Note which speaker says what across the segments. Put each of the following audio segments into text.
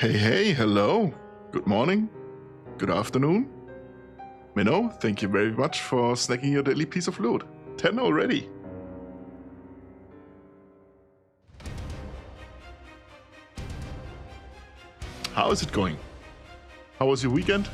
Speaker 1: Hey, hello. Good morning. Good afternoon. Minnow, thank you very much for snacking your daily piece of loot. 10 already. How is it going? How was your weekend?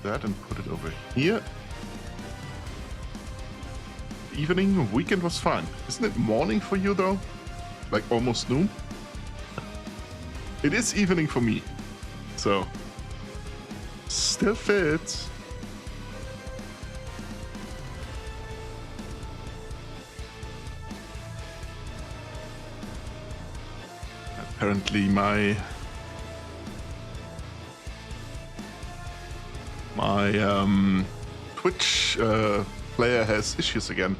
Speaker 1: That and put it over here. Evening, weekend was fine. Isn't it morning for you though? Like almost noon? It is evening for me. So, still fits. Apparently my Twitch player has issues again.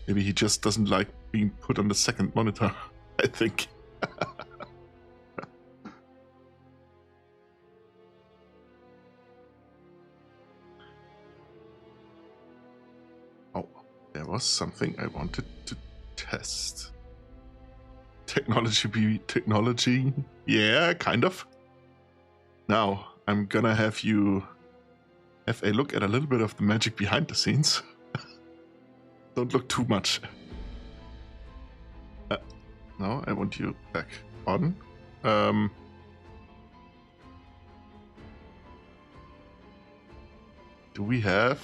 Speaker 1: Maybe he just doesn't like being put on the second monitor, I think. Oh, there was something I wanted to test. Technology? Yeah, kind of. Now, I'm gonna have you have a look at a little bit of the magic behind the scenes. Don't look too much. No, I want you back on. Do we have...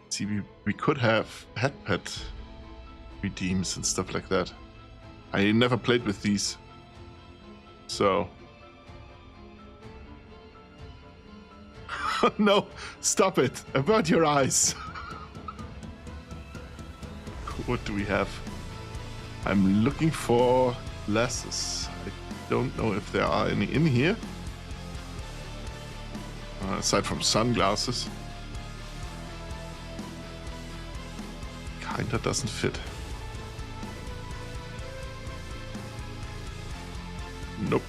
Speaker 1: See, we could have headpad redeems and stuff like that. I never played with these. So... No, stop it. Avert your eyes. What do we have? I'm looking for glasses. I don't know if there are any in here. Aside from sunglasses. Kinda doesn't fit. Nope.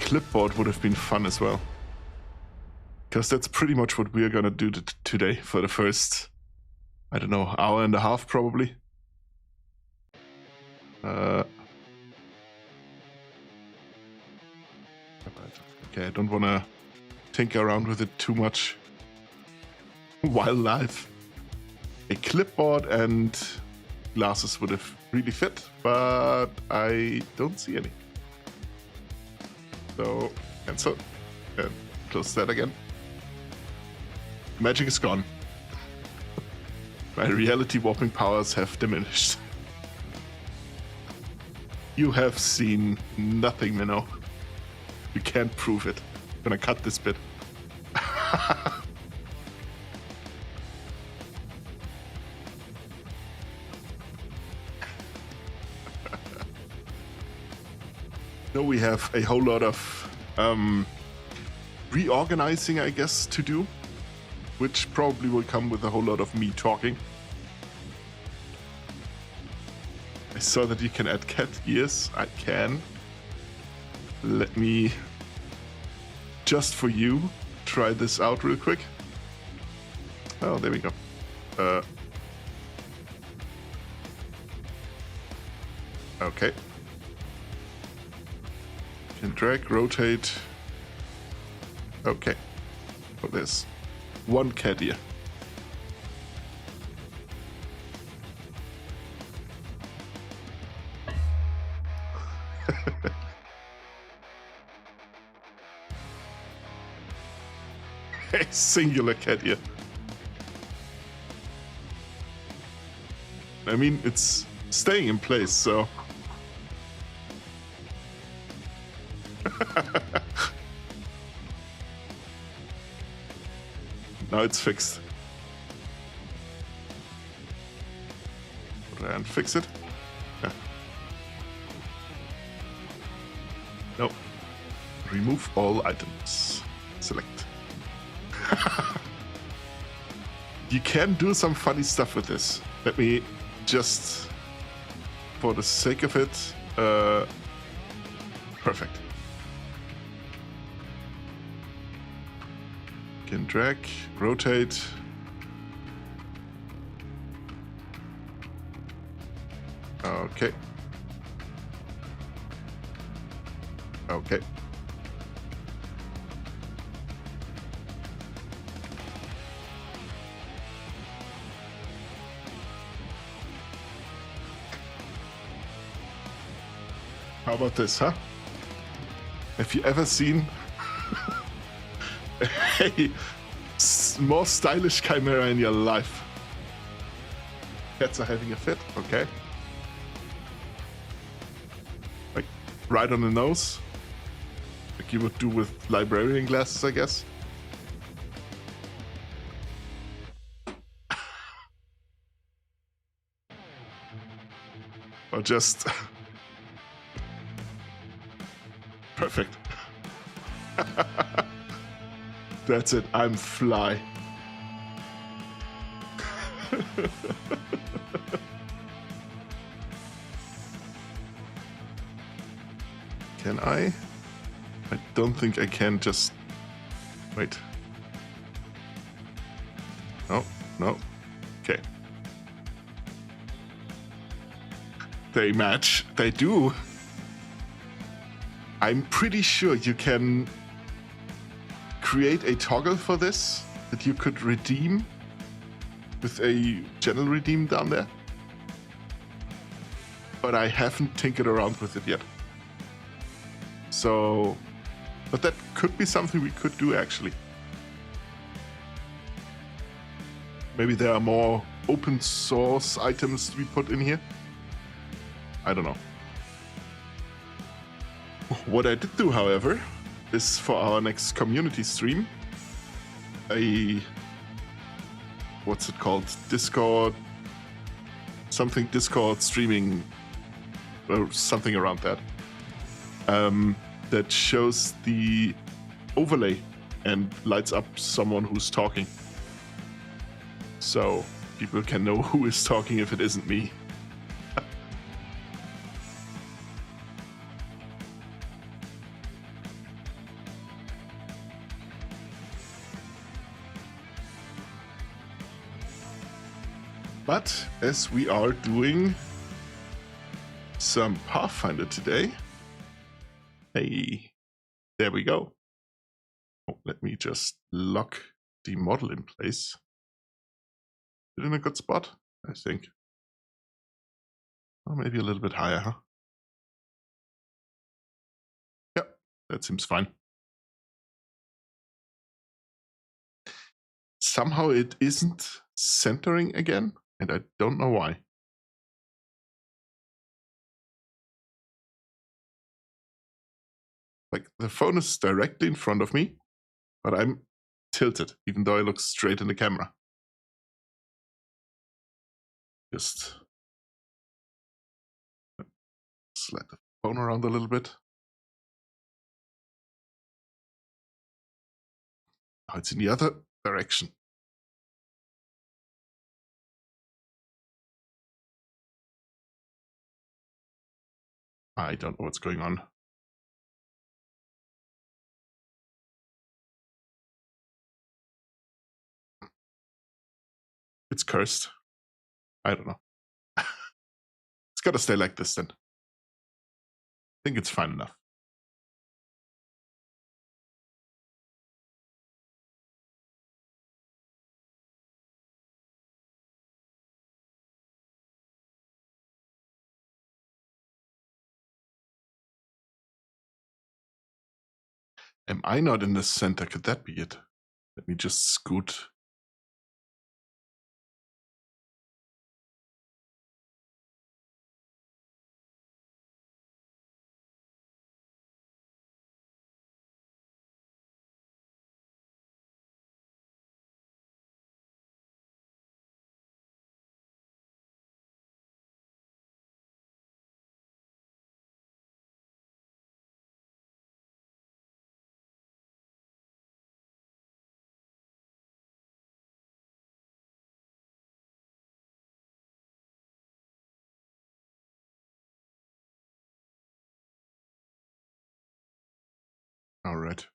Speaker 1: Clipboard would have been fun as well. Because that's pretty much what we're gonna do today for the first, I don't know, hour and a half probably. Okay, I don't wanna tinker around with it too much while live. A clipboard and glasses would have really fit, but I don't see any. So, cancel and close that again. Magic is gone. My reality warping powers have diminished. You have seen nothing, Minnow. You can't prove it. I'm gonna cut this bit. No, we have a whole lot of reorganizing, I guess, to do, which probably will come with a whole lot of me talking. I saw that you can add cat ears. I can. Let me, just for you, try this out real quick. Oh, there we go. Okay. Can drag, rotate. Okay. Oh, there's one cat here. A singular cat here. I mean, it's staying in place, so... Now it's fixed. And fix it. Yeah. No. Remove all items. Select. You can do some funny stuff with this. Let me just, for the sake of it, perfect. Can drag, rotate. Okay. Okay. How about this, huh? Have you ever seen a more stylish chimera in your life? Cats are having a fit, okay. Like, right on the nose. Like you would do with librarian glasses, I guess. Or just... Perfect. That's it, I'm fly. Can I? I don't think I can just... Wait. No, no. Okay. They match. They do. I'm pretty sure you can create a toggle for this that you could redeem with a general redeem down there. But I haven't tinkered around with it yet. So, but that could be something we could do actually. Maybe there are more open source items to be put in here. I don't know. What I did do, however, is for our next community stream, what's it called? Discord, something Discord streaming, or something around that, that shows the overlay and lights up someone who's talking. So people can know who is talking if it isn't me. But as we are doing some Pathfinder today, hey, there we go. Oh, let me just lock the model in place. Is it in a good spot? I think. Or maybe a little bit higher, huh? Yep, that seems fine. Somehow it isn't centering again, and I don't know why. Like the phone is directly in front of me, but I'm tilted, even though I look straight in the camera. Just slide the phone around a little bit. Oh, it's in the other direction. I don't know what's going on. It's cursed. I don't know. It's got to stay like this then. I think it's fine enough. Am I not in the center? Could that be it? Let me just scoot. Alright.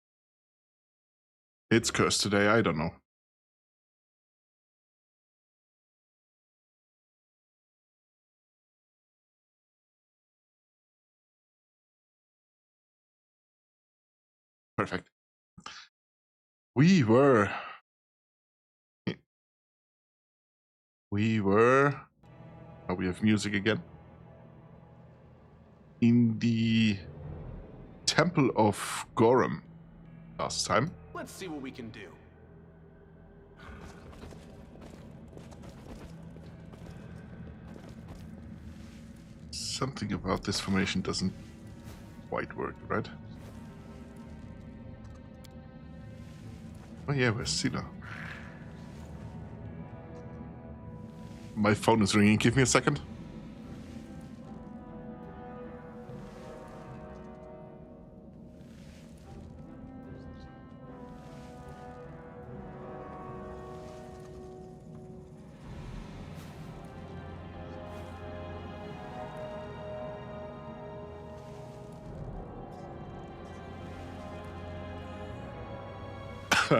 Speaker 1: It's cursed today, I don't know. Perfect. We were... Oh, we have music again. In the Temple of Gorum last time.
Speaker 2: Let's see what we can do.
Speaker 1: Something about this formation doesn't quite work, right? Oh yeah, where's Sila? My phone is ringing. Give me a second.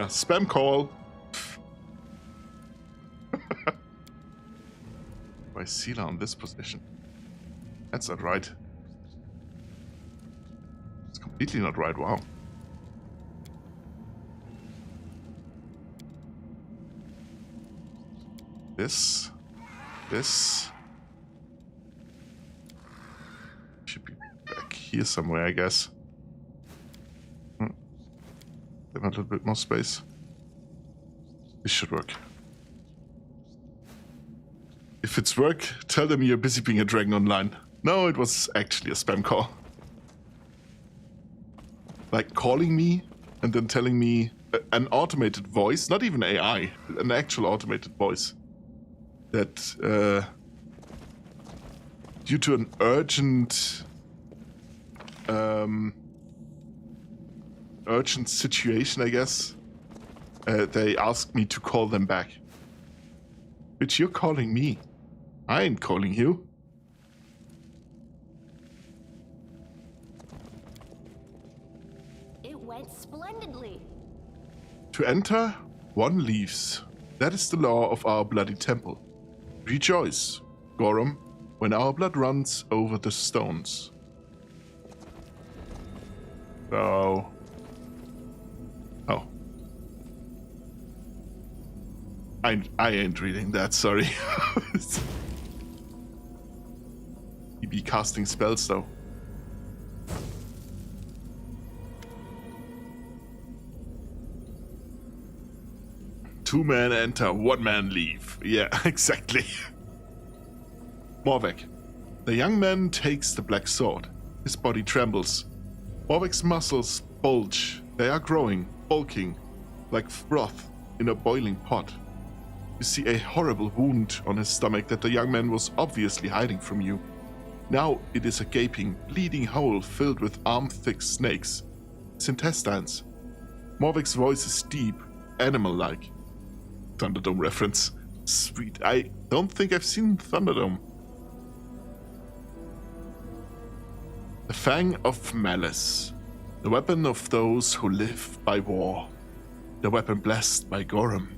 Speaker 1: Spam call. Why Sila on this position? That's not right. It's completely not right, wow. This should be back here somewhere, I guess. Give a little bit more space. This should work. If it's work, tell them you're busy being a dragon online. No, it was actually a spam call. Like calling me and then telling me an automated voice, not even AI, an actual automated voice, that due to an urgent situation, I guess, they asked me to call them back. Bitch, you're calling me. I ain't calling you.
Speaker 3: It went splendidly.
Speaker 1: To enter, one leaves. That is the law of our bloody temple. Rejoice, Gorum, when our blood runs over the stones. So... Oh. I ain't reading that, sorry. He be casting spells, though. Two men enter, one man leave. Yeah, exactly. Morvek. The young man takes the black sword. His body trembles. Morvek's muscles bulge. They are growing, bulking, like froth in a boiling pot. You see a horrible wound on his stomach that the young man was obviously hiding from you. Now it is a gaping, bleeding hole filled with arm-thick snakes. His intestines. Morvek's voice is deep, animal-like. Thunderdome reference. Sweet. I don't think I've seen Thunderdome. The Fang of Malice. The weapon of those who live by war. The weapon blessed by Gorum.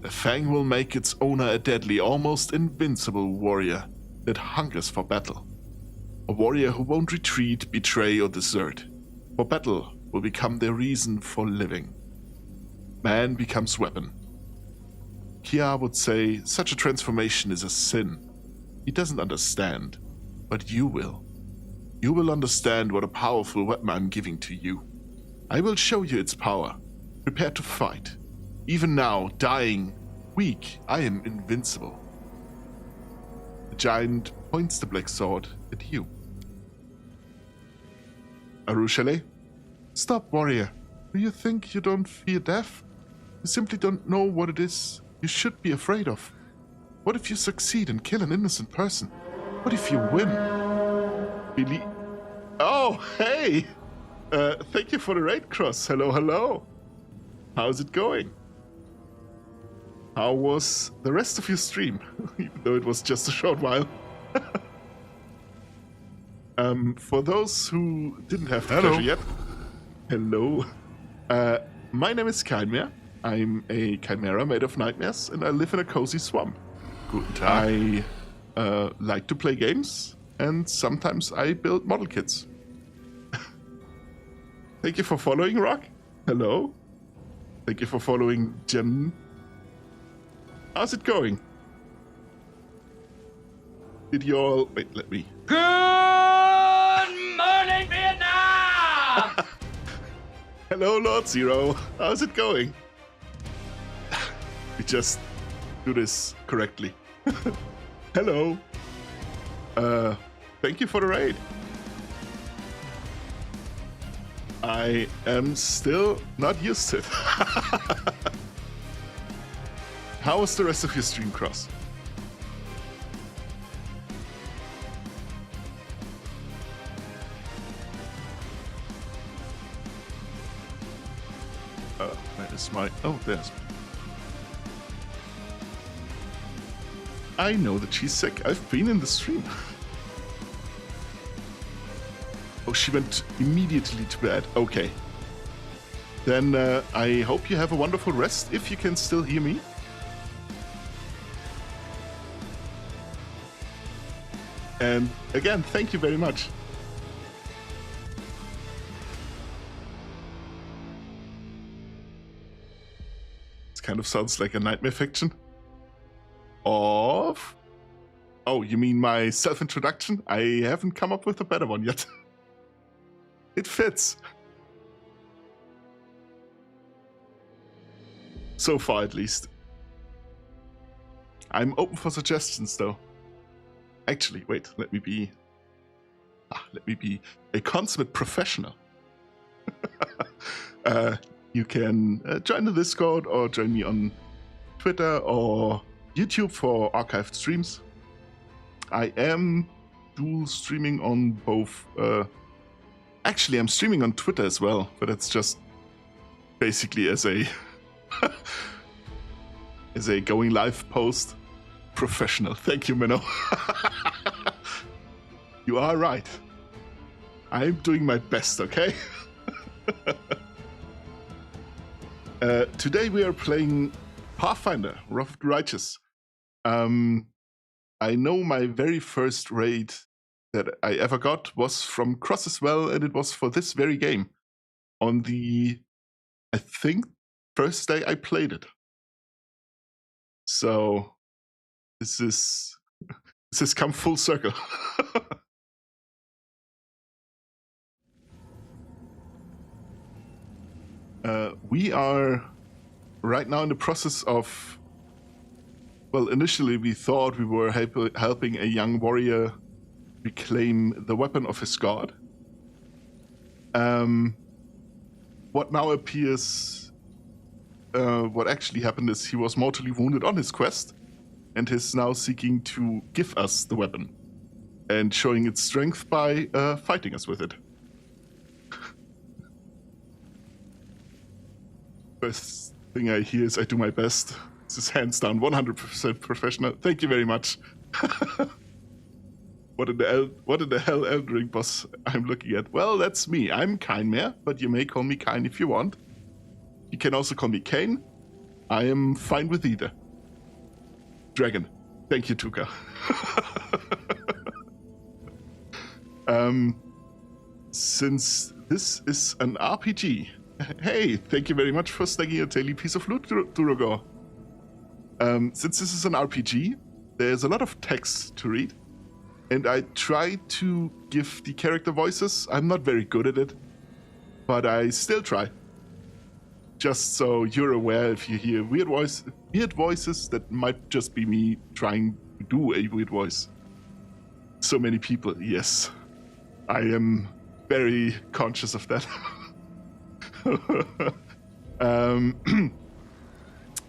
Speaker 1: The Fang will make its owner a deadly, almost invincible warrior that hungers for battle. A warrior who won't retreat, betray, or desert. For battle will become their reason for living. Man becomes weapon. Kia would say such a transformation is a sin. He doesn't understand, but you will. You will understand what a powerful weapon I'm giving to you. I will show you its power. Prepare to fight. Even now, dying, weak, I am invincible. The giant points the black sword at you. Arushale? Stop, warrior. Do you think you don't fear death? You simply don't know what it is you should be afraid of. What if you succeed and kill an innocent person? What if you win? Really? Oh, hey! Thank you for the raid cross. Hello, hello. How's it going? How was the rest of your stream? Even though it was just a short while. For those who didn't have the
Speaker 2: Hello.
Speaker 1: pleasure yet, hello. My name is Chimera. I'm a chimera made of nightmares, and I live in a cozy swamp.
Speaker 2: Guten Tag.
Speaker 1: I like to play games, and sometimes I build model kits. Thank you for following, Rock. Hello. Thank you for following, Jen. How's it going? Did you all... Wait, let me...
Speaker 3: Good morning, Vietnam!
Speaker 1: Hello, Lord Zero. How's it going? We just do this correctly. Hello. Thank you for the raid. I am still not used to it. How was the rest of your stream, Cross? That is my... Oh, there's... I know that she's sick. I've been in the stream. Oh, she went immediately to bed. Okay. Then I hope you have a wonderful rest, if you can still hear me. And again, thank you very much. This kind of sounds like a nightmare fiction. Of... Oh, you mean my self-introduction? I haven't come up with a better one yet. It fits. So far, at least. I'm open for suggestions, though. Actually, wait, let me be a consummate professional. You can join the Discord or join me on Twitter or YouTube for archived streams. I am dual streaming on both. Actually, I'm streaming on Twitter as well, but it's just basically as a as a going live post. Professional. Thank you, Minnow. You are right. I'm doing my best, okay? Today we are playing Pathfinder, Wrath of the Righteous. I know my very first raid that I ever got was from Cross as well, and it was for this very game. On the, I think, first day I played it. So this has come full circle. We are right now in the process of... Well, initially we thought we were helping a young warrior reclaim the weapon of his god. What now appears... what actually happened is he was mortally wounded on his quest and is now seeking to give us the weapon and showing its strength by fighting us with it. First thing I hear is I do my best. This is hands down 100% professional. Thank you very much. What in the hell Elden Ring boss I'm looking at? Well, that's me. I'm Chimera, but you may call me Kine if you want. You can also call me Kane. I am fine with either. Dragon. Thank you, Tuka. Since this is an RPG... Hey, thank you very much for snagging a daily piece of loot, Durogor. Since this is an RPG, there's a lot of text to read. And I try to give the character voices. I'm not very good at it, but I still try. Just so you're aware, if you hear weird voices, that might just be me trying to do a weird voice. So many people, yes. I am very conscious of that.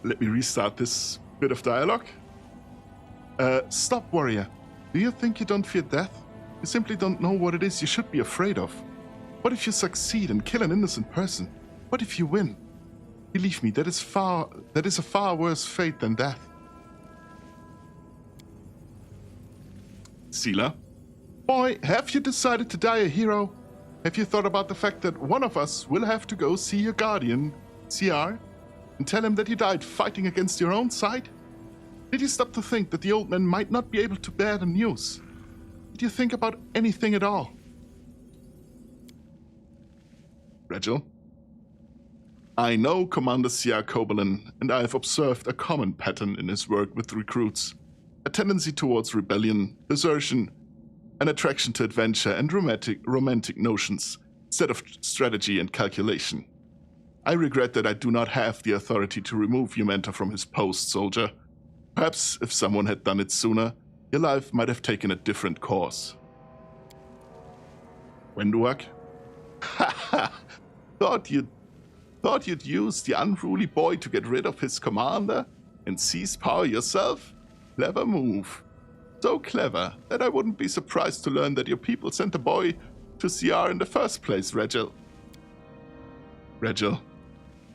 Speaker 1: Let me restart this bit of dialogue. Stop, warrior. Do you think you don't fear death? You simply don't know what it is you should be afraid of. What if you succeed and kill an innocent person? What if you win? Believe me, that is a far worse fate than death. Sila, Boy, have you decided to die a hero? Have you thought about the fact that one of us will have to go see your guardian, CR, and tell him that you died fighting against your own side? Did you stop to think that the old man might not be able to bear the news? Did you think about anything at all? Regil? I know Commander CR Koberlin, and I have observed a common pattern in his work with recruits. A tendency towards rebellion, desertion, an attraction to adventure and romantic notions, instead of strategy and calculation. I regret that I do not have the authority to remove your mentor from his post, soldier. Perhaps if someone had done it sooner, your life might have taken a different course. Wenduak? Haha! Thought you'd use the unruly boy to get rid of his commander and seize power yourself? Clever move. So clever that I wouldn't be surprised to learn that your people sent the boy to CR in the first place, Regil. Regil,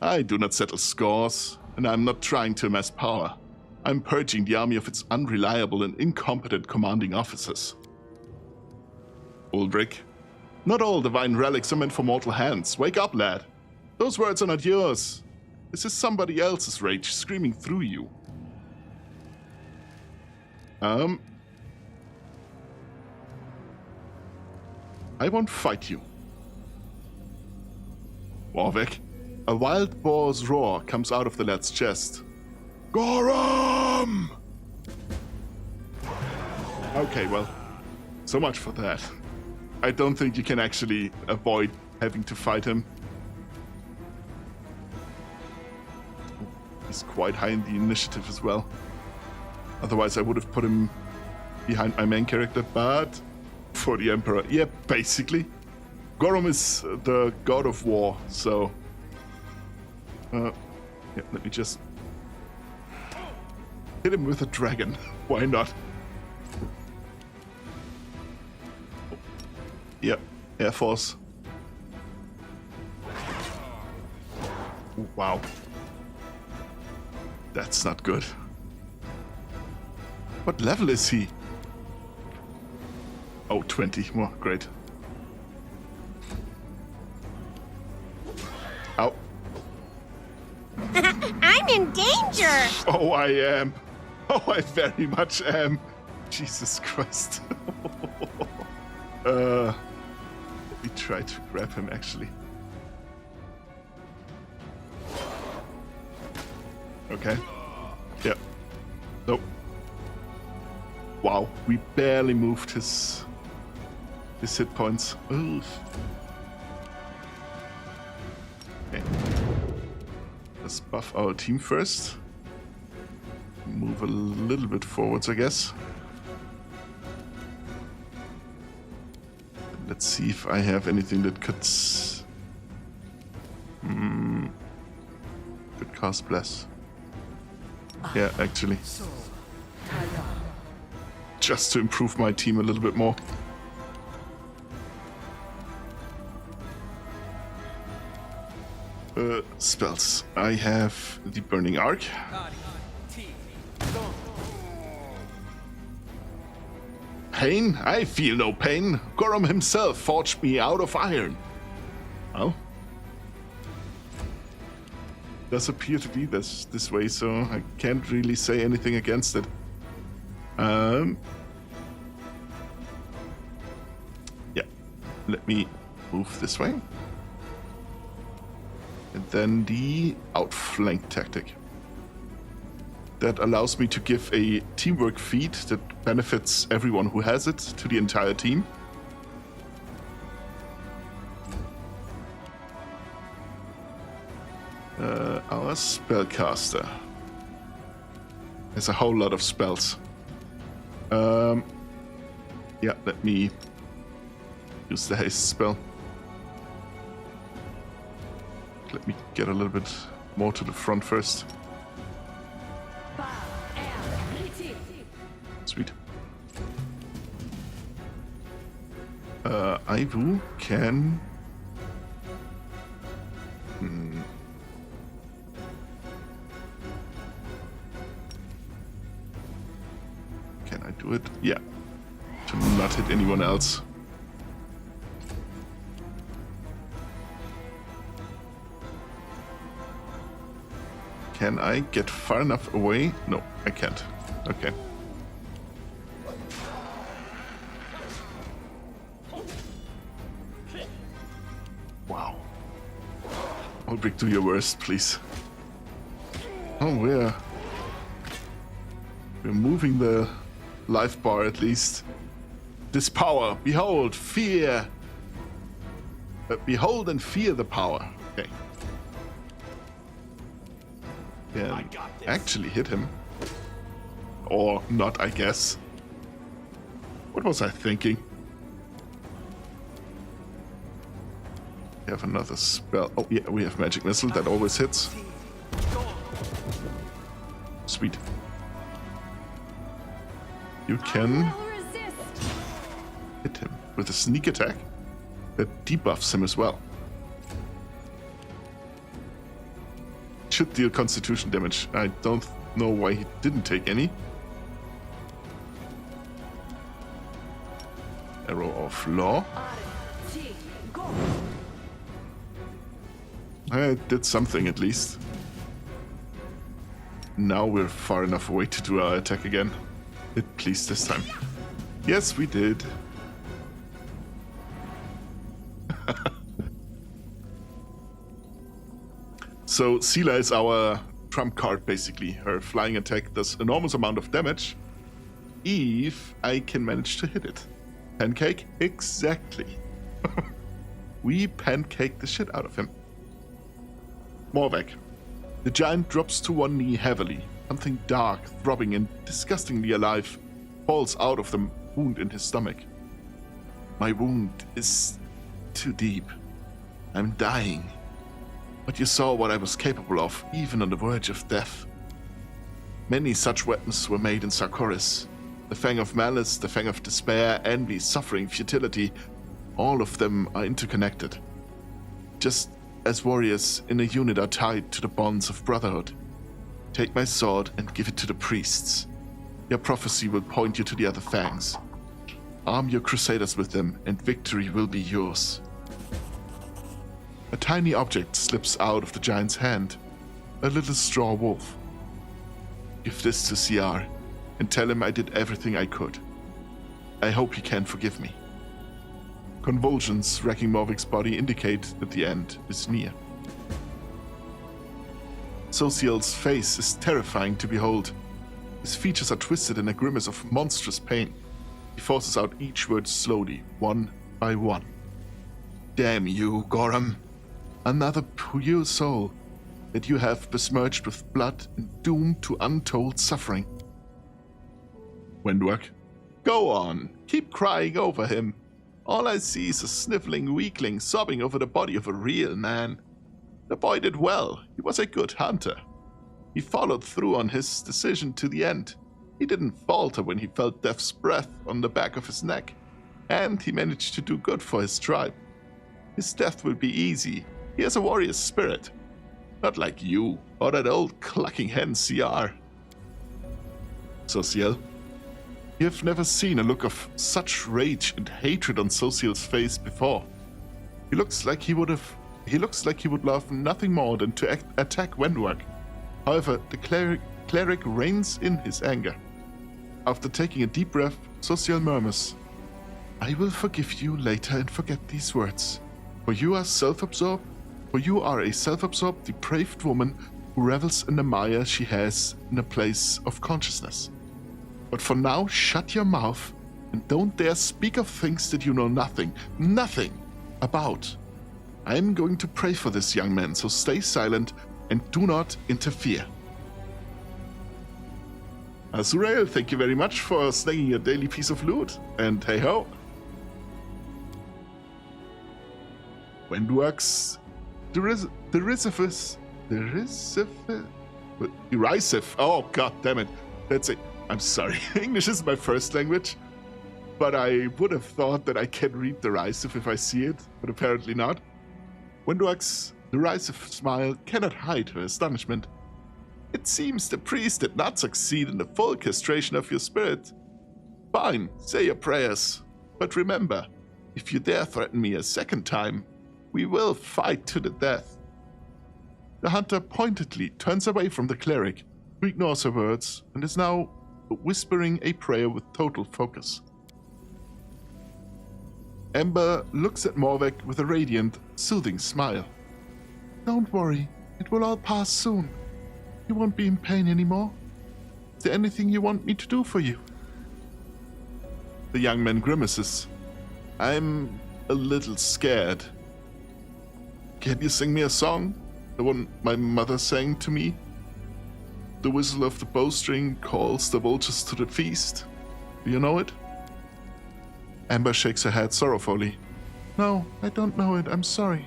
Speaker 1: I do not settle scores, and I'm not trying to amass power. I'm purging the army of its unreliable and incompetent commanding officers. Ulrich, not all divine relics are meant for mortal hands. Wake up, lad. Those words are not yours. This is somebody else's rage screaming through you. I won't fight you. Warwick, a wild boar's roar comes out of the lad's chest. Gorum! Okay, well, so much for that. I don't think you can actually avoid having to fight him. He's quite high in the initiative as well. Otherwise, I would have put him behind my main character, but for the Emperor. Yeah, basically. Gorum is the god of war, so... yeah, let me just... hit him with a dragon. Why not? Yep, Air Force. Ooh, wow. That's not good. What level is he? Oh, 20. Oh, great. Ow.
Speaker 4: I'm in danger!
Speaker 1: Oh, I am. Oh, I very much am. Jesus Christ. Let me try to grab him, actually. Okay. Yep. Nope. Wow, we barely moved his hit points. Oof. Okay. Let's buff our team first. Move a little bit forwards, I guess. Let's see if I have anything that could cast Bless. Yeah, actually. Just to improve my team a little bit more. Spells. I have the Burning Arc. Pain? I feel no pain. Gorum himself forged me out of iron. Well, does appear to be this way, so I can't really say anything against it. Yeah, let me move this way. And then the outflank tactic. That allows me to give a teamwork feat that benefits everyone who has it to the entire team. Our spellcaster has a whole lot of spells. Yeah, let me use the haste spell. Let me get a little bit more to the front first. Sweet. Aivu can... Can I do it? Yeah. to not hit anyone else. Can I get far enough away? No, I can't. Okay. Wow. Ulbrich, do your worst, please. Oh, we're moving the life bar at least. This power, behold, fear. Behold and fear the power. Okay. Yeah, actually hit him. Or not, I guess. What was I thinking? We have another spell. Oh, yeah, we have Magic Missile. That always hits. Sweet. You can hit him with a sneak attack that debuffs him as well. Should deal constitution damage. I don't know why he didn't take any. Arrow of Law. I did something at least. Now we're far enough away to do our attack again. Hit please this time. Yes, we did. So Sela is our trump card basically. Her flying attack does enormous amount of damage if I can manage to hit it. Pancake? Exactly. We pancake the shit out of him. Morvac. The giant drops to one knee heavily. Something dark, throbbing and disgustingly alive falls out of the wound in his stomach. My wound is too deep. I'm dying. But you saw what I was capable of, even on the verge of death. Many such weapons were made in Sarkoris. The Fang of Malice, the Fang of Despair, Envy, Suffering, Futility, all of them are interconnected. Just as warriors in a unit are tied to the bonds of brotherhood. Take my sword and give it to the priests. Your prophecy will point you to the other fangs. Arm your crusaders with them, and victory will be yours. A tiny object slips out of the giant's hand. A little straw wolf. Give this to CR, and tell him I did everything I could. I hope he can forgive me. Convulsions wrecking Morvic's body indicate that the end is near. Social's face is terrifying to behold. His features are twisted in a grimace of monstrous pain. He forces out each word slowly, one by one. Damn you, Gorum. Another pure soul that you have besmirched with blood and doomed to untold suffering. Wendwerk. Go on, keep crying over him. All I see is a sniveling weakling sobbing over the body of a real man. The boy did well. He was a good hunter. He followed through on his decision to the end. He didn't falter when he felt death's breath on the back of his neck. And he managed to do good for his tribe. His death will be easy. He has a warrior's spirit. Not like you, or that old clucking hen CR. Social. You have never seen a look of such rage and hatred on Social's face before. He looks like he would love nothing more than to attack Wendwerk. However, the cleric reins in his anger. After taking a deep breath, Social murmurs, I will forgive you later and forget these words. For you are a self-absorbed, depraved woman who revels in the mire she has in a place of consciousness. But for now, shut your mouth and don't dare speak of things that you know nothing about. I am going to pray for this young man, so stay silent and do not interfere. Azurael, thank you very much for snagging your daily piece of loot, and hey ho. Wendwerk's derisive. Oh, god damn it. That's it. I'm sorry. English is my first language, but I would have thought that I can read derisive if I see it, but apparently not. Wendwerk's derisive smile cannot hide her astonishment. It seems the priest did not succeed in the full castration of your spirit, Fine, say your prayers. But remember, if you dare threaten me a second time, we will fight to the death. The hunter pointedly turns away from the cleric, who ignores her words and is now whispering a prayer with total focus. Ember looks at Morvek with a radiant, soothing smile. Don't worry, it will all pass soon. You won't be in pain anymore. Is there anything you want me to do for you? The young man grimaces. I'm a little scared. Can you sing me a song? The one my mother sang to me? The whistle of the bowstring calls the vultures to the feast. Do you know it? Amber shakes her head sorrowfully. No, I don't know it, I'm sorry.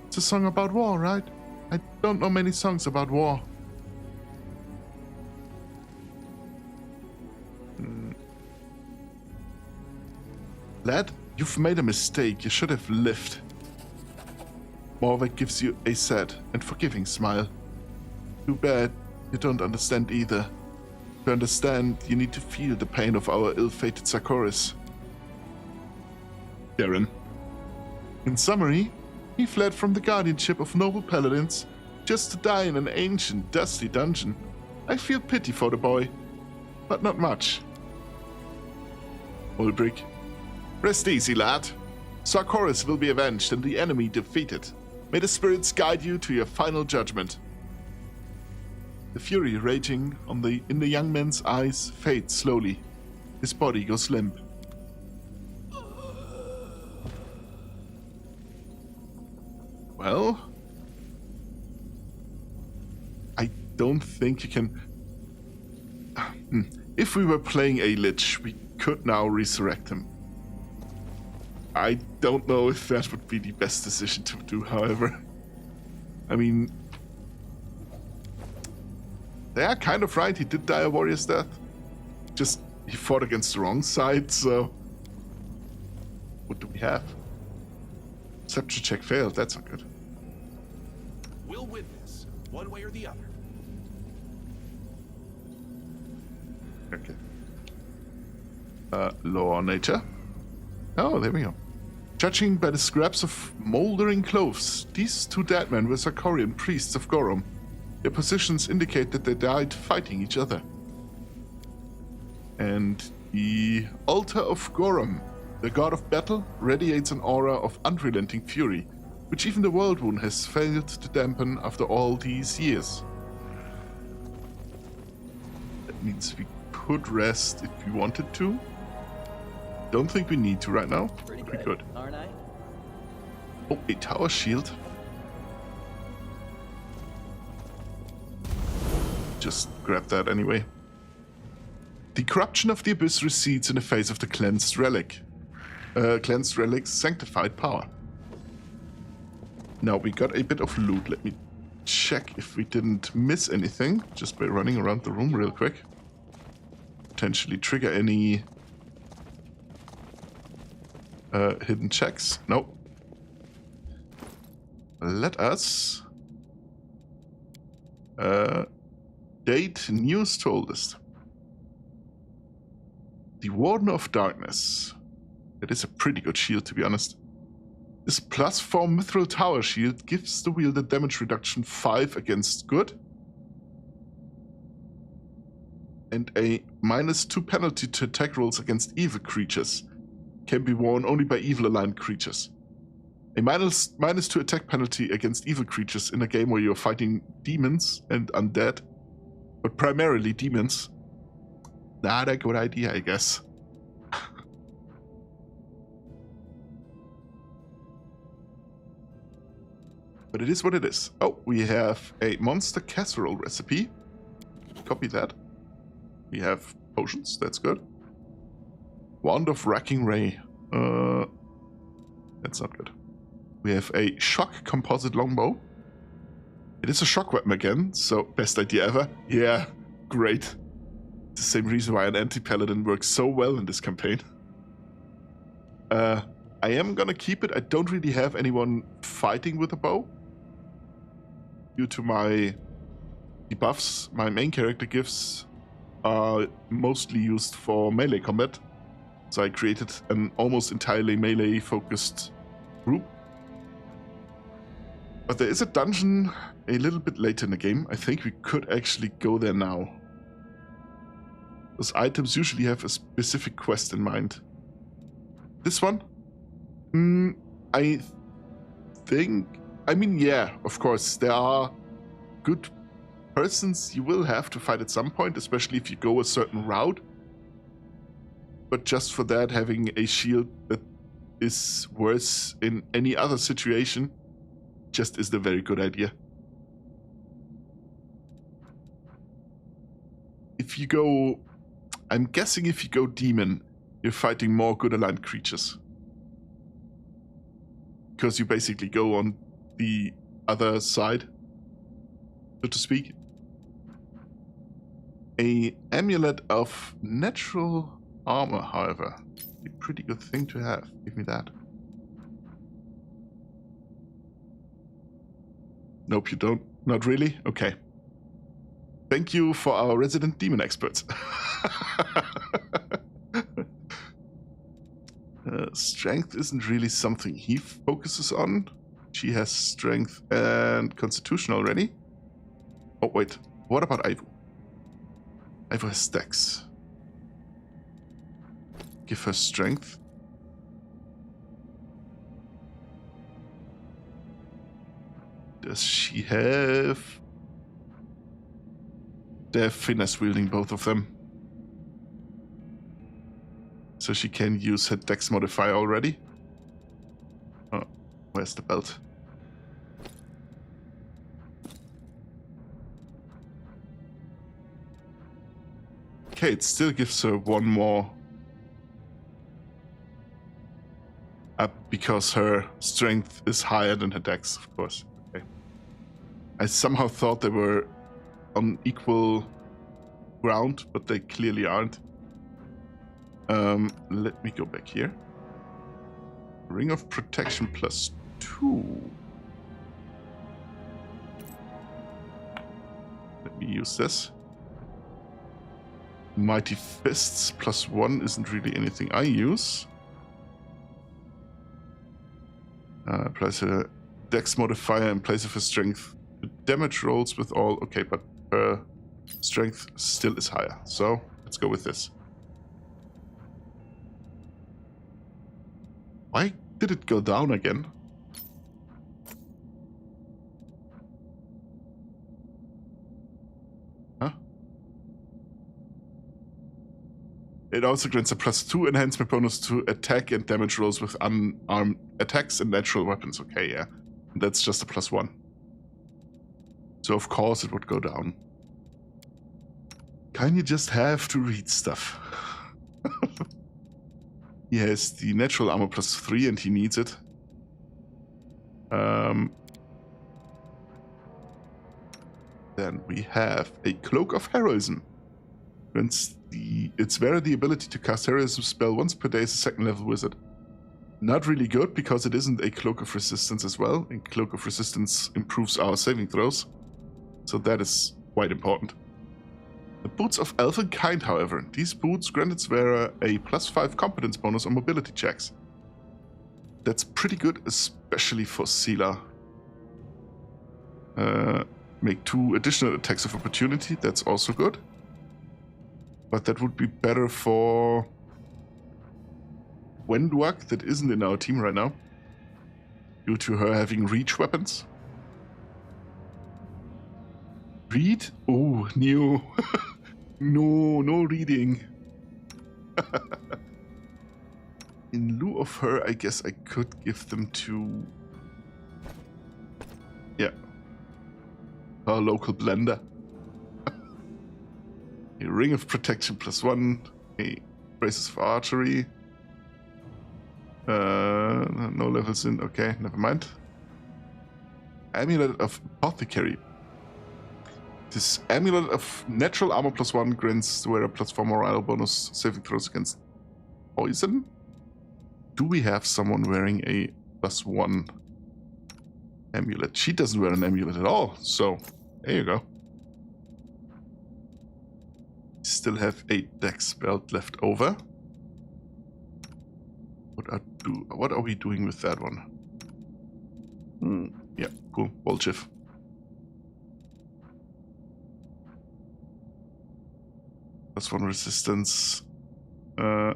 Speaker 1: It's a song about war, right? I don't know many songs about war. Lad, you've made a mistake. You should have lived. Morvek gives you a sad and forgiving smile. Too bad you don't understand either. To understand, you need to feel the pain of our ill-fated Sarkoris. Darren. In summary, he fled from the guardianship of noble paladins just to die in an ancient, dusty dungeon. I feel pity for the boy, but not much. Ulbrich. Rest easy, lad. Sarkoris will be avenged and the enemy defeated. May the spirits guide you to your final judgment. The fury raging in the young man's eyes fades slowly. His body goes limp. Well, I don't think you can... If we were playing a Lich, we could now resurrect him. I don't know if that would be the best decision to do, however. I mean, they are kind of right, he did die a warrior's death. Just, he fought against the wrong side, so... What do we have? Perception check failed, that's not good.
Speaker 2: We'll win this, one way or the other.
Speaker 1: Okay. Law nature. Oh, there we go. Judging by the scraps of moldering clothes, these two dead men were Sarkorian priests of Gorom. Their positions indicate that they died fighting each other. And the altar of Gorom, the god of battle, radiates an aura of unrelenting fury, which even the World Wound has failed to dampen after all these years. That means we could rest if we wanted to. Don't think we need to right now.
Speaker 3: Pretty
Speaker 1: We
Speaker 3: good,
Speaker 1: could.
Speaker 3: aren't I?
Speaker 1: Oh, a tower shield. Just grab that anyway. The corruption of the abyss recedes in the face of the cleansed relic. Cleansed relic's sanctified power. Now we got a bit of loot. Let me check if we didn't miss anything just by running around the room real quick. Potentially trigger any hidden checks. Nope. Let us date news to oldest. The Warden of Darkness. It is a pretty good shield, to be honest. This +4 mithril tower shield gives the wielder damage reduction 5 against good, and a -2 penalty to attack rolls against evil creatures. Can be worn only by evil-aligned creatures. A -2 attack penalty against evil creatures in a game where you're fighting demons and undead, but primarily demons. Not a good idea, I guess. But it is what it is. Oh, we have a monster casserole recipe. Copy that. We have potions, that's good. Wand of Racking Ray. That's not good. We have a shock composite longbow. It is a shock weapon again, so best idea ever. Yeah, great. It's the same reason why an anti-paladin works so well in this campaign. I am gonna keep it. I don't really have anyone fighting with a bow. Due to my debuffs my main character gives are mostly used for melee combat. So I created an almost entirely melee-focused group. But there is a dungeon a little bit later in the game. I think we could actually go there now. Those items usually have a specific quest in mind. This one? I think... I mean, yeah, of course, there are good persons you will have to fight at some point, especially if you go a certain route. But just for that, having a shield that is worse in any other situation just isn't a very good idea. If you go... I'm guessing if you go demon, you're fighting more good aligned creatures. Because you basically go on the other side, so to speak. A amulet of natural armor, however, a pretty good thing to have. Give me that. Nope, you don't. Not really? Okay. Thank you for our resident demon experts. Strength isn't really something he focuses on. She has strength and constitution already. Oh, wait. What about Ivo? Ivo has dex. Give her strength. Does she have... They're finesse wielding, both of them. So she can use her dex modifier already. Oh, where's the belt? Okay, it still gives her one more up because her strength is higher than her dex, of course. Okay. I somehow thought they were on equal ground, but they clearly aren't. Let me go back here. Ring of Protection +2. Let me use this. Mighty Fists +1 isn't really anything I use. Applies a dex modifier in place of her strength. The damage rolls with all... Okay, but her strength still is higher. So, let's go with this. Why did it go down again? Huh? It also grants a +2 enhancement bonus to attack and damage rolls with unarmed attacks and natural weapons. Okay, yeah. That's just a +1. So of course it would go down. Kind of just have to read stuff. He has the natural armor +3 and he needs it. Then we have a Cloak of Heroism. It's wearer the ability to cast heroism spell once per day as a second level wizard. Not really good because it isn't a Cloak of Resistance as well. And Cloak of Resistance improves our saving throws. So that is quite important. The Boots of Elvenkind, however. These boots grant its wearer a +5 competence bonus on mobility checks. That's pretty good, especially for Sela. Make 2 additional attacks of opportunity. That's also good. But that would be better for Wenduak, that isn't in our team right now, due to her having reach weapons. Read? Oh, new. No reading. In lieu of her, I guess I could give them to... Yeah. Our local blender. A Ring of Protection +1. A Braces for Archery. No levels in... Okay, never mind. Amulet of Apothecary. This Amulet of Natural Armor +1 grants the wearer +4 morale bonus saving throws against poison. Do we have someone wearing a +1 amulet? She doesn't wear an amulet at all, so there you go. Still have a dex belt left over. What are we doing with that one? Yeah, cool. Wall shift. +1 resistance. I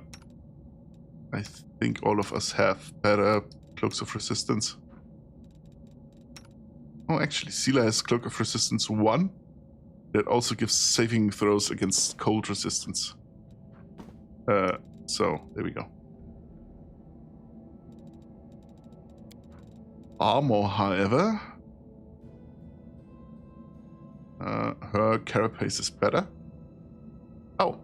Speaker 1: think all of us have better cloaks of resistance. Oh, actually, Sela has Cloak of Resistance 1. That also gives saving throws against cold resistance. So, there we go. Armor, however, her carapace is better. Oh.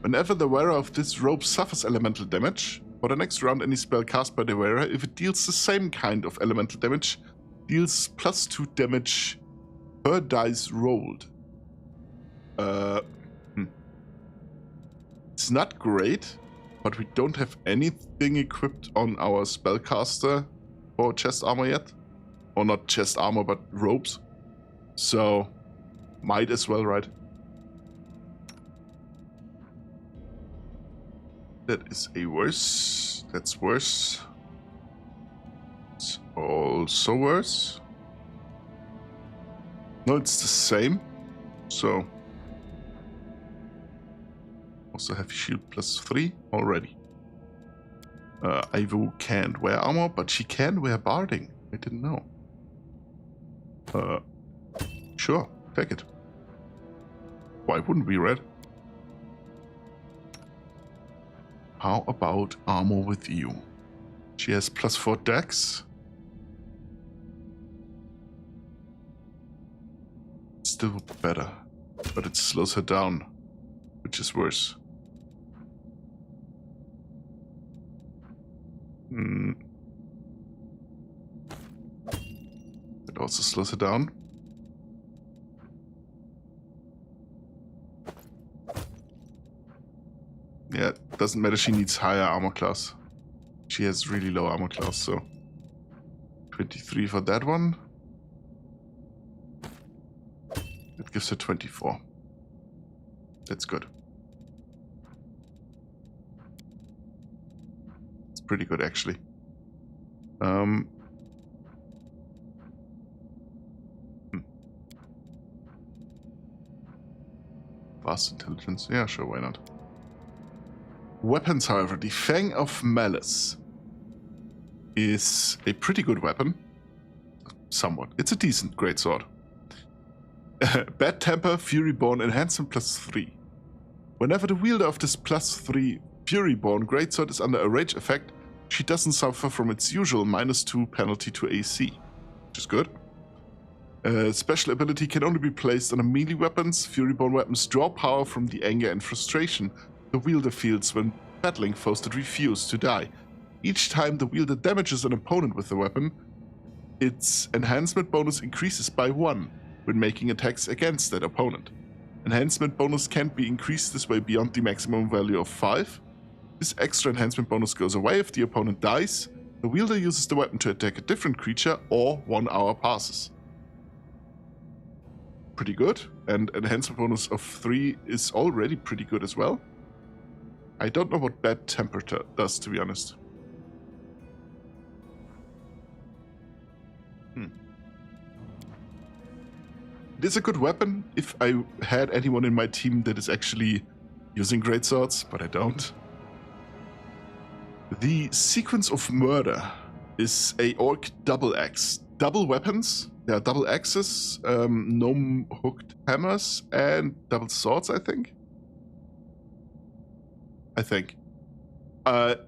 Speaker 1: Whenever the wearer of this robe suffers elemental damage, for the next round any spell cast by the wearer, if it deals the same kind of elemental damage, deals +2 damage per dice rolled. It's not great, but we don't have anything equipped on our spellcaster for chest armor yet. Or not chest armor, but robes. So, might as well, right? That is a worse. That's worse. It's also worse. No, it's the same. So, also have shield +3 already. Ivo can't wear armor, but she can wear barding. I didn't know. Sure, take it. Why wouldn't we, Red? How about armor with you? She has +4 dex. Still better, but it slows her down, which is worse. It also slows her down. Yeah, doesn't matter, she needs higher armor class. She has really low armor class, so 23 for that one. That gives her 24. That's good. It's pretty good, actually. Fast intelligence. Yeah, sure, why not? Weapons, however, the Fang of Malice is a pretty good weapon. Somewhat. It's a decent greatsword. Bad Temper, Furyborn, Enhancement +3. Whenever the wielder of this +3 Furyborn greatsword is under a rage effect, she doesn't suffer from its usual -2 penalty to AC, which is good. Special ability can only be placed on melee weapons. Furyborn weapons draw power from the anger and frustration the wielder feels when battling foes that refuse to die. Each time the wielder damages an opponent with the weapon, its enhancement bonus increases by 1 when making attacks against that opponent. Enhancement bonus can't be increased this way beyond the maximum value of 5. This extra enhancement bonus goes away if the opponent dies, the wielder uses the weapon to attack a different creature, or 1 hour passes. Pretty good, and enhancement bonus of 3 is already pretty good as well. I don't know what Bad Temper does, to be honest. It is a good weapon if I had anyone in my team that is actually using greatswords, but I don't. The Sequence of Murder is a orc double axe. Double weapons. There are double axes, gnome hooked hammers, and double swords, I think.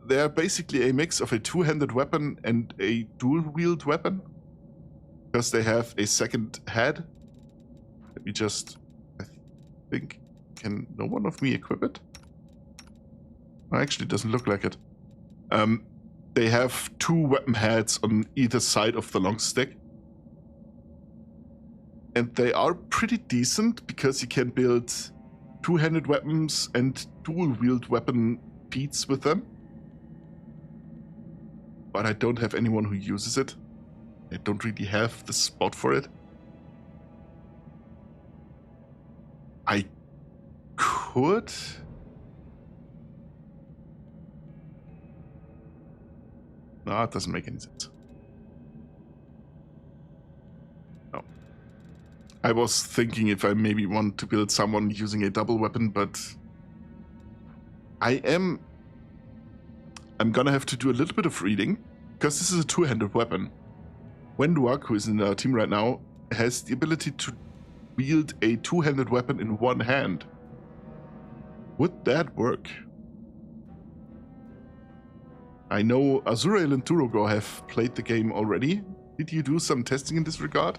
Speaker 1: They're basically a mix of a two-handed weapon and a dual-wield weapon, because they have a second head. Let me just, I think, can no one of me equip it? Actually, it doesn't look like it. They have 2 weapon heads on either side of the long stick. And they are pretty decent because you can build two-handed weapons and dual-wield weapon feats with them. But I don't have anyone who uses it. I don't really have the spot for it. I could... No, it doesn't make any sense. No. I was thinking if I maybe want to build someone using a double weapon, but I'm gonna have to do a little bit of reading, because this is a two-handed weapon. Wenduak, who is in our team right now, has the ability to wield a two-handed weapon in one hand. Would that work? I know Azurael and Turogo have played the game already. Did you do some testing in this regard?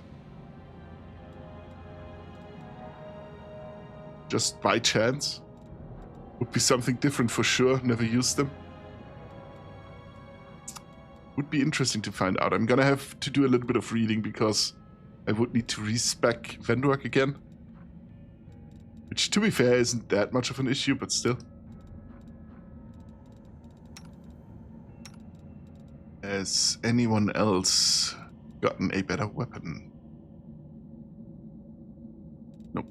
Speaker 1: Just by chance? Would be something different for sure, never used them. Would be interesting to find out. I'm gonna have to do a little bit of reading because I would need to respec Venduak again. Which, to be fair, isn't that much of an issue, but still. Has anyone else gotten a better weapon? Nope.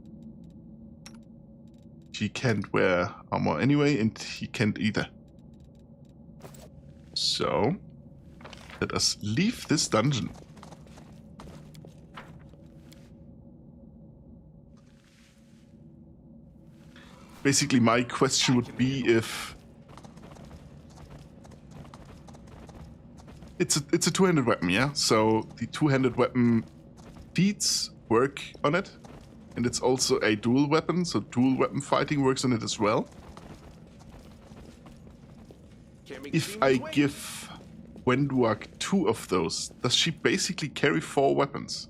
Speaker 1: He can't wear armor anyway, and he can't either. So, let us leave this dungeon. Basically, my question would be if it's a two-handed weapon, yeah? So the two-handed weapon feats work on it, and it's also a dual weapon, so dual weapon fighting works on it as well. If I give Wenduak 2 of those, does she basically carry 4 weapons?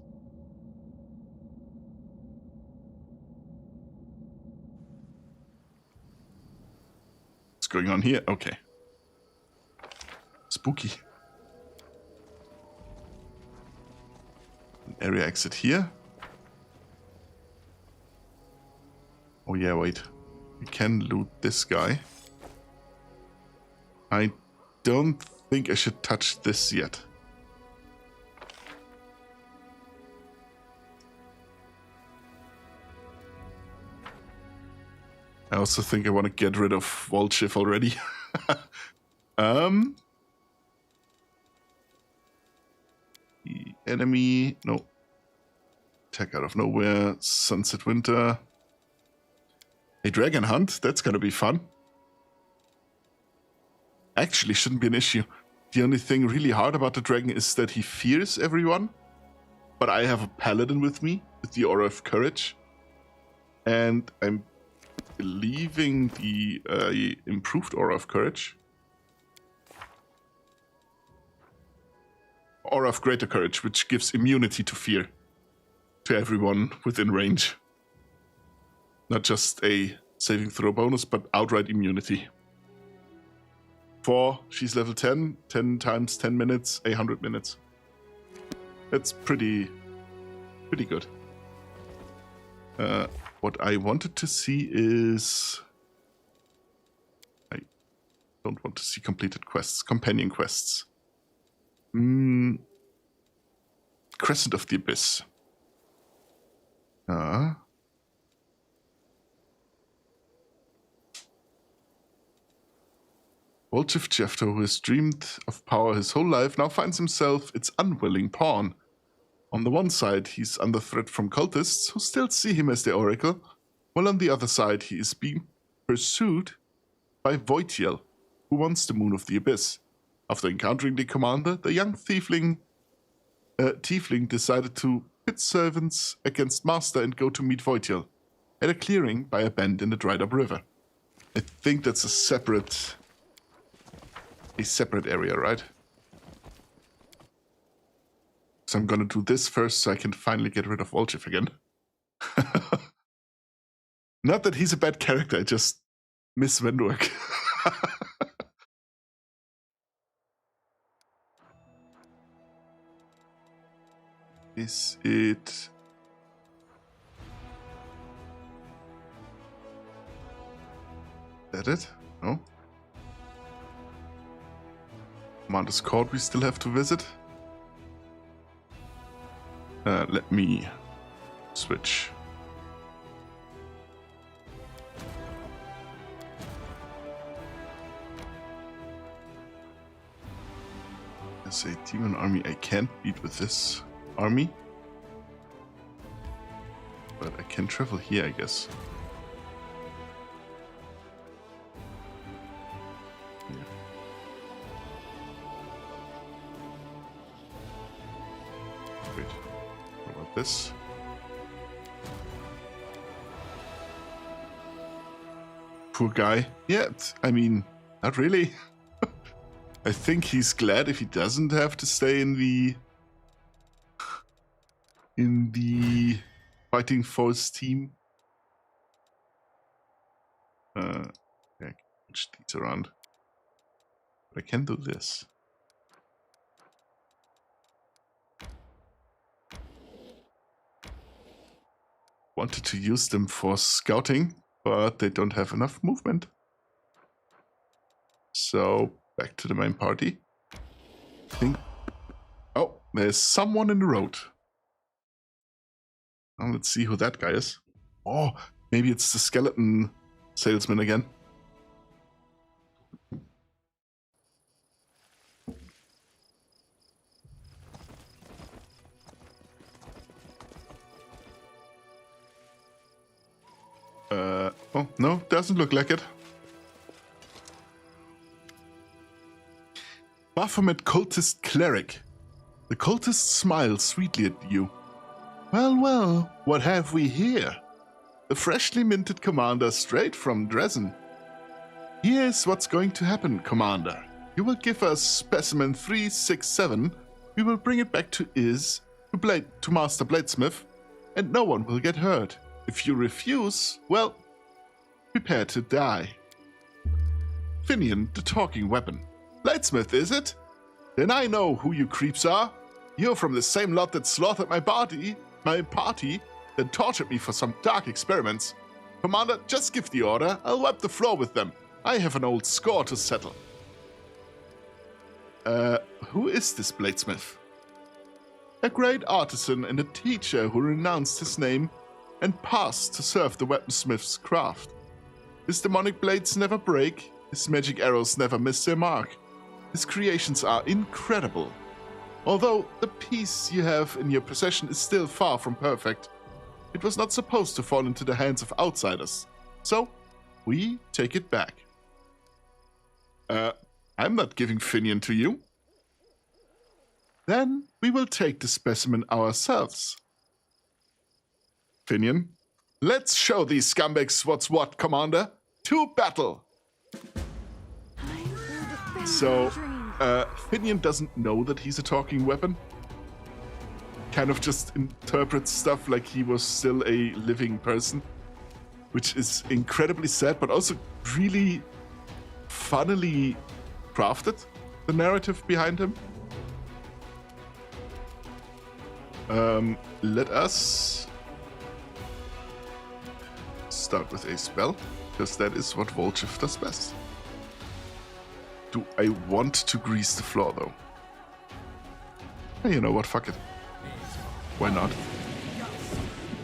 Speaker 1: What's going on here? Okay. Spooky. An area exit here. Oh yeah, wait. We can loot this guy. I don't think I should touch this yet. I also think I want to get rid of Volchiv already. The enemy, no. Attack out of nowhere, Sunset Winter. A dragon hunt, that's gonna be fun. Actually, shouldn't be an issue. The only thing really hard about the dragon is that he fears everyone. But I have a paladin with me, with the Aura of Courage. And I'm believing the improved Aura of Courage. Aura of Greater Courage, which gives immunity to fear to everyone within range. Not just a saving throw bonus, but outright immunity. 4, she's level 10, 10 times 10 minutes, 100 minutes. That's pretty good. What I wanted to see is... I don't want to see completed quests, companion quests. Crescent of the Abyss. Volchiv Jefto, who has dreamed of power his whole life, now finds himself its unwilling pawn. On the one side, he's under threat from cultists, who still see him as the Oracle, while on the other side, he is being pursued by Voitiel, who wants the Moon of the Abyss. After encountering the commander, the young tiefling decided to pit servants against master and go to meet Voitiel at a clearing by a bend in the dried up river. I think that's a separate area, right? So I'm gonna do this first so I can finally get rid of Volchiv again. Not that he's a bad character, I just miss Venduak. Is it... That it? No? Commander's Court we still have to visit. Let me switch. There's a demon army I can't beat with this army. But I can travel here, I guess. Yeah. Wait, what about this? Poor guy. Yeah, I mean, not really. I think he's glad if he doesn't have to stay in the Fighting Force team. Yeah, I can switch these around. But I can do this. Wanted to use them for scouting, but they don't have enough movement. So back to the main party. Oh, there's someone in the road. Now let's see who that guy is. Oh, maybe it's the skeleton salesman again. Oh, no, doesn't look like it. Baphomet cultist cleric. The cultist smiles sweetly at you. Well, well, what have we here? The freshly minted commander straight from Dresden. Here's what's going to happen, Commander. You will give us specimen 367, we will bring it back to to Master Bladesmith, and no one will get hurt. If you refuse, well, prepare to die. Finian, the talking weapon. Bladesmith, is it? Then I know who you creeps are. You're from the same lot that slaughtered my party, then tortured me for some dark experiments. Commander, just give the order. I'll wipe the floor with them. I have an old score to settle. Who is this Bladesmith? A great artisan and a teacher who renounced his name and passed to serve the weaponsmith's craft. His demonic blades never break, his magic arrows never miss their mark. His creations are incredible. Although the piece you have in your possession is still far from perfect, it was not supposed to fall into the hands of outsiders. So, we take it back. I'm not giving Finian to you. Then we will take the specimen ourselves. Finian, let's show these scumbags what's what, Commander. To battle! So, Finian doesn't know that he's a talking weapon. Kind of just interprets stuff like he was still a living person, which is incredibly sad, but also really funnily crafted, the narrative behind him. Let us start with a spell, because that is what Volchif does best. Do I want to grease the floor, though? Hey, you know what? Fuck it. Why not?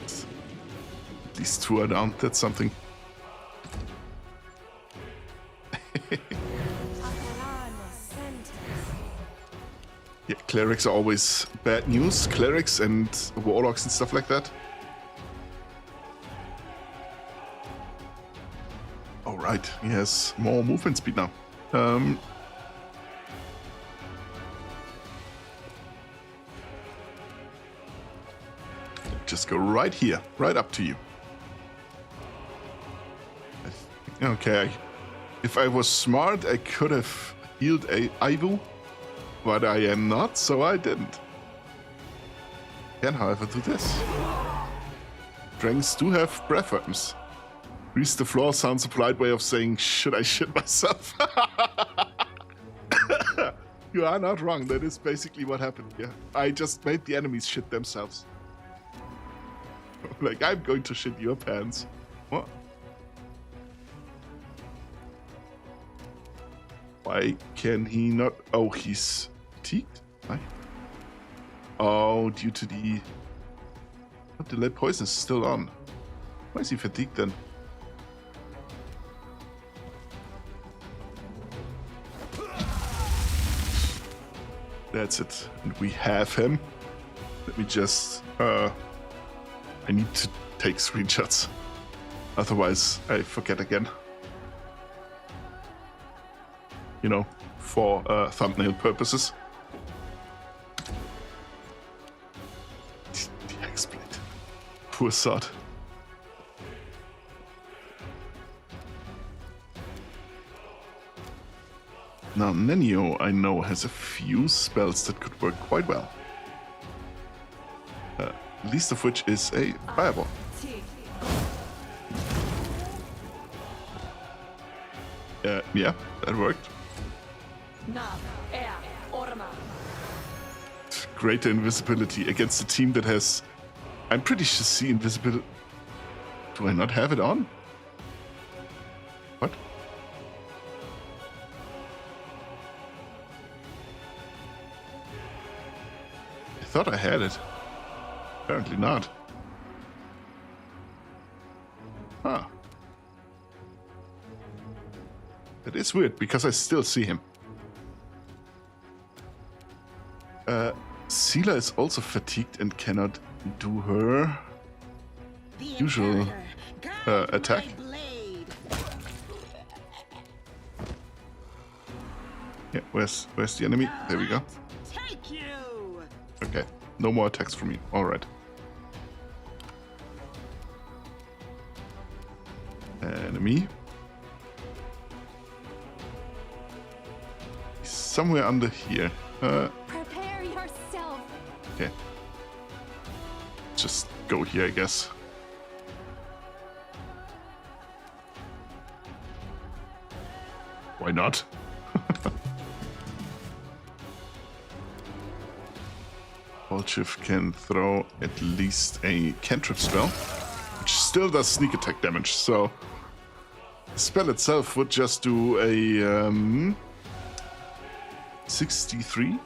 Speaker 1: At least two are down. That's something. Yeah, clerics are always bad news. Clerics and warlocks and stuff like that. Alright, he has more movement speed now. Just go right here, right up to you. Okay, if I was smart, I could have healed a Ivu, but I am not, so I didn't. Can, however, do this. Dranks do have breath weapons. Grease the floor sounds a polite way of saying, should I shit myself? You are not wrong, that is basically what happened here. I just made the enemies shit themselves. Like, I'm going to shit your pants. What? Why can he not? Oh, he's fatigued? Why? Oh, due to the... What, the lead poison is still on. Why is he fatigued then? That's it. And we have him. Let me just... I need to take screenshots. Otherwise, I forget again. You know, for thumbnail purposes. The Hexblade. Poor sod. Now, Nenio, I know, has a few spells that could work quite well. Least of which is a fireball. Yeah, that worked. Greater invisibility against a team that has... I'm pretty sure see invisibility... Do I not have it on? What? I thought I had it. Apparently not. Huh. That is weird, because I still see him. Seela is also fatigued and cannot do her usual attack. Yeah, where's the enemy? There we go. Okay, no more attacks from me. All right. Enemy. He's somewhere under here.
Speaker 4: Prepare yourself.
Speaker 1: Okay. Just go here, I guess. Why not? Volchiv can throw at least a cantrip spell, which still does sneak attack damage, so the spell itself would just do a 63.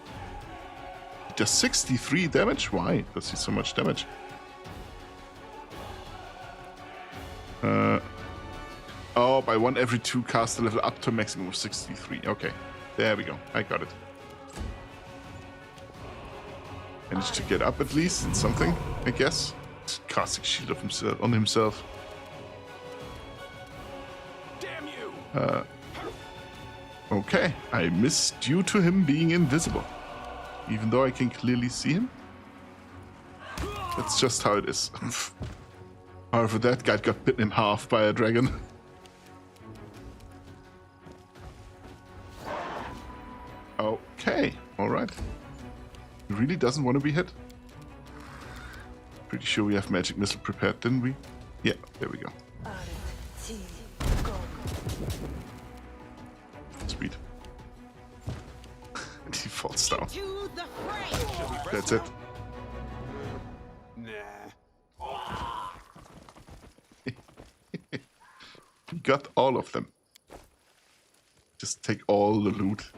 Speaker 1: It does 63 damage? Why does he so much damage? Oh, by 1 every 2 caster level up to a maximum of 63. Okay, there we go. I got it. Managed to get up at least in something, I guess. Casting shield of himself on himself.
Speaker 2: Damn you!
Speaker 1: Okay, I missed due to him being invisible. Even though I can clearly see him. That's just how it is. However, that guy got bitten in half by a dragon. Okay, alright. He really doesn't want to be hit. Pretty sure we have magic missile prepared, didn't we? Yeah, there we go. Sweet. And he falls down. That's it.
Speaker 2: Nah.
Speaker 1: We got all of them. Just take all the loot.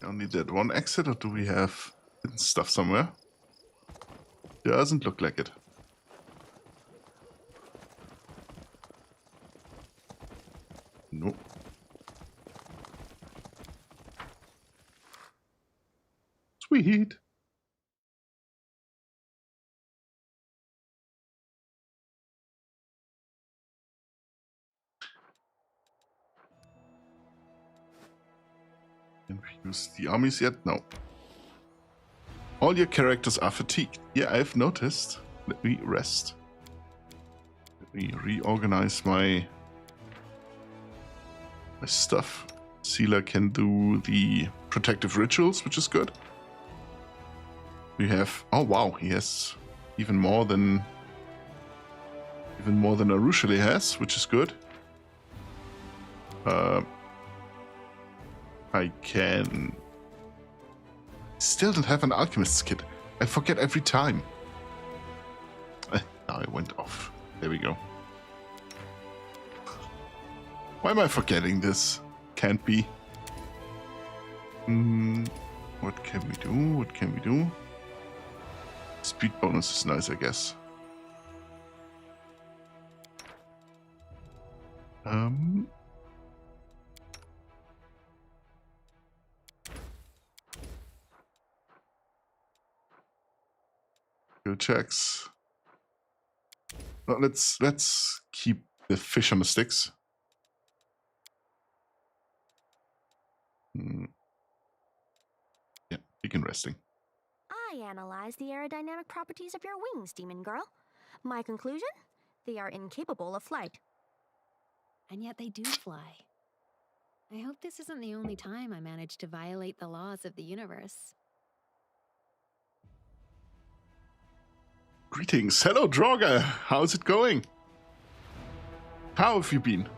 Speaker 1: Only that one exit, or do we have hidden stuff somewhere? Doesn't look like it. Nope. Sweet. Can we use the armies yet? No. All your characters are fatigued. Yeah, I've noticed. Let me rest. Let me reorganize my stuff. Seela can do the protective rituals, which is good. We have... Oh wow, he has even more than Arushale has, which is good. I can... Still don't have an alchemist's kit. I forget every time. Now I went off. There we go. Why am I forgetting this? Can't be. What can we do? What can we do? Speed bonus is nice, I guess. Um. Go checks. Well, let's keep the fish on the sticks. Yeah, begin resting.
Speaker 5: I analyzed the aerodynamic properties of your wings, demon girl. My conclusion? They are incapable of flight.
Speaker 6: And yet they do fly. I hope this isn't the only time I managed to violate the laws of the universe.
Speaker 1: Greetings. Hello, Draugr. How's it going? How have you been?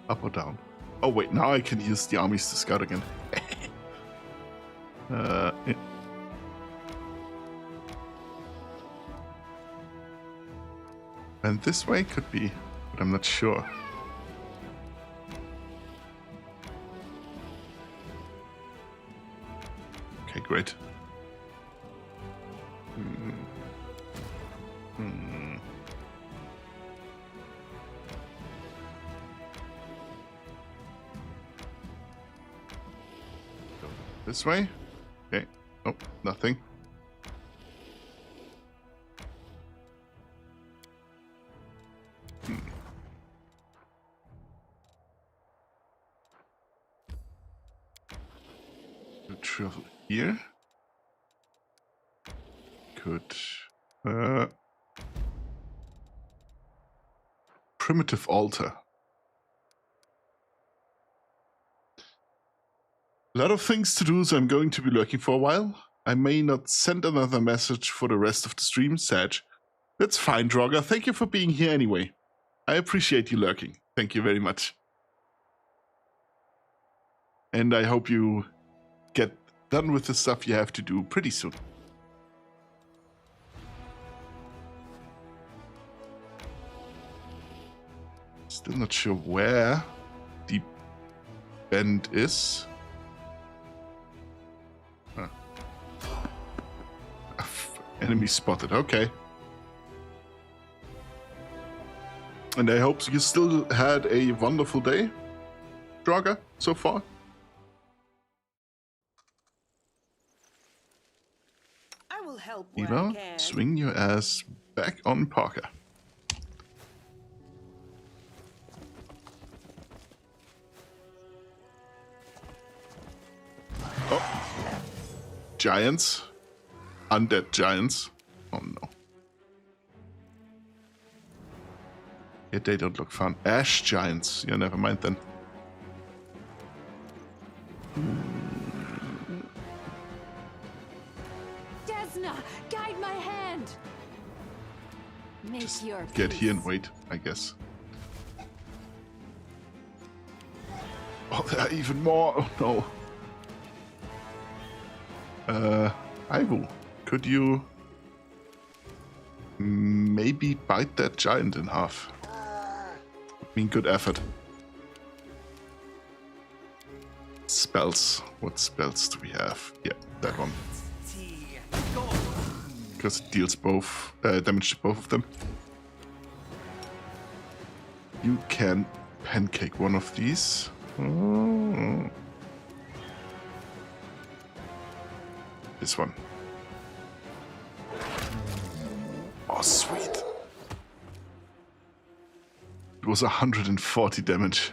Speaker 1: Up or down? Oh wait, now I can use the armies to scout again. Yeah. And this way could be, but I'm not sure. Okay, great. This way? Okay. Oh, nothing. Could travel here. Could primitive altar. A lot of things to do, so I'm going to be lurking for a while. I may not send another message for the rest of the stream, Sag. That's fine, Draugr. Thank you for being here anyway. I appreciate you lurking. Thank you very much. And I hope you get done with the stuff you have to do pretty soon. Still not sure where the bend is. Huh. Enemy spotted, okay. And I hope you still had a wonderful day, Draugr, so far.
Speaker 7: I will help where I
Speaker 1: Eva,
Speaker 7: can.
Speaker 1: swing your ass back on Parker. Oh. Giants. Undead giants. Oh no. Yeah, they don't look fun. Ash giants. Yeah, never mind then.
Speaker 4: Desna, guide my hand. Make
Speaker 1: Just
Speaker 4: your
Speaker 1: get
Speaker 4: peace.
Speaker 1: here and wait, I guess. Oh, there are even more. Oh no. Ivo, could you maybe bite that giant in half? I mean, good effort. Spells. What spells do we have? Yeah, that one. Because it deals both damage to both of them. You can pancake one of these. Oh. This one. Oh, sweet. It was 140 damage.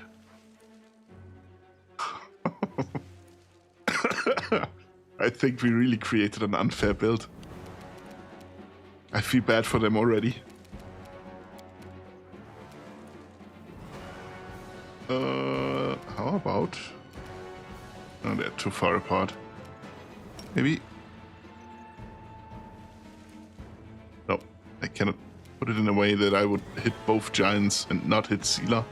Speaker 1: I think we really created an unfair build. I feel bad for them already. How about... Oh, they're too far apart. Maybe... No, I cannot put it in a way that I would hit both giants and not hit Seela.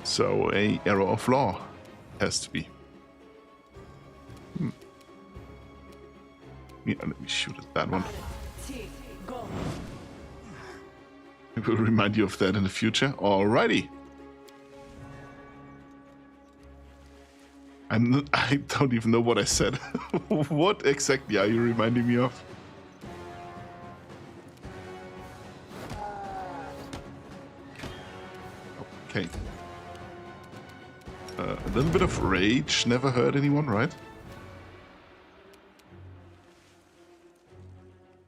Speaker 1: So a error of law has to be. Yeah, let me shoot at that one. I will remind you of that in the future. Alrighty. I don't even know what I said. What exactly are you reminding me of? Okay. A little bit of rage never hurt anyone, right?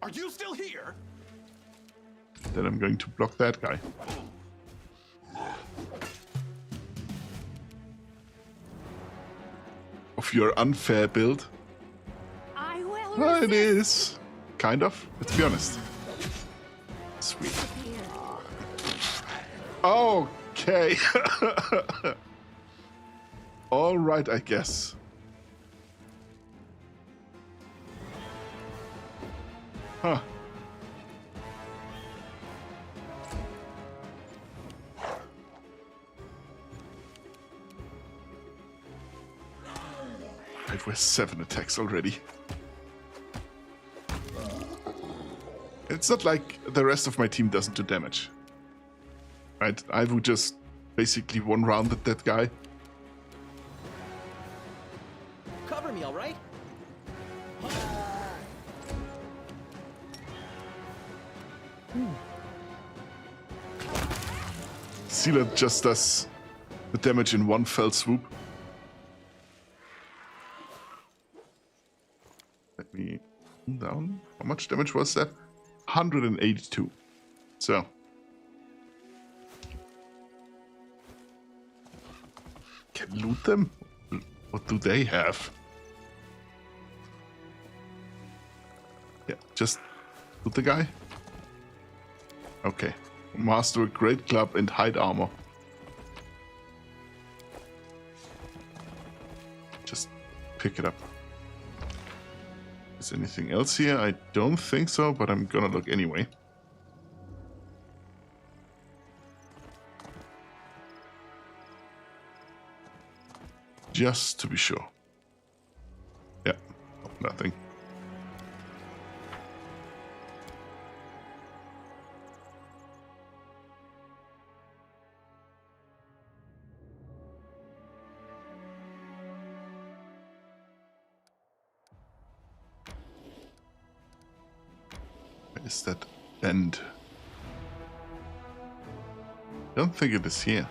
Speaker 2: Are you still here?
Speaker 1: Then I'm going to block that guy. Of your unfair build.
Speaker 4: I will
Speaker 1: Well, it
Speaker 4: resist.
Speaker 1: is. Kind of. Let's be honest. Sweet. Okay. All right, I guess. Huh. We're 7 attacks already. It's not like the rest of my team doesn't do damage. Right? I would just basically one-rounded that guy.
Speaker 8: Cover me, all right?
Speaker 1: Sealer just does the damage in one fell swoop. Let me down. How much damage was that? 182. So. Can loot them? What do they have? Yeah, just loot the guy. Okay. Master a great club and hide armor. Just pick it up. Is anything else here? I don't think so, but I'm gonna look anyway. Just to be sure. Yeah, nothing. Where is that end? I don't think it is here.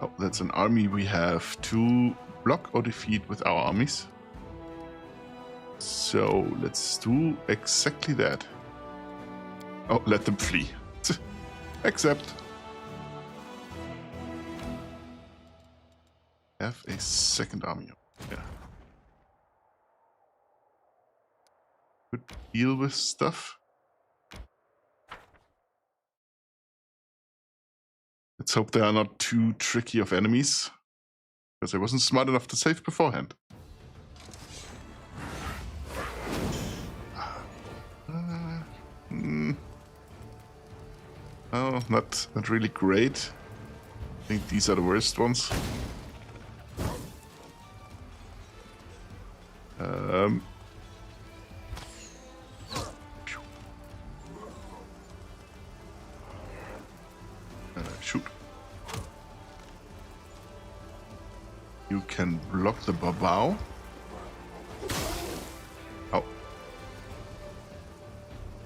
Speaker 1: Oh, that's an army we have to block or defeat with our armies. So let's do exactly that. Oh, let them flee. Accept. Have a second army. Yeah. Could deal with stuff. Let's hope they are not too tricky of enemies, because I wasn't smart enough to save beforehand. Oh, not really great. I think these are the worst ones. Shoot. You can block the Babao. Oh.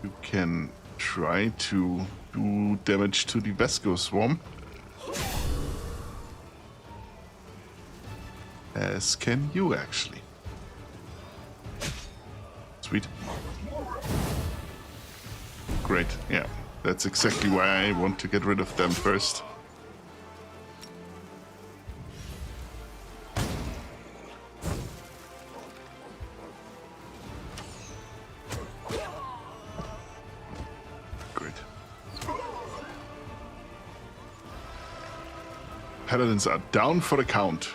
Speaker 1: You can try to do damage to the Vesco Swarm. As can you, actually. Sweet. Great, yeah. That's exactly why I want to get rid of them first. Great. Paladins are down for the count.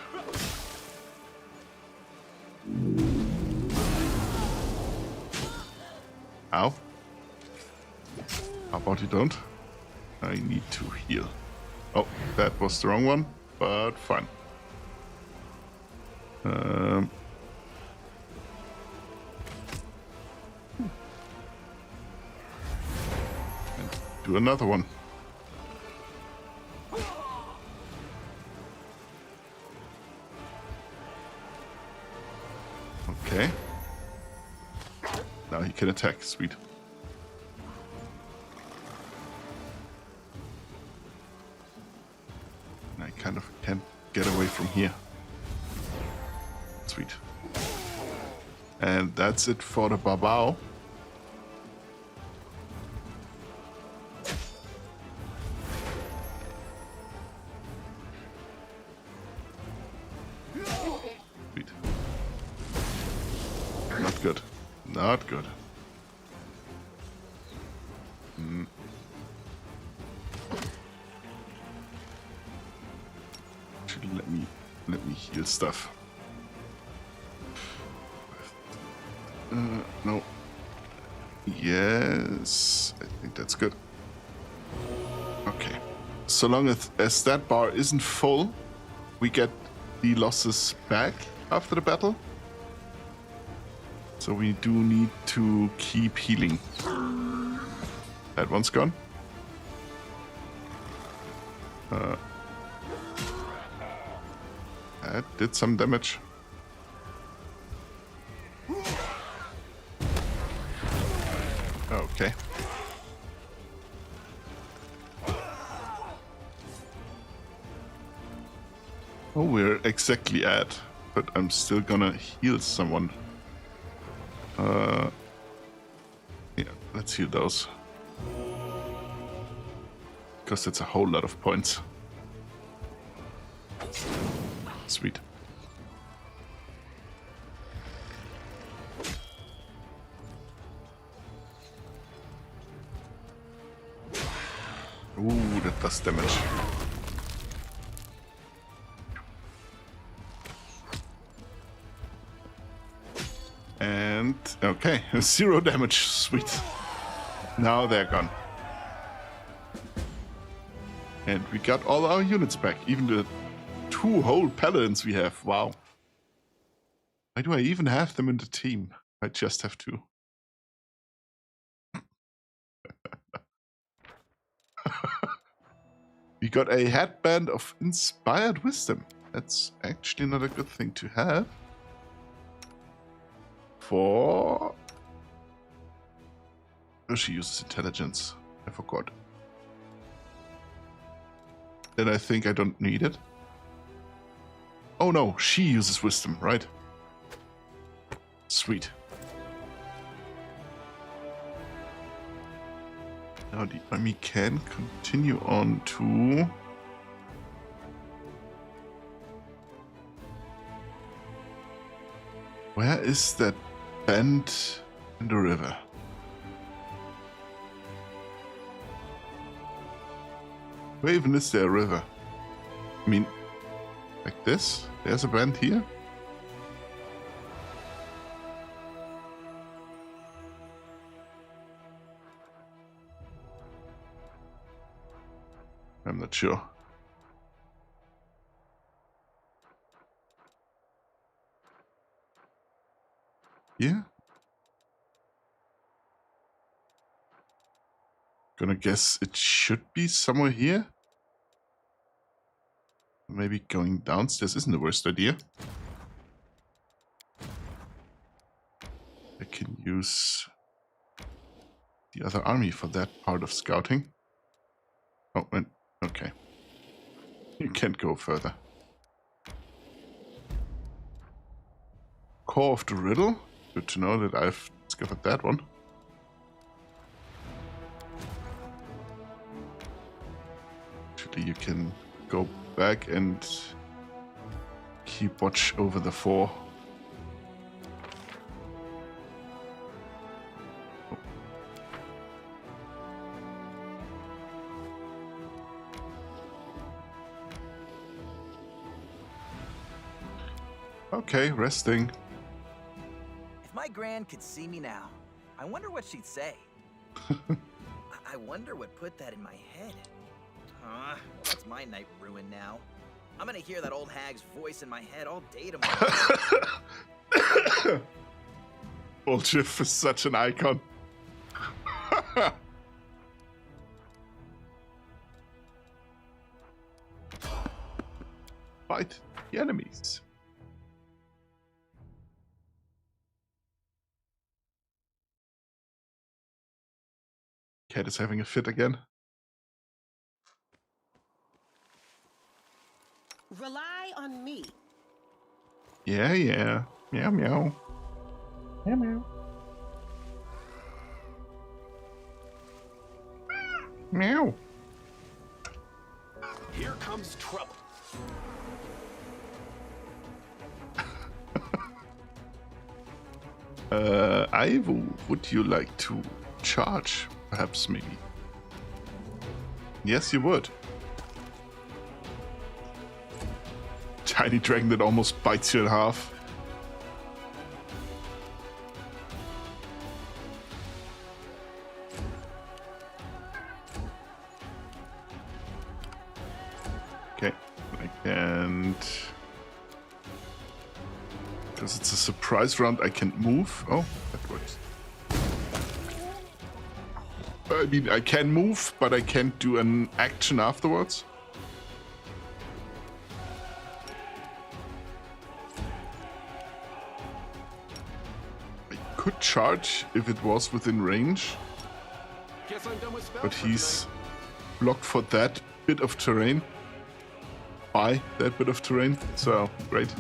Speaker 1: Ow. How about you don't? I need to heal. Oh, that was the wrong one, but fine. And do another one. he can attack. Sweet. I kind of can't get away from here. Sweet. And that's it for the Babao. Sweet. Not good. Not good. Actually, let me heal stuff. No. Yes, I think that's good. Okay. So long as that bar isn't full, we get the losses back after the battle. So we do need to keep healing. That one's gone. That did some damage. Okay. Oh, we're exactly at, but I'm still gonna heal someone. Yeah, let's heal those. Because that's a whole lot of points. Sweet. Ooh, that does damage. And okay, 0 damage. Sweet. Now they're gone. And we got all our units back, even the 2 whole paladins we have. Wow. Why do I even have them in the team? I just have 2. We got a headband of inspired wisdom. That's actually not a good thing to have. For... Oh, she uses intelligence. I forgot. Then I think I don't need it. Oh no, she uses wisdom, right? Sweet. Now the army can continue on to... Where is that bend in the river? Where even is there a river? I mean, like this? There's a bend here? I'm not sure. Yeah? Gonna guess it should be somewhere here. Maybe going downstairs isn't the worst idea. I can use the other army for that part of scouting. Oh, and okay. You can't go further. Core of the Riddle. Good to know that I've discovered that one. Actually, you can go back and keep watch over the 4. Okay, resting.
Speaker 8: If my gran could see me now, I wonder what she'd say. I wonder what put that in my head. That's my night ruined now. I'm gonna hear that old hag's voice in my head all day tomorrow.
Speaker 1: Old Jiff is such an icon. Fight the enemies. Cat is having a fit again.
Speaker 7: Rely on me.
Speaker 1: Yeah, yeah. Meow, meow. Meow, meow. Meow.
Speaker 2: Here comes trouble.
Speaker 1: Ivo, would you like to charge? Perhaps, maybe. Yes, you would. Tiny dragon that almost bites you in half. Okay, I can't. Because it's a surprise round, I can't move. Oh, that works. I mean, I can move, but I can't do an action afterwards. I could charge if it was within range,
Speaker 2: Guess I'm done with spells
Speaker 1: but
Speaker 2: for
Speaker 1: he's blocked for that bit of terrain. By that bit of terrain, so great.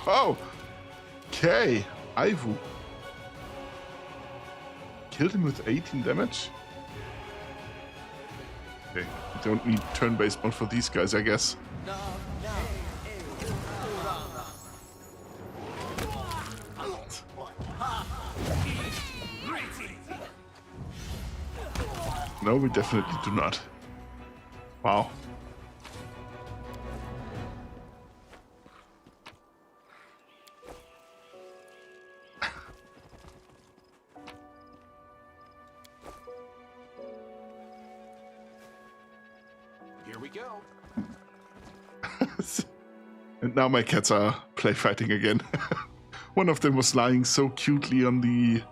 Speaker 1: Oh! Okay, Ivu. Killed him with 18 damage? Okay, I don't need turn-based mode for these guys, I guess. No, we definitely do not. Wow.
Speaker 2: Here we go.
Speaker 1: And now my cats are play fighting again. One of them was lying so cutely on the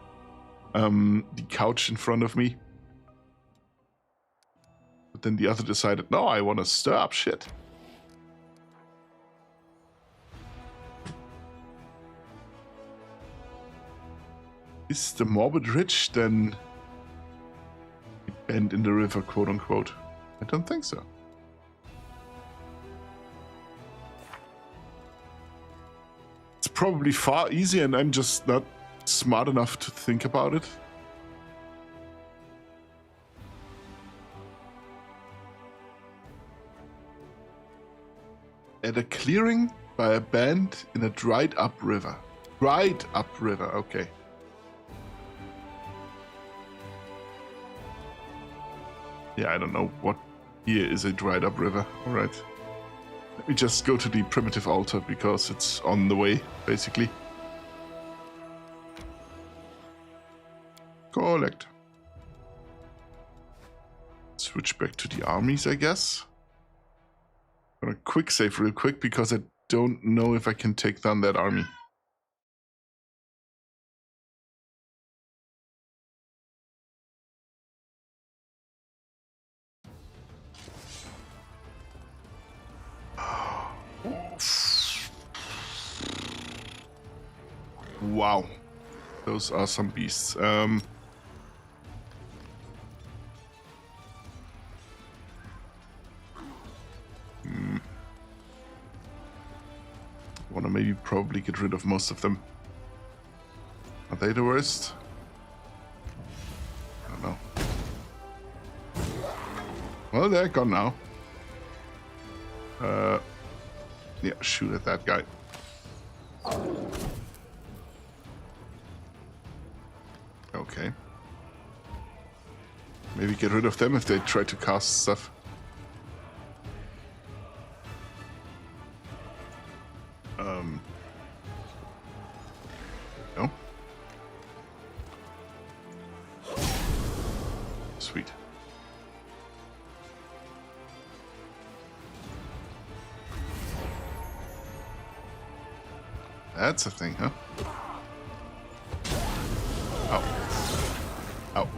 Speaker 1: couch in front of me. But then the other decided, no, I want to stir up shit. Is the morbid rich then bend in the river, quote unquote? I don't think so. It's probably far easier and I'm just not smart enough to think about it. At a clearing by a band in a dried up river. Dried up river, okay. Yeah, I don't know what here is a dried up river. Alright. Let me just go to the primitive altar because it's on the way, basically. Collect. Switch back to the armies, I guess. Gonna quick save real quick because I don't know if I can take down that army. Wow, those are some beasts. Want to maybe probably get rid of most of them. Are they the worst? I don't know. Well, they're gone now. Yeah, shoot at that guy. Okay. Maybe get rid of them if they try to cast stuff. No. Sweet. That's a thing, huh? Ow. Ow.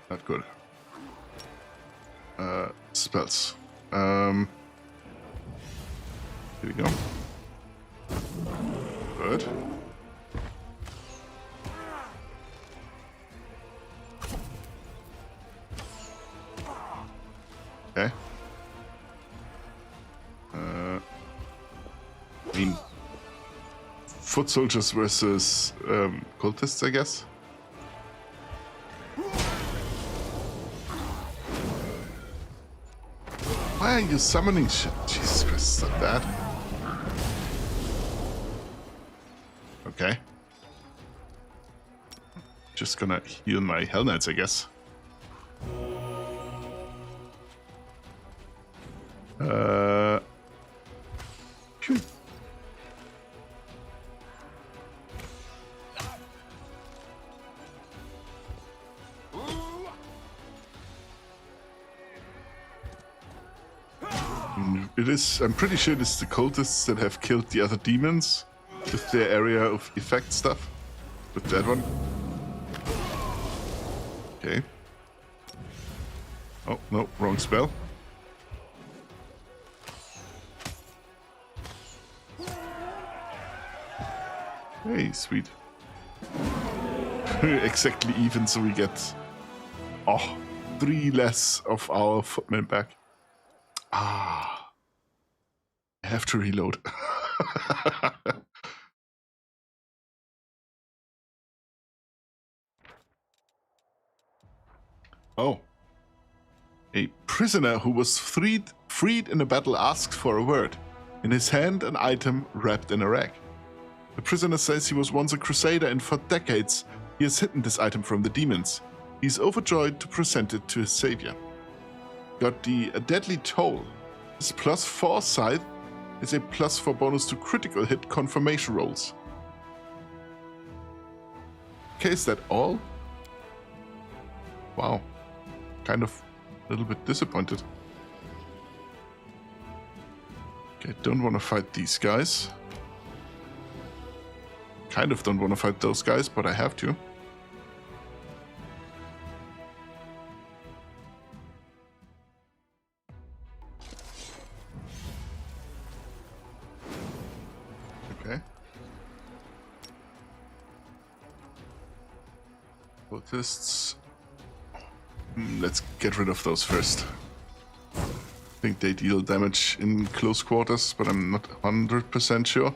Speaker 1: Not good. Spells. Here we go. Good. Okay. I mean, foot soldiers versus cultists, I guess. Why are you summoning shit? Jesus Christ, stop that. Okay. Just gonna heal my Hell Knights, I guess. Phew. It is, I'm pretty sure it's the cultists that have killed the other demons with their area of effect stuff. With that one. Okay. Oh, no, wrong spell. Hey, sweet. Exactly even, so we get 3 less of our footmen back. I have to reload. Oh. A prisoner who was freed in a battle asks for a word. In his hand, an item wrapped in a rag. The prisoner says he was once a crusader and for decades he has hidden this item from the demons. He is overjoyed to present it to his savior. Got a deadly toll. His +4 scythe is a +4 bonus to critical hit confirmation rolls. Okay, is that all? Wow. Kind of a little bit disappointed. Okay, don't want to fight these guys. Kind of don't want to fight those guys, but I have to. Okay. Cultists. Let's get rid of those first. I think they deal damage in close quarters, but I'm not 100% sure.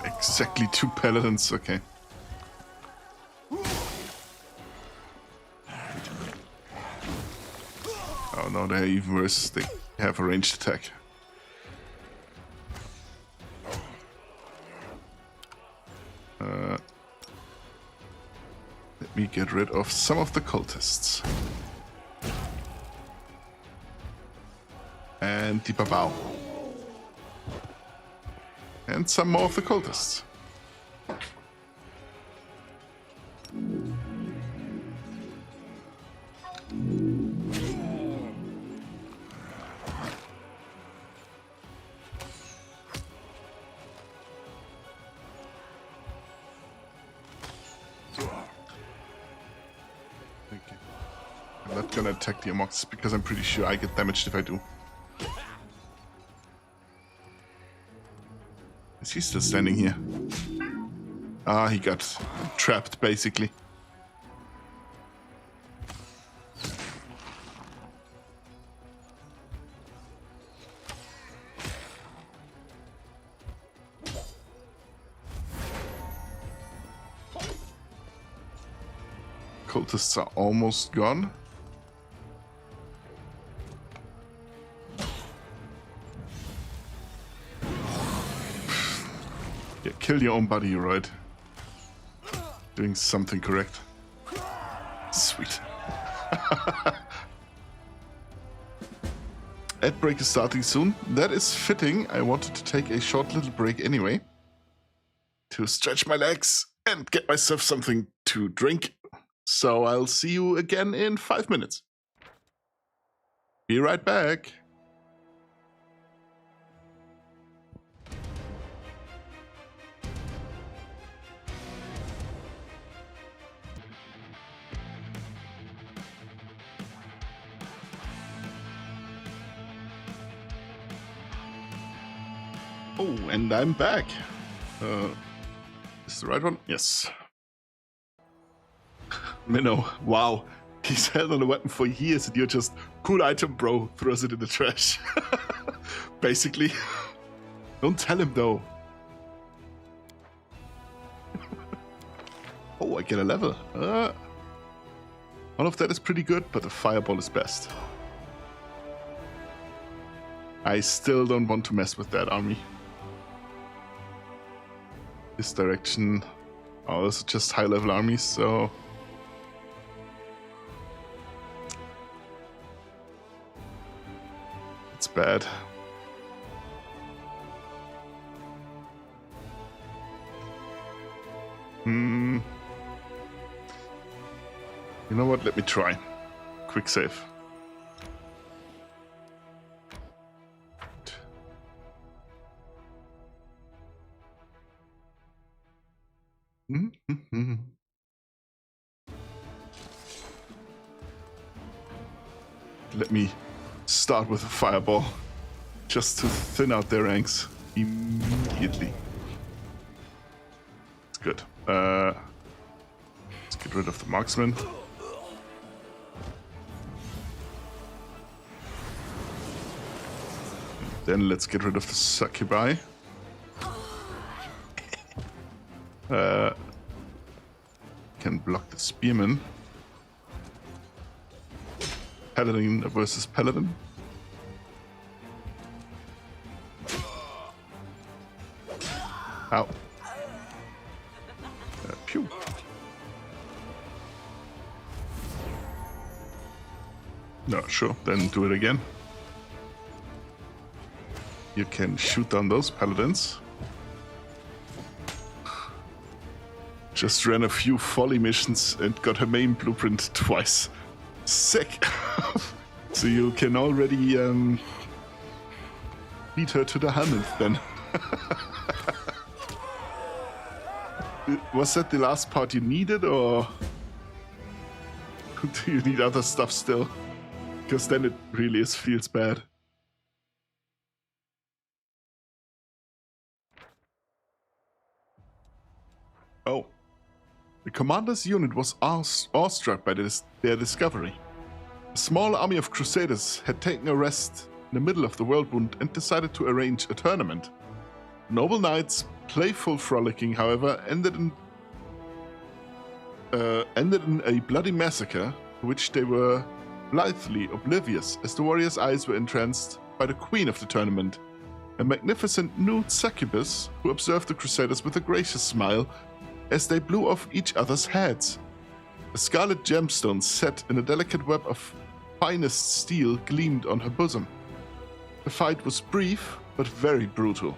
Speaker 1: Exactly 2 paladins, okay. Oh no, they're even worse. They have a ranged attack. Let me get rid of some of the cultists. And the babao. And some more of the cultists. Okay. I'm not gonna attack the Amox because I'm pretty sure I get damaged if I do. Is he still standing here? He got trapped, basically. Cultists are almost gone. Yeah, kill your own buddy, right? Doing something correct. Sweet. Ad break is starting soon. That is fitting. I wanted to take a short little break anyway. To stretch my legs and get myself something to drink. So I'll see you again in 5 minutes. Be right back. Oh, and I'm back. Is this the right one? Yes. Minnow, wow. He's held on a weapon for years and you're just, cool item, bro. Throws it in the trash. Basically. Don't tell him, though. Oh, I get a level. All of that is pretty good, but the fireball is best. I still don't want to mess with that army. This direction. Oh, those are just high-level armies, so... It's bad. You know what? Let me try. Quick save. Let me start with a fireball, just to thin out their ranks immediately. It's good. Let's get rid of the marksman. Then let's get rid of the succubi. Can block the spearman. Paladin versus paladin. Ow. Pew. No, sure, then do it again. You can shoot down those paladins. Just ran a few folly missions and got her main blueprint twice. Sick! So you can already beat her to the 100th then. Was that the last part you needed, or do you need other stuff still? Because then it really feels bad. Oh. The commander's unit was awestruck by their discovery. A small army of crusaders had taken a rest in the middle of the Worldwound and decided to arrange a tournament. Noble knights' playful frolicking, however, ended in a bloody massacre to which they were blithely oblivious as the warriors' eyes were entranced by the queen of the tournament, a magnificent nude succubus who observed the crusaders with a gracious smile as they blew off each other's heads. A scarlet gemstone set in a delicate web of finest steel gleamed on her bosom. The fight was brief, but very brutal.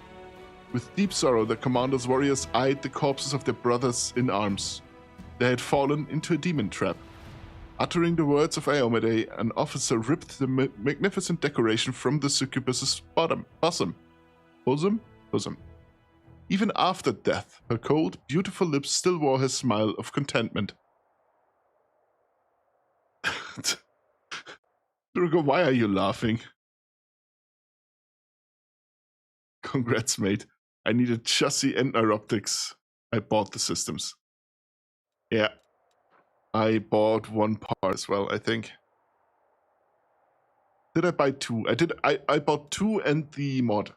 Speaker 1: With deep sorrow, the commander's warriors eyed the corpses of their brothers in arms. They had fallen into a demon trap. Uttering the words of Iomade, an officer ripped the magnificent decoration from the succubus's bosom. Even after death, her cold, beautiful lips still wore her smile of contentment. Durga, why are you laughing? Congrats, mate. I needed chassis and neuroptics. I bought the systems. Yeah. I bought one part as well, I think. Did I buy two? I bought two and the mod.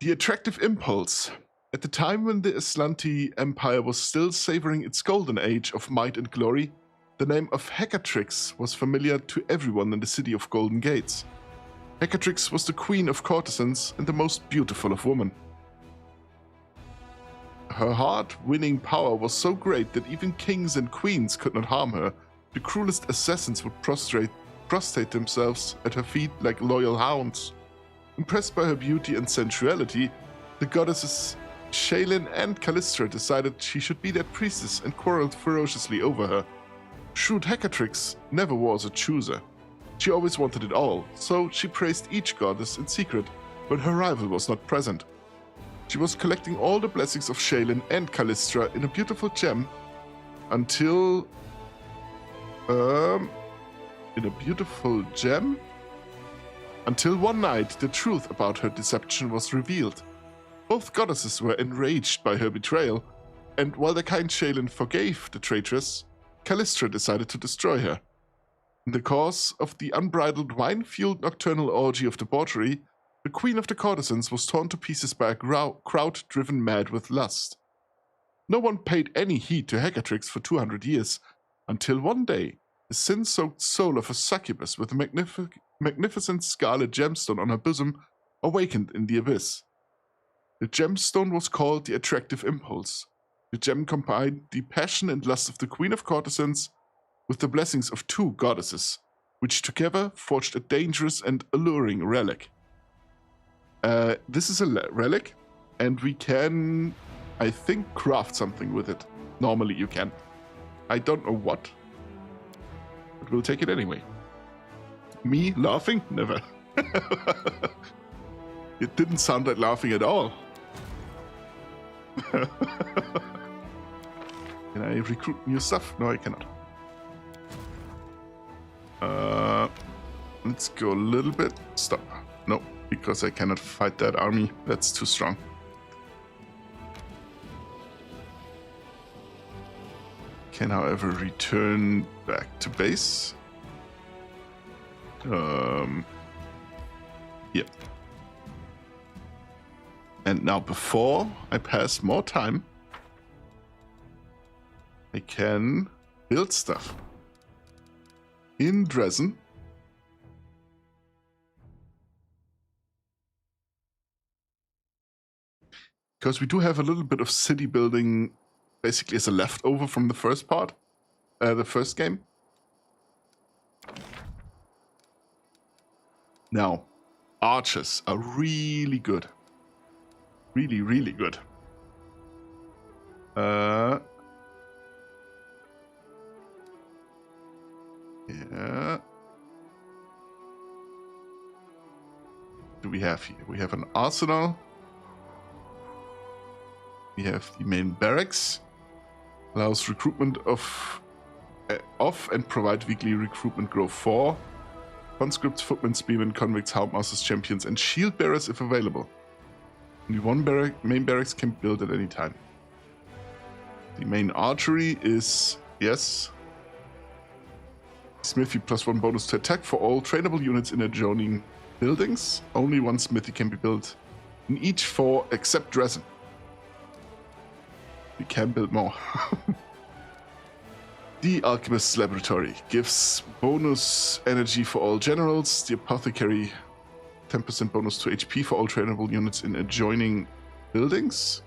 Speaker 1: The attractive impulse. At the time when the Aslanti Empire was still savoring its golden age of might and glory, the name of Hecatrix was familiar to everyone in the city of Golden Gates. Hecatrix was the queen of courtesans and the most beautiful of women. Her heart-winning power was so great that even kings and queens could not harm her. The cruelest assassins would prostrate themselves at her feet like loyal hounds. Impressed by her beauty and sensuality, the goddesses Shaylin and Callistra decided she should be their priestess and quarreled ferociously over her. Shrewd Hecatrix never was a chooser. She always wanted it all, so she praised each goddess in secret when her rival was not present. She was collecting all the blessings of Shaylin and Callistra in a beautiful gem until... in a beautiful gem? Until one night, the truth about her deception was revealed. Both goddesses were enraged by her betrayal, and while the kind Shaylin forgave the traitress, Callistra decided to destroy her. In the course of the unbridled wine-fueled nocturnal orgy of debauchery, the queen of the courtesans was torn to pieces by a crowd driven mad with lust. No one paid any heed to Heckatrix for 200 years, until one day, the sin-soaked soul of a succubus with a magnificent scarlet gemstone on her bosom awakened in the abyss. The gemstone was called the Attractive Impulse. The gem combined the passion and lust of the queen of courtesans with the blessings of two goddesses, which together forged a dangerous and alluring relic. This is a relic, and we can, I think, craft something with it. Normally you can. I don't know what, but we'll take it anyway. Me laughing? Never. It didn't sound like laughing at all. Can I recruit new stuff? No, I cannot. Let's go a little bit. Stop. No, because I cannot fight that army. That's too strong. Can, however, return back to base. Yep. And now, before I pass more time, I can build stuff in Dresden. Because we do have a little bit of city building basically as a leftover from the first part, the first game. Now, archers are really good. Really, really good. Yeah. Do we have here? We have an arsenal. We have the main barracks. Allows recruitment of and provide weekly recruitment growth for conscripts, footmen, spearmen, convicts, houndmasters, champions, and shield bearers if available. Only one main barracks can build at any time. The main archery is, yes, smithy +1 bonus to attack for all trainable units in adjoining buildings. Only one smithy can be built in each 4 except Dresden. We can build more. The Alchemist's Laboratory gives bonus energy for all generals. The Apothecary, 10% bonus to HP for all trainable units in adjoining buildings.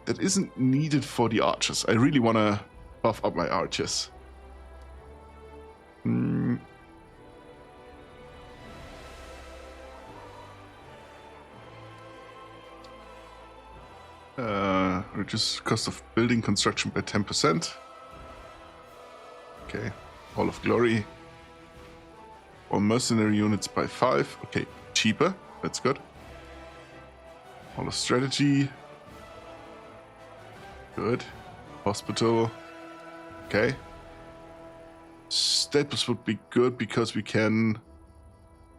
Speaker 1: That isn't needed for the archers. I really want to buff up my archers. Reduce cost of building construction by 10%. Okay. Hall of Glory. All mercenary units by 5. Okay, cheaper. That's good. Hall of Strategy. Good. Hospital. Okay. Staples would be good because we can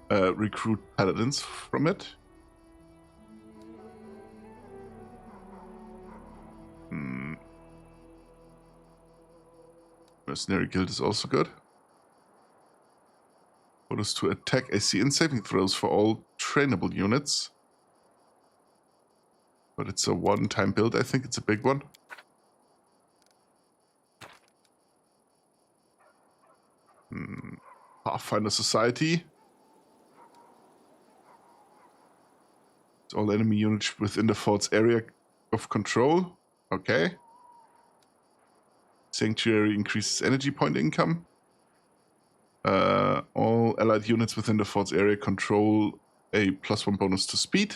Speaker 1: recruit paladins from it. Mercenary Guild is also good. Bonus to attack, AC, and saving throws for all trainable units. But it's a one-time build. I think it's a big one. Pathfinder Society. It's all enemy units within the fort's area of control. Okay. Sanctuary increases energy point income. All allied units within the fort's area control a +1 bonus to speed.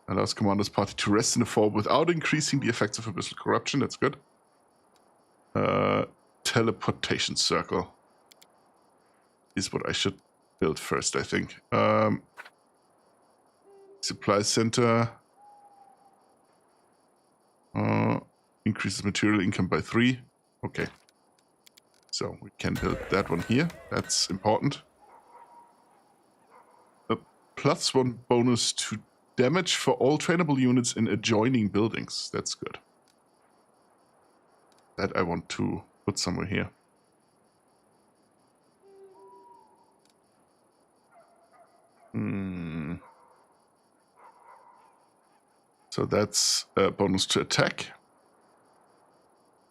Speaker 1: Allows commander's party to rest in the fort without increasing the effects of abyssal corruption. That's good. Teleportation circle is what I should build first, I think. Supply center. Increases material income by 3. Okay. So we can build that one here. That's important. A +1 bonus to damage for all trainable units in adjoining buildings. That's good. That I want to put somewhere here. So that's a bonus to attack.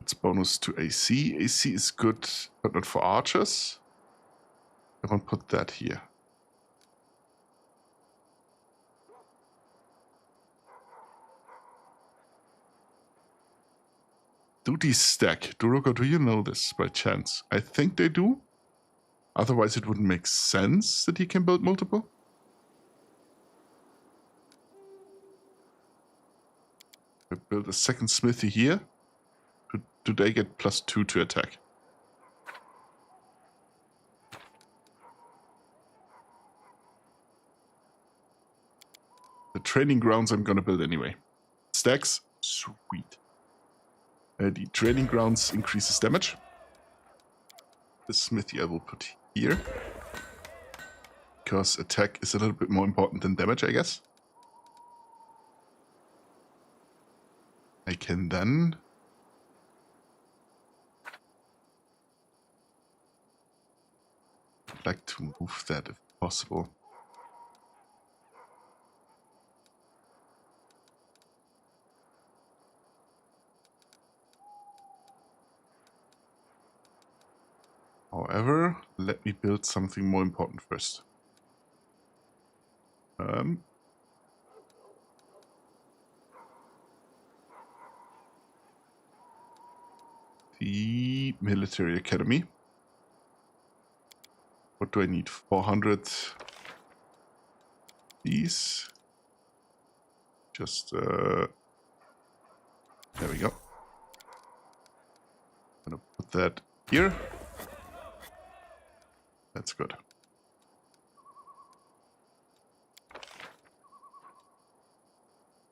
Speaker 1: It's bonus to AC. AC is good, but not for archers. I won't put that here. Do these stack? Durogo, do you know this by chance? I think they do. Otherwise, it wouldn't make sense that he can build multiple. We build a second smithy here. Do they get +2 to attack? The training grounds I'm gonna build anyway. Stacks? Sweet. The training grounds increases damage. The smithy I will put here. Because attack is a little bit more important than damage, I guess. I can then... I'd like to move that if possible. However, let me build something more important first. The military academy. What do I need? 400 these. Just there we go. I'm gonna put that here. That's good.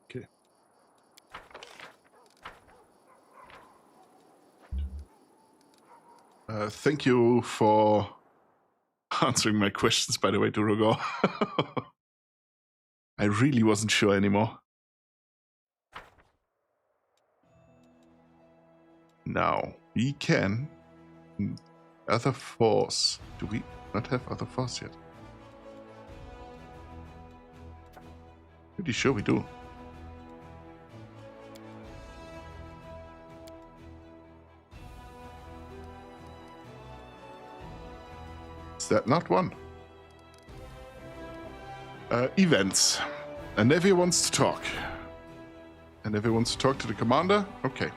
Speaker 1: Okay. Thank you for answering my questions, by the way, Durogo. I really wasn't sure anymore. Now, we can... Other force. Do we not have other force yet? Pretty sure we do. Is that not one? Events. A navy wants to talk. A navy wants to talk to the commander? Okay.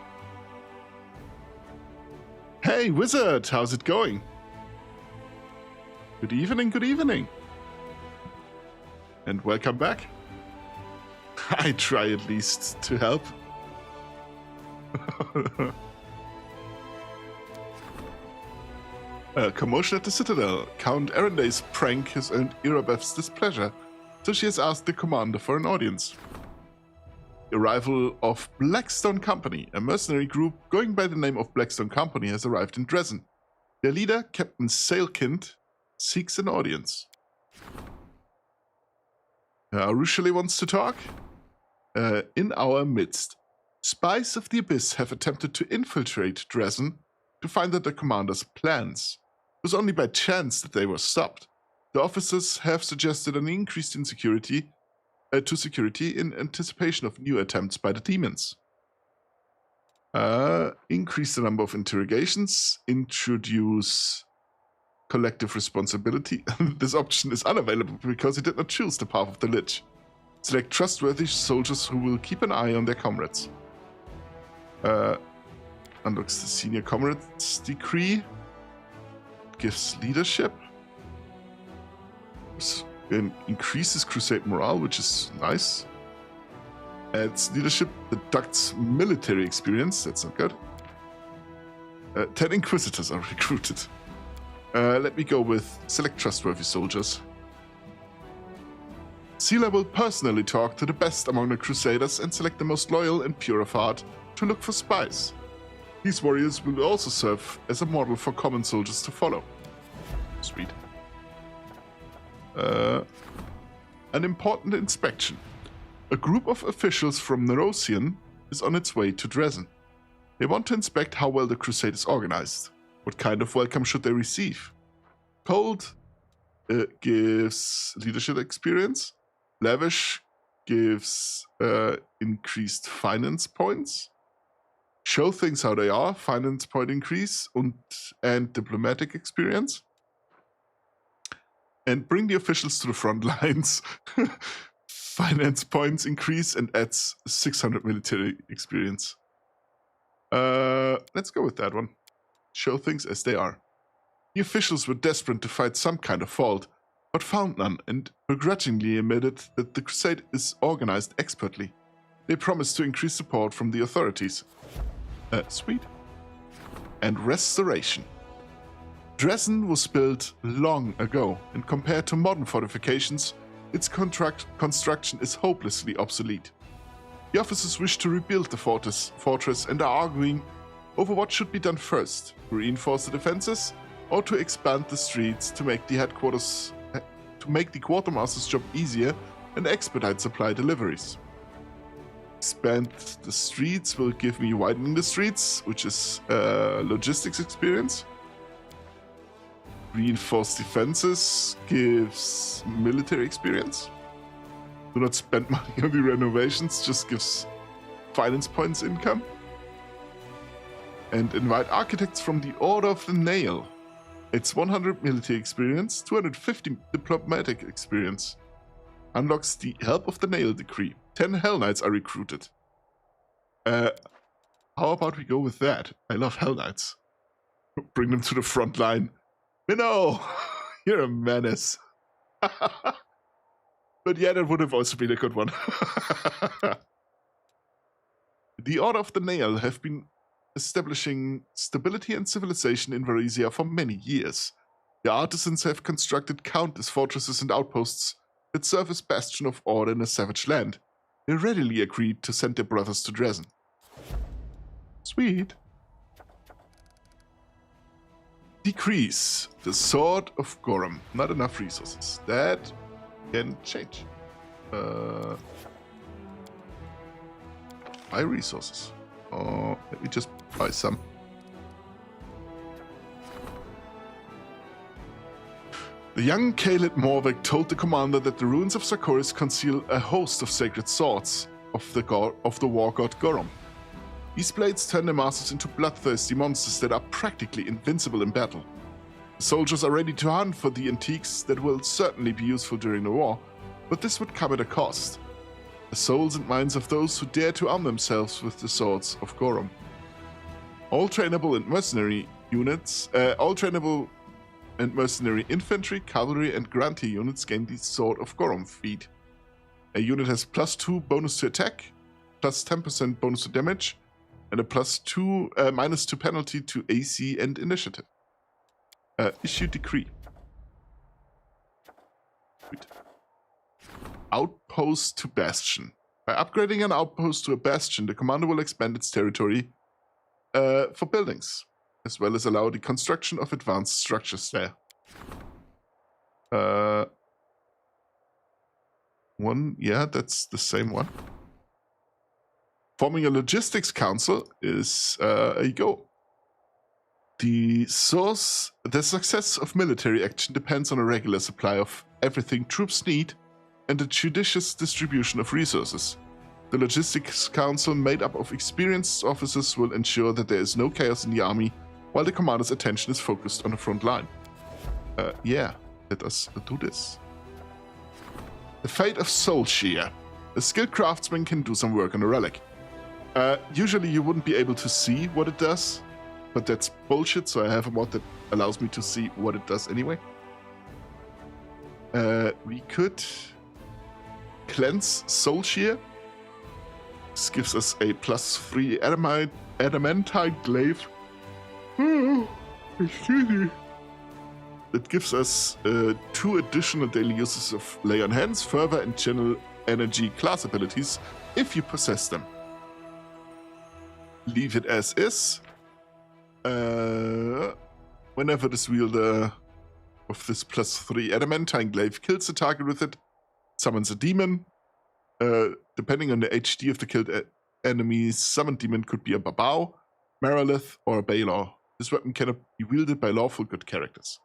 Speaker 1: Hey, wizard! How's it going? Good evening, good evening. And welcome back. I try at least to help. Commotion at the Citadel. Count Arenday's prank has earned Irabeth's displeasure, so she has asked the commander for an audience. The arrival of Blackstone Company, a mercenary group going by the name of Blackstone Company, has arrived in Dresden. Their leader, Captain Sailkind, seeks an audience. Arushali wants to talk. In our midst, spies of the Abyss have attempted to infiltrate Dresden to find out the commander's plans. It was only by chance that they were stopped. The officers have suggested an increase in security in anticipation of new attempts by the demons. Increase the number of interrogations. Introduce collective responsibility. This option is unavailable because he did not choose the path of the Lich. Select trustworthy soldiers who will keep an eye on their comrades. Unlocks the senior comrades decree. Gives leadership. Increases crusade morale, which is nice. Adds leadership, deducts military experience. That's not good. 10 inquisitors are recruited. Let me go with select trustworthy soldiers. Sealer will personally talk to the best among the crusaders and select the most loyal and pure of heart to look for spies. These warriors will also serve as a model for common soldiers to follow. Sweet. An important inspection. A group of officials from Nerosian is on its way to Dresden. They want to inspect how well the crusade is organized. What kind of welcome should they receive? Cold gives leadership experience. Lavish gives increased finance points. Show things how they are, finance point increase, and diplomatic experience. And bring the officials to the front lines. Finance points increase and adds 600 military experience. Let's go with that one. Show things as they are. The officials were desperate to find some kind of fault, but found none and begrudgingly admitted that the crusade is organized expertly. They promised to increase support from the authorities. Sweet. And restoration. Dresden was built long ago, and compared to modern fortifications, its construction is hopelessly obsolete. The officers wish to rebuild the fortress and are arguing over what should be done first, to reinforce the defenses or to expand the streets to make the quartermaster's job easier and expedite supply deliveries. Expand the streets will give me widening the streets, which is logistics experience. Reinforce defenses gives military experience. Do not spend money on the renovations, just gives finance points income. And invite architects from the Order of the Nail. It's 100 military experience, 250 diplomatic experience. Unlocks the Help of the Nail decree. 10 Hell Knights are recruited. How about we go with that? I love Hell Knights. Bring them to the front line. Minnow, you're a menace. But yeah, that would have also been a good one. The Order of the Nail have been establishing stability and civilization in Varesia for many years. The artisans have constructed countless fortresses and outposts that serve as bastion of order in a savage land. They readily agreed to send their brothers to Dresden. Sweet. Decrease the Sword of Gorum. Not enough resources. That can change. Buy resources. Oh, let me just buy some. The young Kaled Morvik told the commander that the ruins of Sarkoris conceal a host of sacred swords of the war god Gorum. These blades turn their masters into bloodthirsty monsters that are practically invincible in battle. The soldiers are ready to hunt for the antiques that will certainly be useful during the war, but this would come at a cost. The souls and minds of those who dare to arm themselves with the swords of Gorum. All trainable and mercenary infantry, cavalry, and grantee units gain the Sword of Gorum feat. A unit has +2 bonus to attack, plus 10% bonus to damage, and a -2 penalty to AC and initiative. Issue decree. Sweet. Outpost to Bastion. By upgrading an outpost to a bastion, the commander will expand its territory for buildings, as well as allow the construction of advanced structures there. That's the same one. Forming a logistics council is a go. The success of military action depends on a regular supply of everything troops need and a judicious distribution of resources. The Logistics Council, made up of experienced officers, will ensure that there is no chaos in the army while the commander's attention is focused on the front line. Let us do this. The Fate of Soulshear. A skilled craftsman can do some work on a relic. Usually you wouldn't be able to see what it does, but that's bullshit, so I have a mod that allows me to see what it does anyway. We could cleanse Soulshear. This gives us a +3 adamantine glaive. Excuse me. That gives us 2 additional daily uses of Lay on Hands, Fervor, and Channel Energy class abilities if you possess them. Leave it as is. Whenever this wielder of this +3 adamantine glaive kills a target with it, summons a demon. Depending on the HD of the killed enemy's summoned demon, could be a Babao, Marilith, or a Baylor. This weapon cannot be wielded by lawful good characters.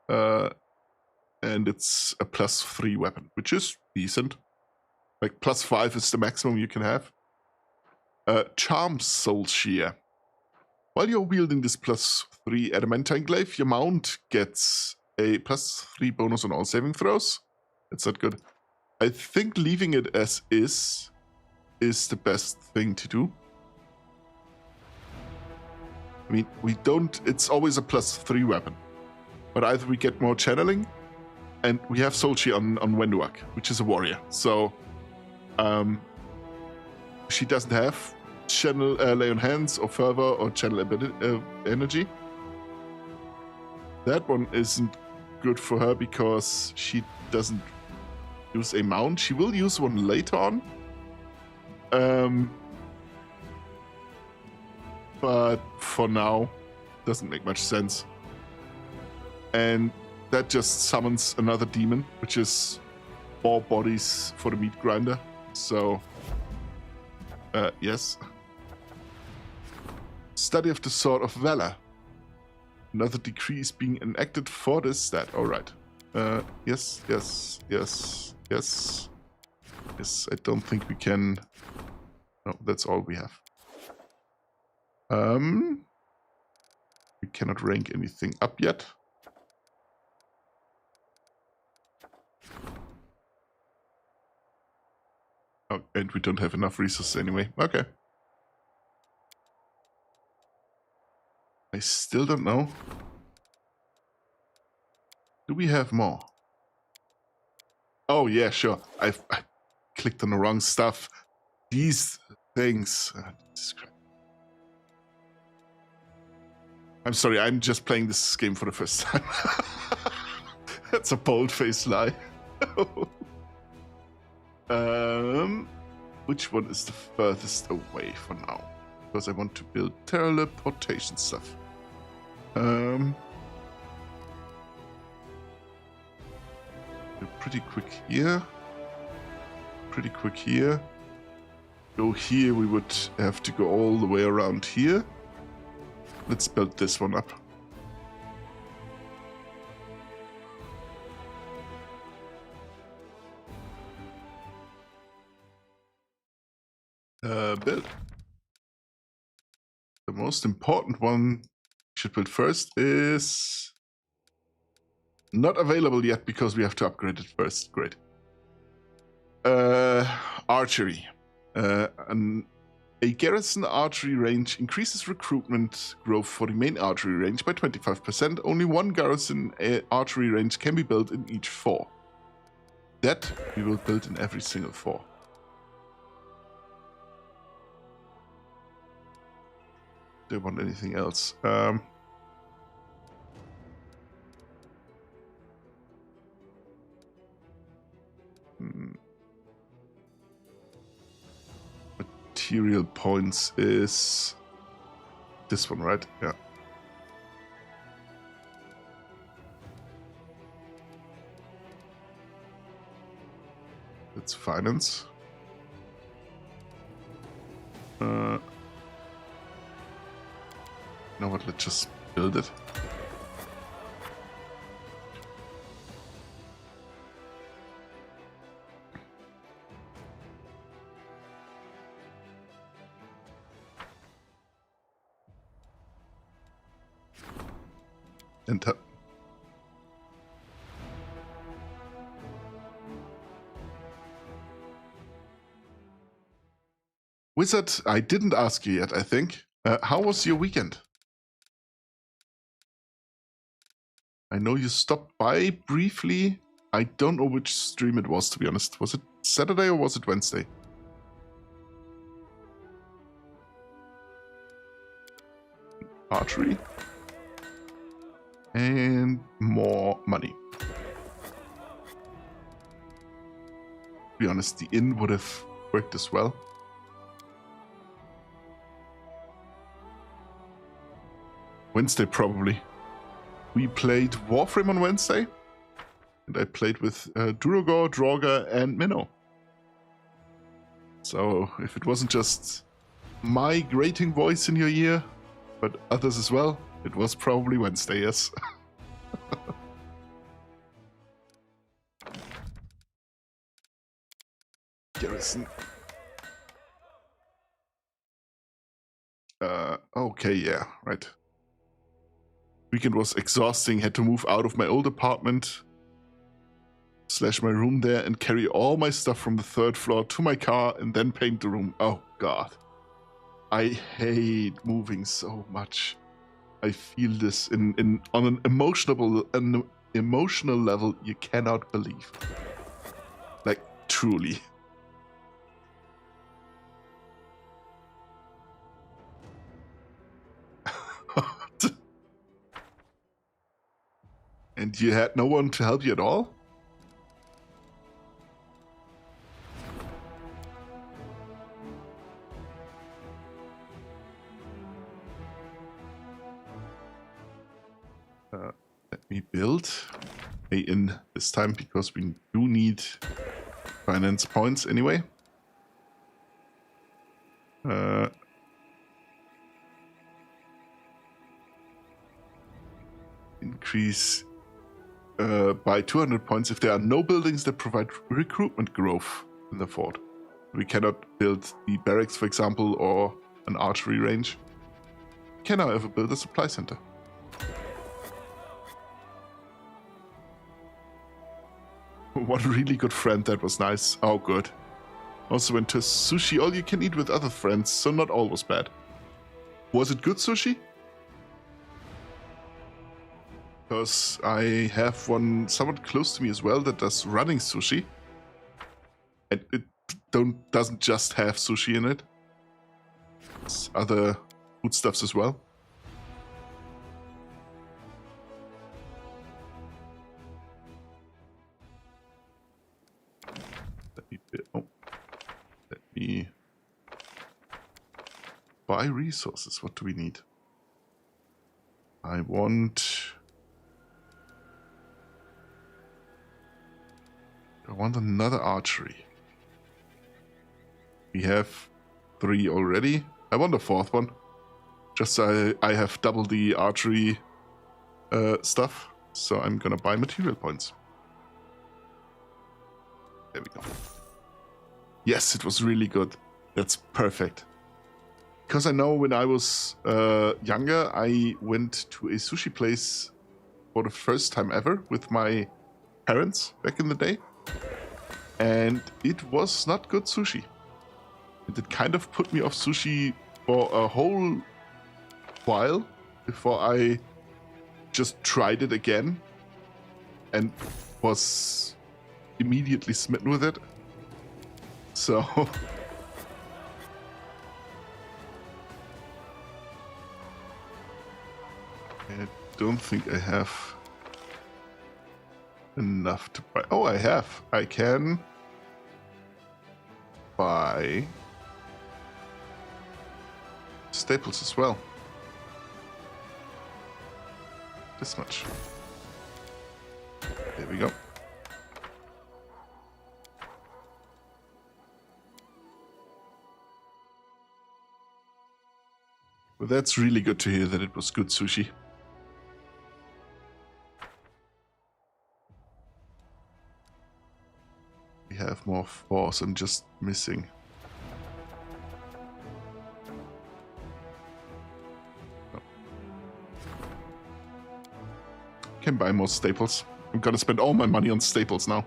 Speaker 1: And it's a +3 weapon, which is decent. Like +5 is the maximum you can have. Charm Soul Shear. While you're wielding this +3 adamantine glaive, your mount gets a +3 bonus on all saving throws. That's not good. I think leaving it as is the best thing to do. I mean, it's always a +3 weapon. But either we get more channeling, and we have Soul Shear on Wenduak, which is a warrior. So, she doesn't have channel lay on hands or fervor or channel energy. That one isn't good for her because she doesn't use a mount. She will use one later on. But for now, doesn't make much sense. And that just summons another demon, which is more bodies for the meat grinder. So, yes. Study of the Sword of Valor. Another decree is being enacted for this stat. Alright. Yes. Yes, I don't think we can... No, that's all we have. We cannot rank anything up yet. Oh, and we don't have enough resources anyway. Okay. I still don't know. Do we have more? Oh, yeah, sure. I clicked on the wrong stuff. These things. Jesus Christ. I'm sorry, I'm just playing this game for the first time. That's a bold-faced lie. Which one is the furthest away for now? Because I want to build teleportation stuff. We're pretty quick here. Pretty quick here. Go here, we would have to go all the way around here. Let's build this one up. Build. The most important one we should build first is not available yet because we have to upgrade it first. Great. Archery. A garrison archery range increases recruitment growth for the main archery range by 25%. Only one garrison archery range can be built in each 4. That we will build in every single 4. Don't want anything else. Material points is this one, right? Yeah. That's finance. You know what? Let's just build it. Enter. Wizard, I didn't ask you yet, I think. How was your weekend? I know you stopped by briefly. I don't know which stream it was, to be honest. Was it Saturday or was it Wednesday? Archery. And more money. To be honest, the inn would have worked as well. Wednesday probably. We played Warframe on Wednesday. And I played with Durogor, Draugr, and Minnow. So if it wasn't just my grating voice in your ear, but others as well, it was probably Wednesday, yes. Garrison. Okay, yeah, right. Weekend was exhausting. Had to move out of my old apartment / my room there and carry all my stuff from the 3rd floor to my car and then paint the room. Oh god. I hate moving so much. I feel this on an emotional level you cannot believe. Like, truly. And you had no one to help you at all? Let me build a inn this time because we do need finance points anyway. Increase by 200 points if there are no buildings that provide recruitment growth in the fort. We cannot build the barracks, for example, or an archery range. Can I ever build a supply center? One really good friend, that was nice. Oh, good. Also went to sushi all you can eat with other friends, so not all was bad. Was it good sushi? Because I have one somewhat close to me as well that does running sushi. And it doesn't just have sushi in it. It's other foodstuffs as well. Let me buy resources. What do we need? I want another archery. We have 3 already. I want a 4th one. Just so I have double the archery stuff. So I'm gonna buy material points. There we go. Yes, it was really good. That's perfect. Because I know when I was younger, I went to a sushi place for the first time ever with my parents back in the day. And it was not good sushi. It kind of put me off sushi for a whole while before I just tried it again and was immediately smitten with it. So I don't think I have enough to buy. Oh, I have. I can buy staples as well. This much. There we go. Well, that's really good to hear that it was good sushi. We have more force. I'm just missing. Oh. Can buy more staples. I'm gonna spend all my money on staples now.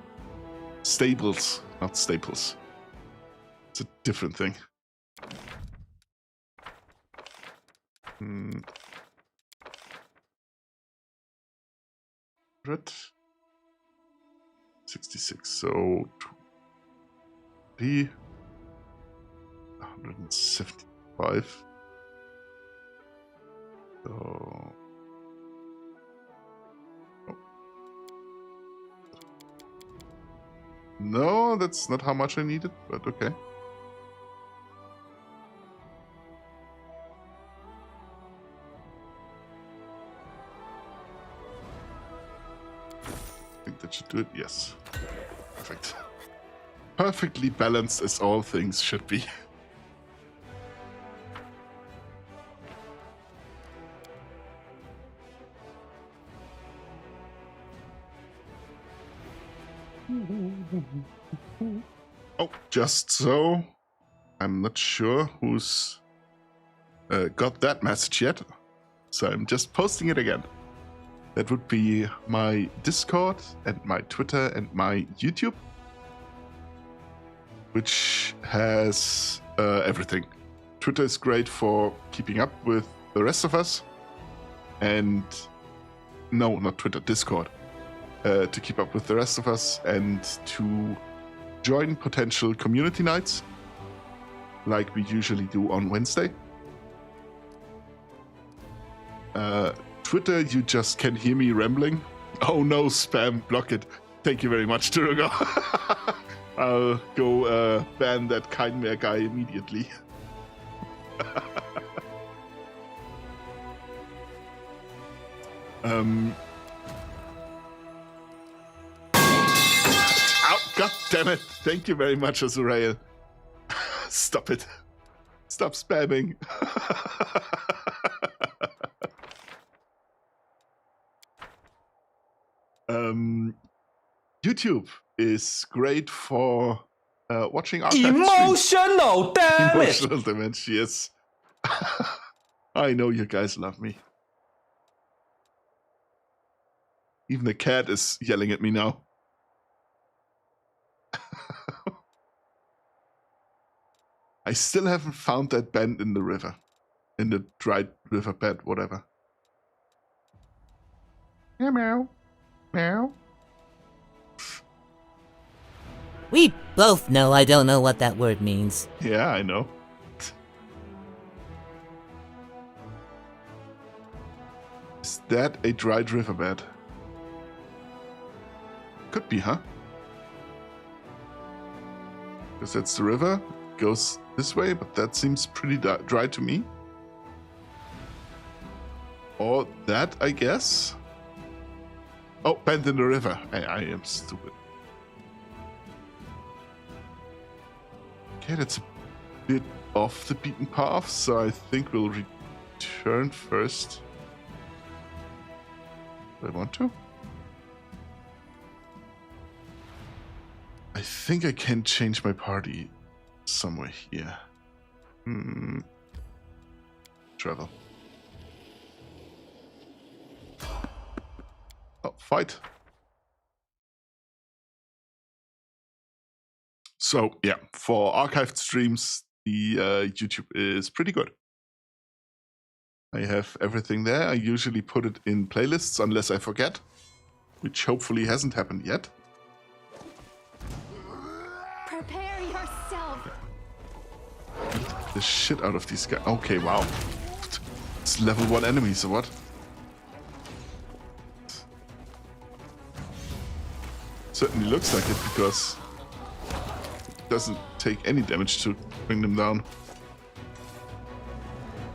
Speaker 1: Stables, not staples. It's a different thing. 66, so 175. So no, that's not how much I needed, but okay. That should do it. Yes. Perfect. Perfectly balanced as all things should be. Oh, just so. I'm not sure who's got that message yet, so I'm just posting it again. That would be my Discord and my Twitter and my YouTube, which has everything. Twitter is great for keeping up with the rest of us, and no, not Twitter, Discord, to keep up with the rest of us and to join potential community nights like we usually do on Wednesday. Twitter, you just can hear me rambling. Oh no, spam, block it. Thank you very much, Turugo. I'll go ban that Kindmare guy immediately. Ow, god damn it. Thank you very much, Azurael. Stop it. Stop spamming. YouTube is great for watching archive streams.
Speaker 3: Emotional damage!
Speaker 1: Emotional damage, yes. I know you guys love me. Even the cat is yelling at me now. I still haven't found that bend in the river. In the dried river bed, whatever. Yeah, meow. Meow.
Speaker 9: We both know I don't know what that word means.
Speaker 1: Yeah, I know. Is that a dried riverbed? Could be, huh? Because that's the river. Goes this way, but that seems pretty dry to me. Or that, I guess. Oh, bend in the river. I am stupid. Okay, that's a bit off the beaten path, so I think we'll return first. Do I want to? I think I can change my party somewhere here. Travel. Oh, fight. So, yeah, for archived streams, the YouTube is pretty good. I have everything there. I usually put it in playlists unless I forget, which hopefully hasn't happened yet.
Speaker 4: Prepare yourself.
Speaker 1: Beat the shit out of these guys. Okay, wow. It's level 1 enemies, or what? Certainly looks like it, because it doesn't take any damage to bring them down.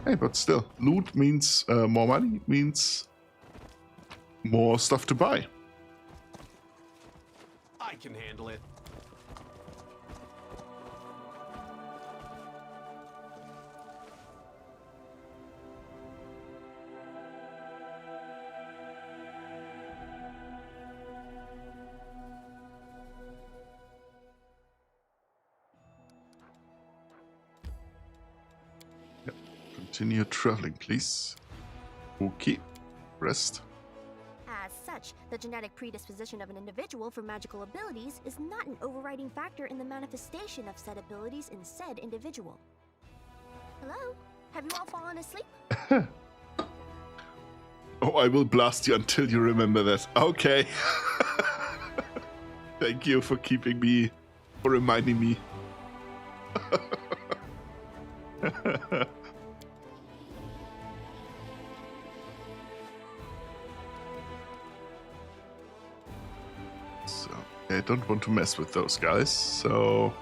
Speaker 1: Hey, but still, loot means more money, means more stuff to buy.
Speaker 2: I can handle it.
Speaker 1: Continue traveling, please. Okay. Rest.
Speaker 5: As such, the genetic predisposition of an individual for magical abilities is not an overriding factor in the manifestation of said abilities in said individual. Hello? Have you all fallen asleep?
Speaker 1: Oh, I will blast you until you remember that. Okay. Thank you for keeping me, for reminding me. So, I don't want to mess with those guys, so...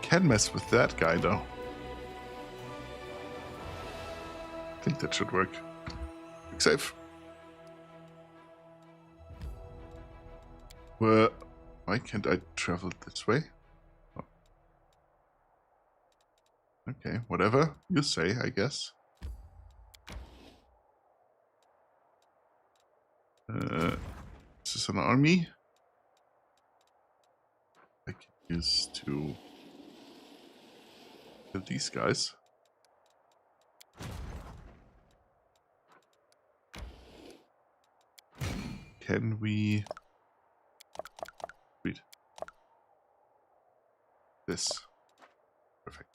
Speaker 1: Can mess with that guy, though. I think that should work. Quick save. Why can't I travel this way? Oh. Okay, whatever you say, I guess. This is an army. I can use to kill these guys. Can we read this? Perfect.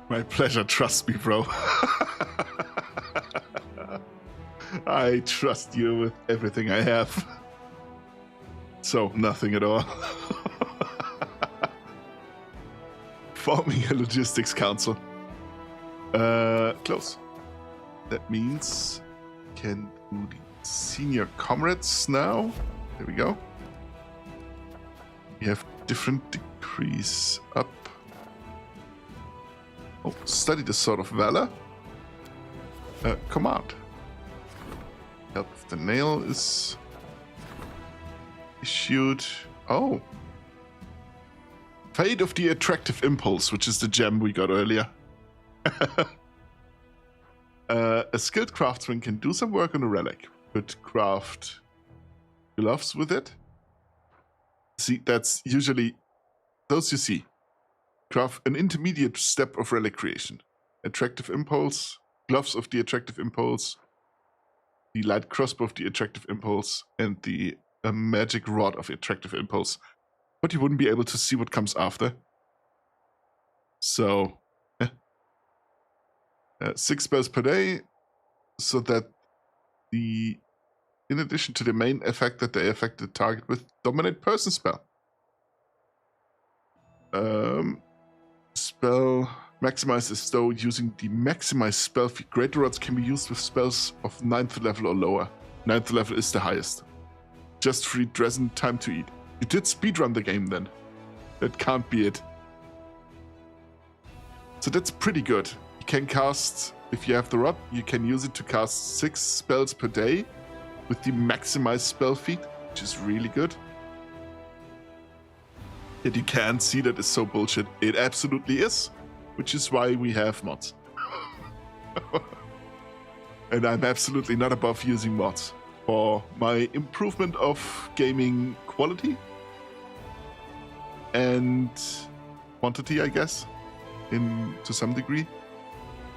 Speaker 1: My pleasure, trust me, bro. I trust you with everything I have. So, nothing at all. Forming a logistics council. Close. That means can do the senior comrades now. There we go. We have different degrees up. Oh, study the sword of valor. Command. Help of the nail is issued. Oh. Fate of the attractive impulse, which is the gem we got earlier. A skilled craftsman can do some work on a relic, but craft gloves with it. See, that's usually those you see. Craft an intermediate step of relic creation. Attractive impulse, gloves of the attractive impulse, the light crossbow of the attractive impulse, and the magic rod of the attractive impulse. But you wouldn't be able to see what comes after. So, 6 spells per day, so that in addition to the main effect that they affect the target with, dominate person spell. Spell maximizes though using the maximized spell feat. Greater rods can be used with spells of 9th level or lower. 9th level is the highest. Just free Dresden time to eat. You did speedrun the game then. That can't be it. So that's pretty good. You can cast, if you have the rod, you can use it to cast 6 spells per day with the maximized spell feat, which is really good. Yet you can't see that is so bullshit. It absolutely is, which is why we have mods. And I'm absolutely not above using mods for my improvement of gaming quality and quantity, I guess, to some degree.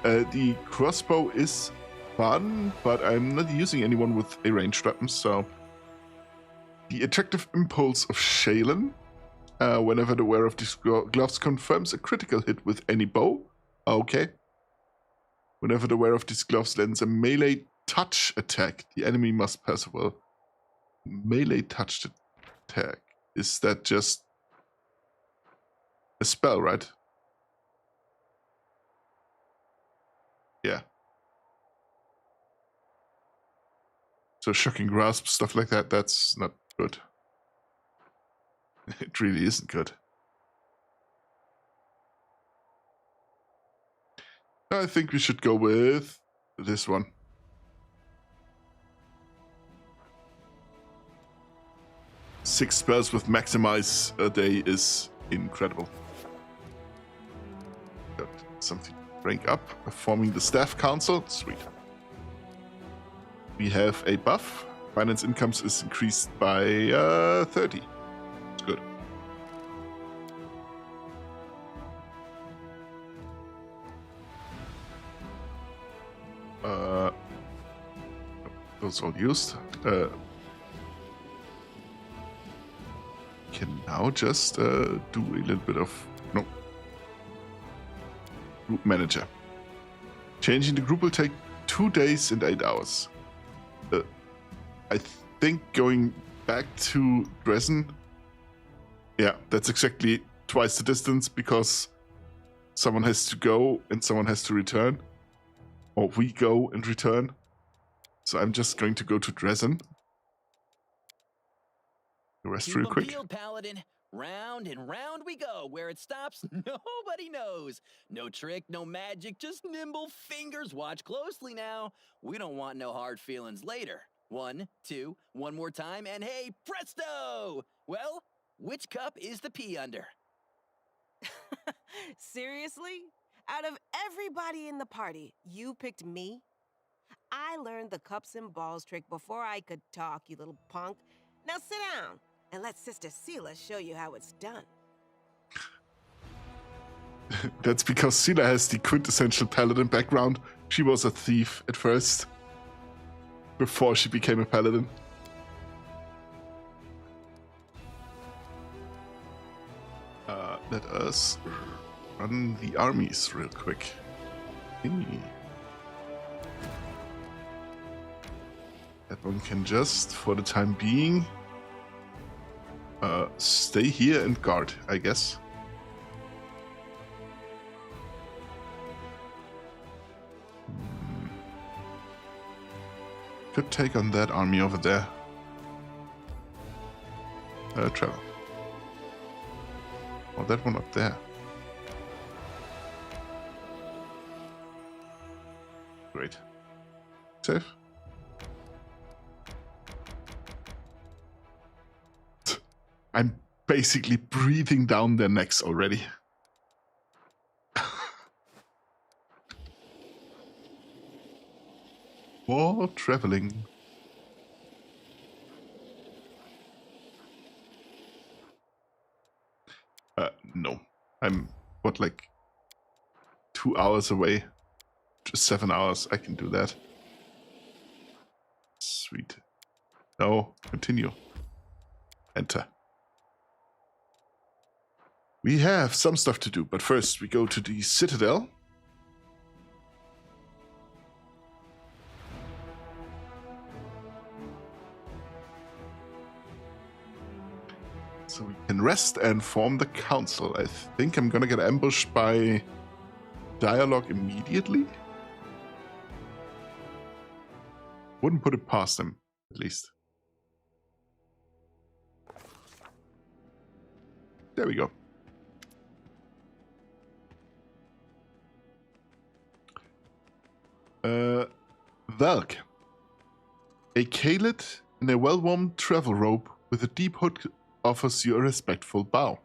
Speaker 1: The crossbow is fun, but I'm not using anyone with a ranged weapon, so the attractive impulse of Shailen. Whenever the wearer of these gloves confirms a critical hit with any bow. Okay. Whenever the wearer of these gloves lands a melee touch attack, the enemy must pass well. Melee touch attack. Is that just a spell, right? Yeah. So shocking grasp, stuff like that, that's not good. It really isn't good. I think we should go with this one. Six spells with maximize a day is incredible. Got something to rank up. Forming the staff council. Sweet. We have a buff. Finance incomes is increased by 30. Good. Those all used. Can now just do a little bit of group manager. Changing the group will take 2 days and 8 hours. I think going back to Dresden. Yeah, that's exactly twice the distance because someone has to go and someone has to return. Or we go and return. So I'm just going to go to Dresden. The rest real quick.
Speaker 8: Paladin, Round and round we go. Where it stops, nobody knows. No trick, no magic, just nimble fingers. Watch closely now. We don't want no hard feelings later. 1, 2, one more time, and hey, presto! Well, which cup is the pea under?
Speaker 7: Seriously? Out of everybody in the party, you picked me? I learned the cups and balls trick before I could talk, you little punk. Now sit down and let Sister Sela show you how it's done.
Speaker 1: That's because Sela has the quintessential paladin background. She was a thief at first, before she became a paladin. Let us run the armies real quick. That one can just, for the time being, stay here and guard, I guess. Could take on that army over there. Travel. Oh, that one up there. Great. Safe. I'm basically breathing down their necks already. War traveling. No. I'm, what, like 2 hours away? Just 7 hours. I can do that. Sweet. No, continue. Enter. We have some stuff to do, but first we go to the Citadel. So we can rest and form the council. I think I'm gonna get ambushed by dialogue immediately. Wouldn't put it past them, at least. There we go. Valk. A Kaled in a well-worn travel robe with a deep hood offers you a respectful bow.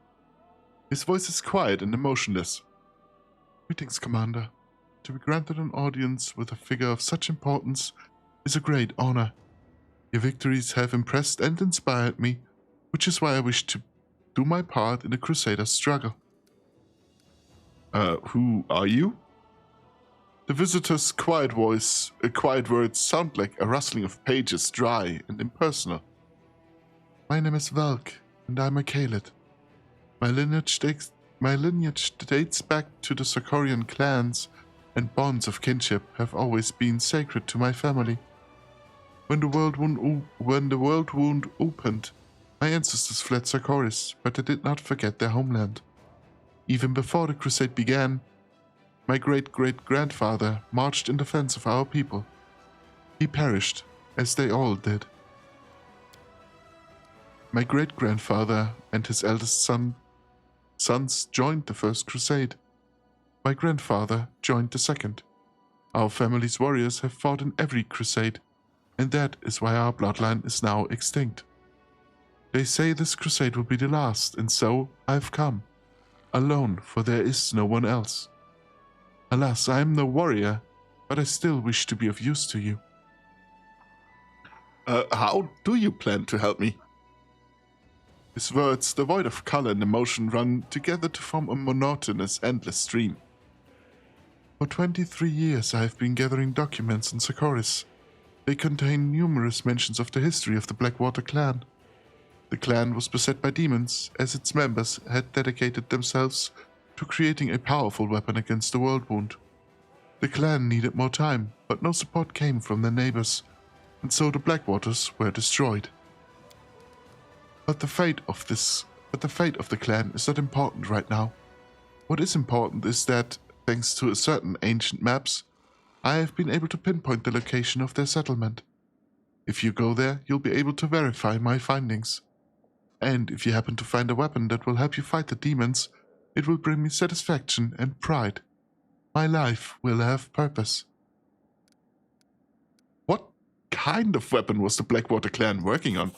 Speaker 1: His voice is quiet and emotionless. Greetings, Commander. To be granted an audience with a figure of such importance is a great honor. Your victories have impressed and inspired me, which is why I wish to do my part in the Crusader struggle. Who are you? The visitor's quiet voice, quiet words sound like a rustling of pages, dry and impersonal. My name is Valk, and I'm a Kaled. My lineage dates back to the Sarkorian clans, and bonds of kinship have always been sacred to my family. When the world wound opened, my ancestors fled Sarkoris, but they did not forget their homeland. Even before the crusade began, my great-great-grandfather marched in defense of our people. He perished, as they all did. My great-grandfather and his eldest sons joined the first crusade. My grandfather joined the second. Our family's warriors have fought in every crusade, and that is why our bloodline is now extinct. They say this crusade will be the last, and so I've come. Alone, for there is no one else. Alas, I am no warrior, but I still wish to be of use to you. How do you plan to help me? His words, devoid of color and emotion, run together to form a monotonous, endless stream. For 23 years I have been gathering documents in Sarkoris. They contain numerous mentions of the history of the Blackwater clan. The clan was beset by demons, as its members had dedicated themselves to creating a powerful weapon against the world wound. The clan needed more time, but no support came from their neighbors, and so the Blackwaters were destroyed. But the fate of the clan is not important right now. What is important is that, thanks to certain ancient maps, I have been able to pinpoint the location of their settlement. If you go there, you'll be able to verify my findings. And if you happen to find a weapon that will help you fight the demons, it will bring me satisfaction and pride. My life will have purpose. What kind of weapon was the Blackwater clan working on?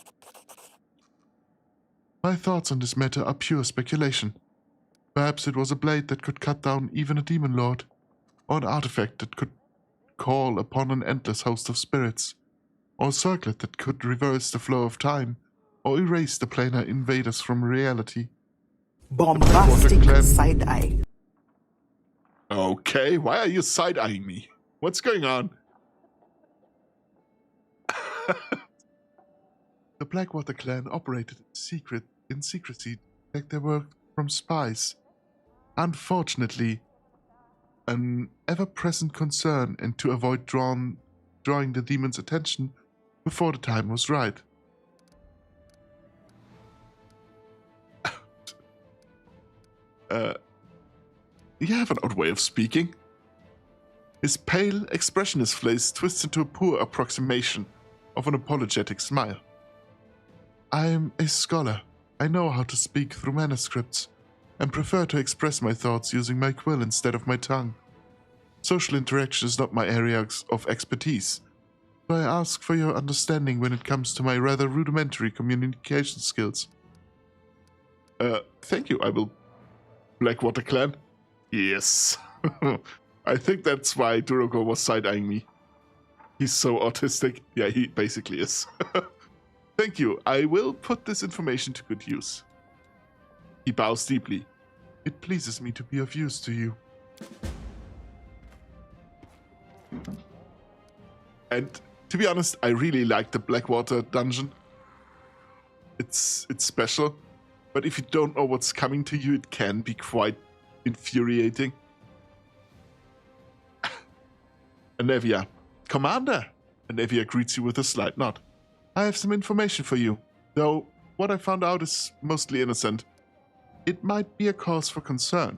Speaker 1: My thoughts on this matter are pure speculation. Perhaps it was a blade that could cut down even a demon lord, or an artifact that could call upon an endless host of spirits, or a circlet that could reverse the flow of time, or erase the planar invaders from reality.
Speaker 10: Bombastic
Speaker 1: clan-
Speaker 10: side eye.
Speaker 1: Okay, why are you side-eyeing me? What's going on? The Blackwater clan operated in secrecy like they were from spies. Unfortunately, an ever-present concern and to avoid drawing the demon's attention before the time was right. You have an odd way of speaking. His pale, expressionless face twists into a poor approximation of an apologetic smile. I am a scholar. I know how to speak through manuscripts, and prefer to express my thoughts using my quill instead of my tongue. Social interaction is not my area of expertise, so I ask for your understanding when it comes to my rather rudimentary communication skills. Thank you, I will... Blackwater clan? Yes. I think that's why Durogo was side-eyeing me. He's so autistic. Yeah, he basically is. Thank you. I will put this information to good use. He bows deeply. It pleases me to be of use to you. And to be honest, I really like the Blackwater dungeon. It's special, but if you don't know what's coming to you, it can be quite infuriating. Anevia. Commander! Anevia greets you with a slight nod. I have some information for you, though what I found out is mostly innocent. It might be a cause for concern.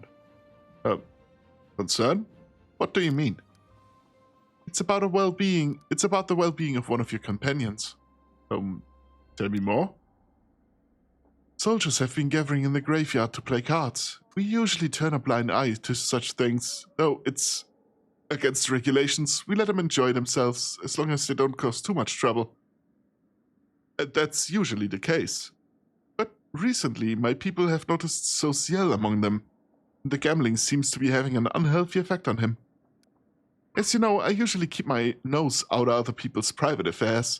Speaker 1: Concern? What do you mean? It's about the well-being of one of your companions. Tell me more? Soldiers have been gathering in the graveyard to play cards. We usually turn a blind eye to such things, though it's against regulations. We let them enjoy themselves, as long as they don't cause too much trouble. That's usually the case. But recently, my people have noticed Social among them. The gambling seems to be having an unhealthy effect on him. As you know, I usually keep my nose out of other people's private affairs.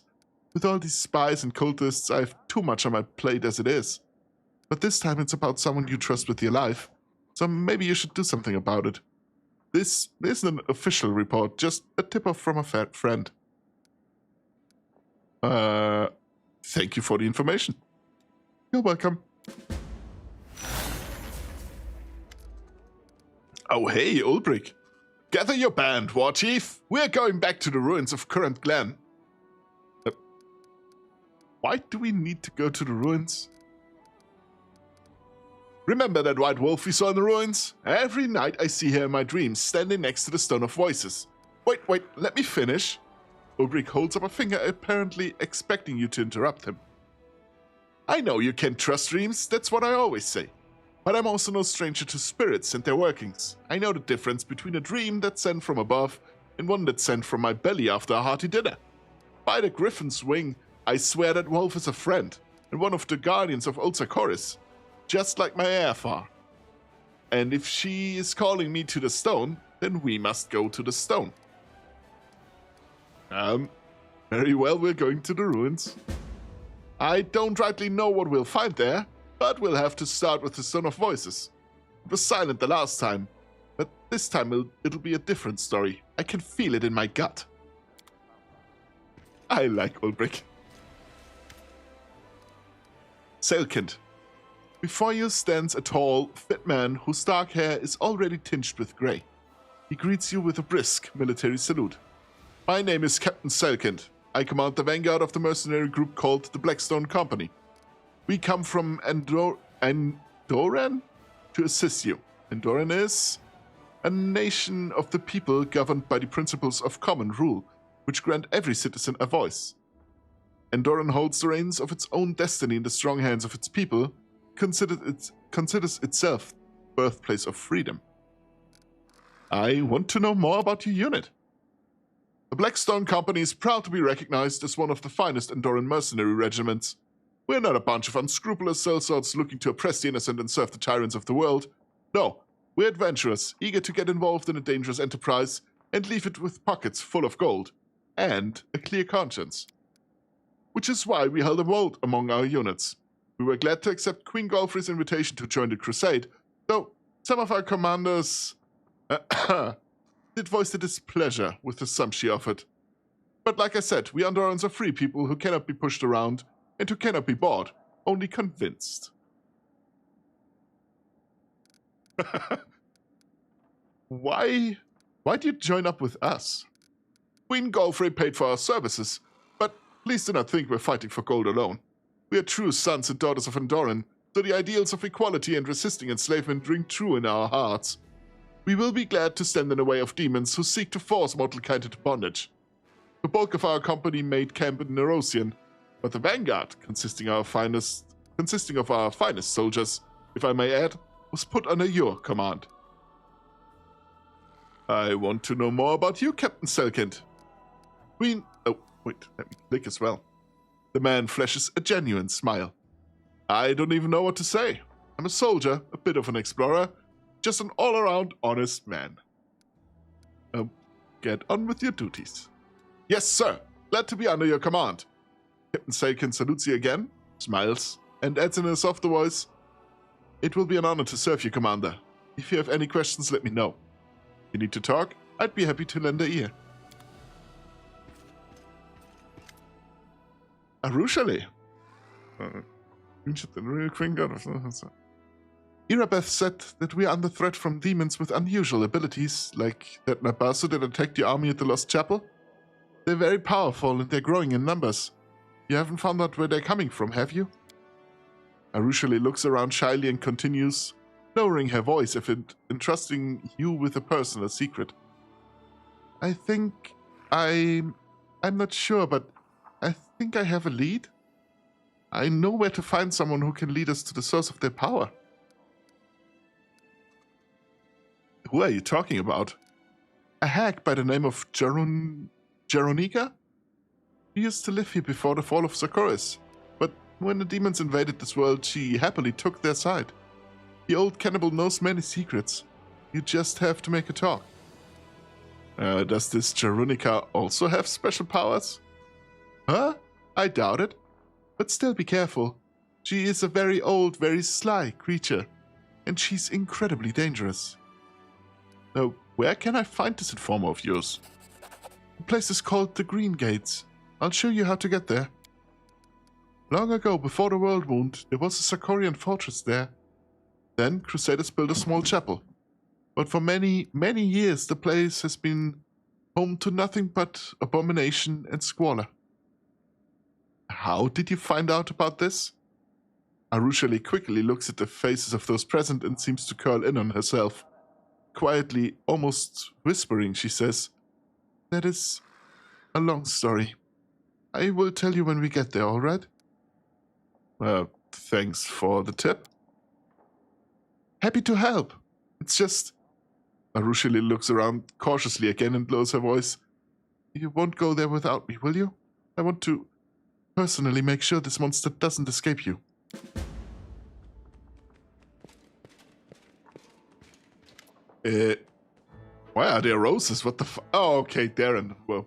Speaker 1: With all these spies and cultists, I have too much on my plate as it is. But this time it's about someone you trust with your life, so maybe you should do something about it. This isn't an official report, just a tip-off from a friend. Thank you for the information. You're welcome. Oh hey, Ulbrich. Gather your band, War Chief. We're going back to the ruins of Current Glen. Why do we need to go to the ruins? Remember that white wolf we saw in the ruins? Every night I see her in my dreams, standing next to the Stone of Voices. Wait, let me finish. Ulbrich holds up a finger, apparently expecting you to interrupt him. I know you can't trust dreams, that's what I always say. But I'm also no stranger to spirits and their workings. I know the difference between a dream that's sent from above and one that's sent from my belly after a hearty dinner. By the Griffin's wing, I swear that wolf is a friend, and one of the guardians of Old Sarkoris, just like my Airfar. And if she is calling me to the stone, then we must go to the stone. Very well, we're going to the ruins. I don't rightly know what we'll find there, but we'll have to start with the Stone of Voices. It was silent the last time, but this time it'll be a different story. I can feel it in my gut. I like Ulbrich. Selkind. Before you stands a tall, fit man whose dark hair is already tinged with grey. He greets you with a brisk military salute. My name is Captain Selkind. I command the vanguard of the mercenary group called the Blackstone Company. We come from Andoran to assist you. Andoran is a nation of the people governed by the principles of common rule, which grant every citizen a voice. Andoran holds the reins of its own destiny in the strong hands of its people, considers itself the birthplace of freedom. I want to know more about your unit. The Blackstone Company is proud to be recognized as one of the finest Andoran mercenary regiments. We're not a bunch of unscrupulous sellswords looking to oppress the innocent and serve the tyrants of the world. No, we're adventurers, eager to get involved in a dangerous enterprise and leave it with pockets full of gold and a clear conscience. Which is why we held a vote among our units. We were glad to accept Queen Golfrey's invitation to join the crusade, though some of our commanders did voice their displeasure with the sum she offered. But like I said, we Andorans are free people who cannot be pushed around and who cannot be bought, only convinced. Why do you join up with us? Queen Golfrey paid for our services, but please do not think we're fighting for gold alone. We are true sons and daughters of Andoran, so the ideals of equality and resisting enslavement ring true in our hearts. We will be glad to stand in the way of demons who seek to force mortal kind into bondage. The bulk of our company made camp in Nerosian, but the vanguard, consisting of our finest soldiers, if I may add, was put under your command. I want to know more about you, Captain Selkind. Oh, wait, let me click as well. The man flashes a genuine smile. I don't even know what to say. I'm a soldier, a bit of an explorer, just an all-around honest man. Get on with your duties. Yes, sir. Glad to be under your command. Captain Selkind salutes you again, smiles, and adds in a softer voice, It will be an honor to serve you, Commander. If you have any questions, let me know. If you need to talk, I'd be happy to lend a ear. Arushale. Irabeth said that we are under threat from demons with unusual abilities, like that Nabasu that attacked the army at the Lost Chapel. They're very powerful and they're growing in numbers. You haven't found out where they're coming from, have you? Arushale looks around shyly and continues, lowering her voice if entrusting you with a personal secret. I think I'm not sure, but I think I have a lead. I know where to find someone who can lead us to the source of their power. Who are you talking about? A hag by the name of Jeronica? She used to live here before the fall of Socorus, but when the demons invaded this world, she happily took their side. The old cannibal knows many secrets. You just have to make her talk. Does this Jeronica also have special powers? Huh? I doubt it. But still be careful. She is a very old, very sly creature, and she's incredibly dangerous. Now, where can I find this informer of yours? The place is called the Green Gates. I'll show you how to get there. Long ago, before the world wound, there was a Sokorian fortress there. Then, Crusaders built a small chapel. But for many, many years, the place has been home to nothing but abomination and squalor. How did you find out about this? Arushale quickly looks at the faces of those present and seems to curl in on herself. Quietly, almost whispering, she says, That is a long story. I will tell you when we get there, all right? Thanks for the tip. Happy to help. It's just... Arushale looks around cautiously again and lowers her voice. You won't go there without me, will you? I want to personally make sure this monster doesn't escape you. Why are there roses? What the f... Oh, okay, Darren. Whoa.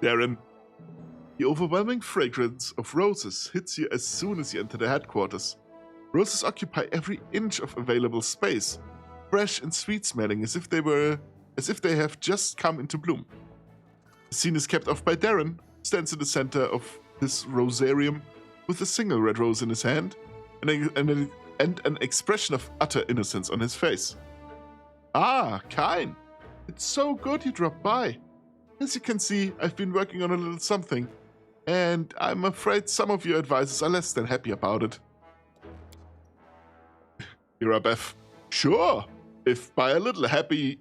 Speaker 1: Darren. The overwhelming fragrance of roses hits you as soon as you enter the headquarters. Roses occupy every inch of available space, fresh and sweet-smelling as if they have just come into bloom. The scene is kept off by Darren, who stands in the center of his rosarium with a single red rose in his hand and an expression of utter innocence on his face. Ah, Kain! It's so good you dropped by. As you can see, I've been working on a little something, and I'm afraid some of your advisors are less than happy about it. Irabeth, sure. If by a little happy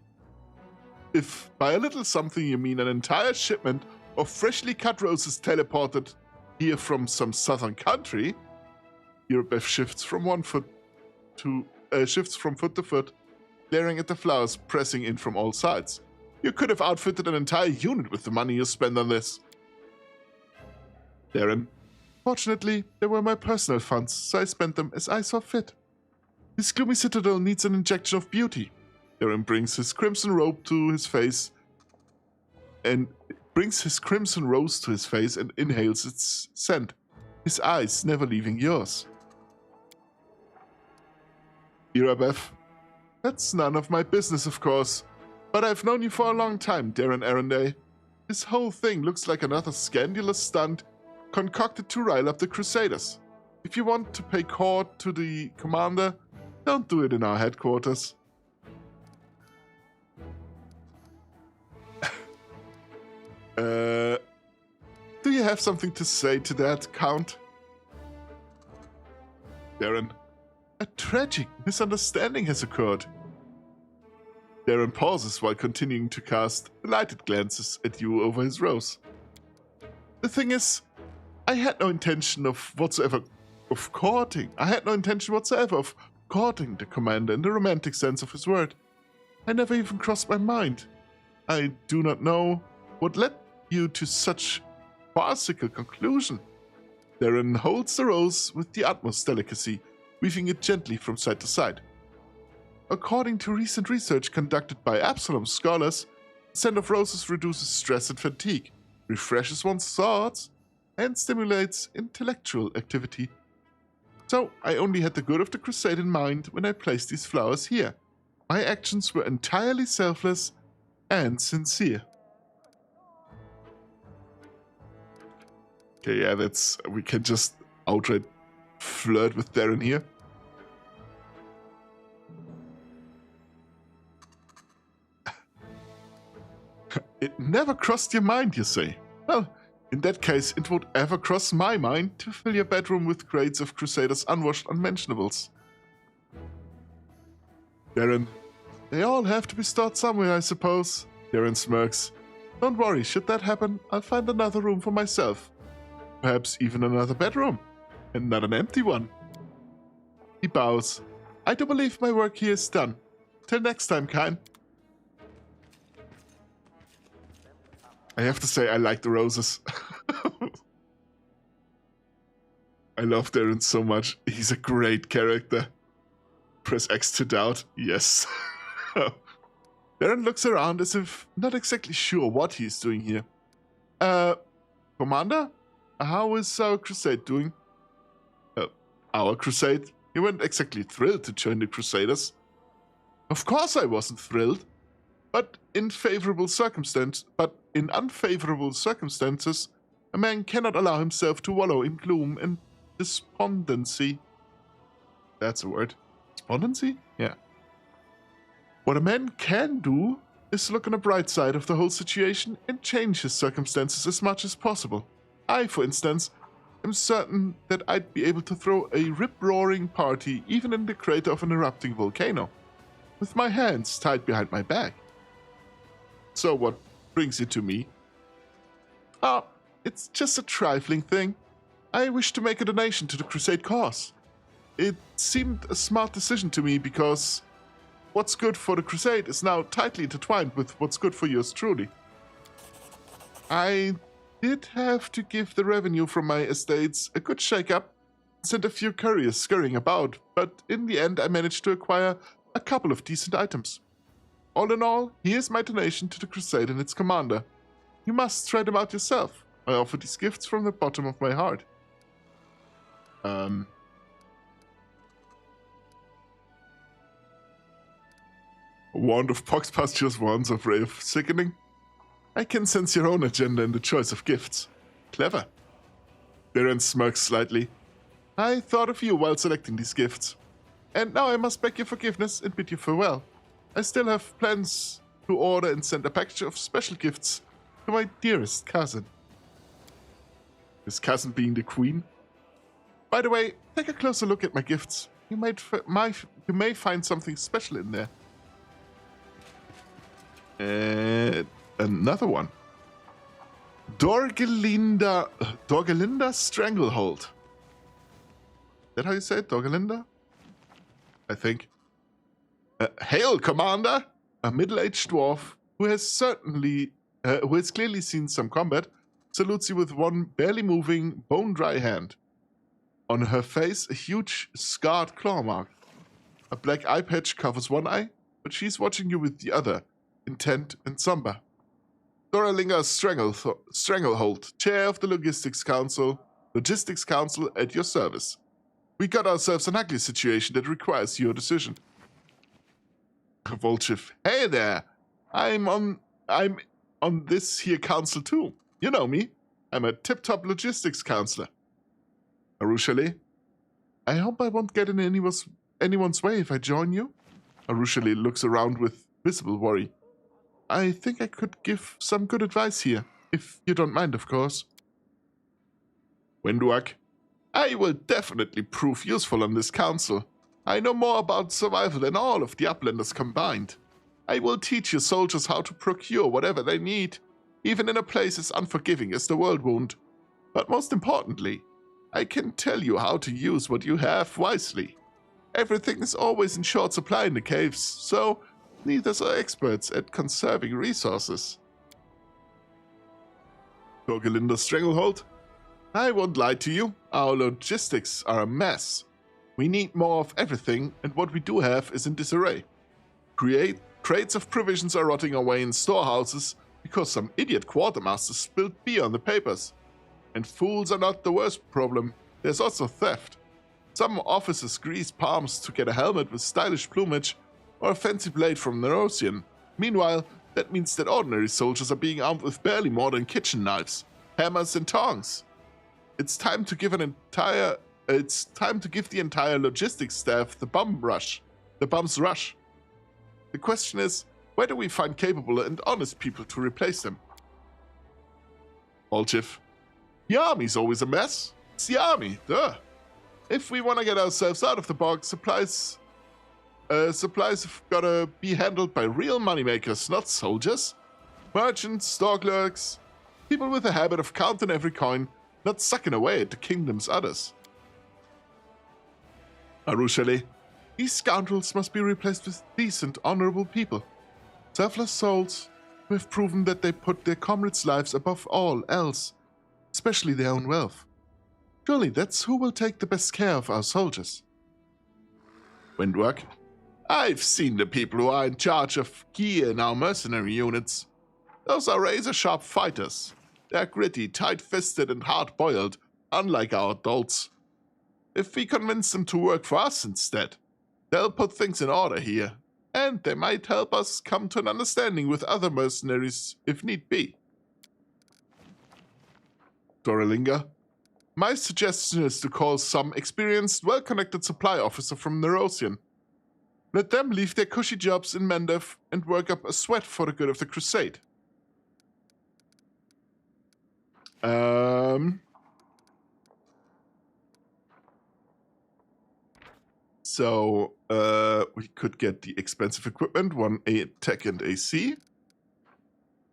Speaker 1: if by a little something you mean an entire shipment of freshly cut roses teleported here from some southern country, Eurobeth shifts from foot to foot, glaring at the flowers pressing in from all sides. You could have outfitted an entire unit with the money you spend on this. Darren, fortunately, they were my personal funds, so I spent them as I saw fit. This gloomy citadel needs an injection of beauty. Darren brings his crimson robe to his face and rose to his face and inhales its scent, his eyes never leaving yours. Eurobeth, that's none of my business, of course, but I've known you for a long time, Darren Aronday. This whole thing looks like another scandalous stunt concocted to rile up the Crusaders. If you want to pay court to the commander, don't do it in our headquarters. Do you have something to say to that, Count? Darren, a tragic misunderstanding has occurred. Darren pauses while continuing to cast delighted glances at you over his rose. The thing is, I had no intention whatsoever of courting the commander in the romantic sense of his word. I never even crossed my mind. I do not know what led you to such farcical conclusion. Darren holds the rose with the utmost delicacy, weaving it gently from side to side. According to recent research conducted by Absalom scholars, the scent of roses reduces stress and fatigue, refreshes one's thoughts, and stimulates intellectual activity. So I only had the good of the crusade in mind when I placed these flowers here. My actions were entirely selfless and sincere. Okay, yeah, we can just outright flirt with Darren here. It never crossed your mind, you say? Well, in that case, it would ever cross my mind to fill your bedroom with crates of Crusaders' unwashed unmentionables. Darren, they all have to be stored somewhere, I suppose. Darren smirks. Don't worry, should that happen, I'll find another room for myself. Perhaps even another bedroom, and not an empty one. He bows. I do believe my work here is done. Till next time, Kine. I have to say, I like the roses. I love Darren so much. He's a great character. Press X to doubt. Yes. Darren looks around as if not exactly sure what he's doing here. Commander? How is our crusade doing? Our crusade? You weren't exactly thrilled to join the Crusaders. Of course I wasn't thrilled. But in unfavorable circumstances, a man cannot allow himself to wallow in gloom and despondency. That's a word. Despondency? Yeah. What a man can do is look on the bright side of the whole situation and change his circumstances as much as possible. I, for instance, am certain that I'd be able to throw a rip-roaring party even in the crater of an erupting volcano, with my hands tied behind my back. So what brings you to me? It's just a trifling thing. I wish to make a donation to the Crusade cause. It seemed a smart decision to me because what's good for the Crusade is now tightly intertwined with what's good for yours truly. I did have to give the revenue from my estates a good shake-up, sent a few couriers scurrying about, but in the end I managed to acquire a couple of decent items. All in all, here's my donation to the Crusade and its commander. You must try them out yourself. I offer these gifts from the bottom of my heart. A wand of pox pastures, wands of ray of sickening. I can sense your own agenda in the choice of gifts. Clever. Darren smirks slightly. I thought of you while selecting these gifts. And now I must beg your forgiveness and bid you farewell. I still have plans to order and send a package of special gifts to my dearest cousin. His cousin being the queen? By the way, take a closer look at my gifts. You may find something special in there. Another one. Dorgelinda Stranglehold. Is that how you say it? Dorgelinda? I think. Hail, Commander! A middle-aged dwarf who has clearly seen some combat salutes you with one barely moving, bone-dry hand. On her face, a huge scarred claw mark. A black eye patch covers one eye, but she's watching you with the other, intent and somber. Doralinga Stranglehold, chair of the Logistics Council at your service. We got ourselves an ugly situation that requires your decision. Volchif, hey there! I'm on this here council too. You know me. I'm a tip-top logistics counselor. Arushale, I hope I won't get in anyone's way if I join you. Arushale looks around with visible worry. I think I could give some good advice here, if you don't mind, of course. Windwag, I will definitely prove useful on this council. I know more about survival than all of the Uplanders combined. I will teach your soldiers how to procure whatever they need, even in a place as unforgiving as the World Wound. But most importantly, I can tell you how to use what you have wisely. Everything is always in short supply in the caves, so leaders are experts at conserving resources. Dorgelinda Stranglehold, I won't lie to you, our logistics are a mess. We need more of everything, and what we do have is in disarray. Crates of provisions are rotting away in storehouses because some idiot quartermaster spilled beer on the papers. And fools are not the worst problem, there's also theft. Some officers grease palms to get a helmet with stylish plumage or a fancy blade from Nerosian. Meanwhile, that means that ordinary soldiers are being armed with barely more than kitchen knives, hammers and tongs. It's time to give the entire logistics staff the bum's rush. The question is, where do we find capable and honest people to replace them? Volchif, the army's always a mess. It's the army, duh. If we want to get ourselves out of the box, supplies have gotta be handled by real moneymakers, not soldiers. Merchants, store clerks, people with a habit of counting every coin, not sucking away at the kingdom's others. Arushale, these scoundrels must be replaced with decent, honorable people. Selfless souls who have proven that they put their comrades' lives above all else, especially their own wealth. Surely that's who will take the best care of our soldiers. Windwag, I've seen the people who are in charge of gear in our mercenary units. Those are razor-sharp fighters. They're gritty, tight-fisted, and hard-boiled, unlike our adults. If we convince them to work for us instead, they'll put things in order here, and they might help us come to an understanding with other mercenaries if need be. Doralinga, my suggestion is to call some experienced, well-connected supply officer from Nerosian. Let them leave their cushy jobs in Mendev and work up a sweat for the good of the crusade. So, we could get the expensive equipment, 1 tech and AC.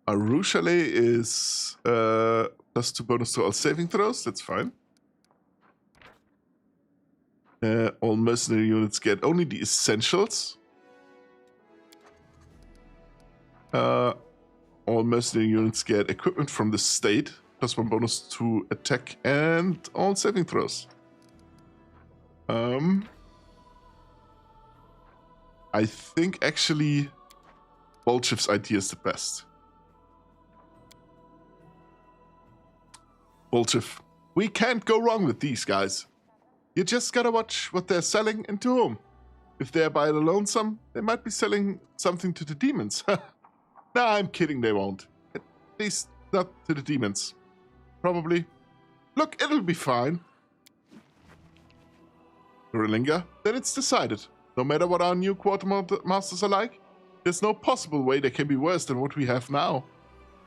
Speaker 1: Arushale is +2 bonus to all saving throws, that's fine. All mercenary units get only the essentials. All mercenary units get equipment from the state, +1 bonus to attack and all saving throws. I think actually Bolchev's idea is the best. Bolchev, we can't go wrong with these guys. You just gotta watch what they're selling and to whom. If they're by the lonesome, they might be selling something to the demons. Nah, I'm kidding, they won't. At least not to the demons. Probably. Look, it'll be fine. Doralinga, then it's decided. No matter what our new quartermasters are like, there's no possible way they can be worse than what we have now.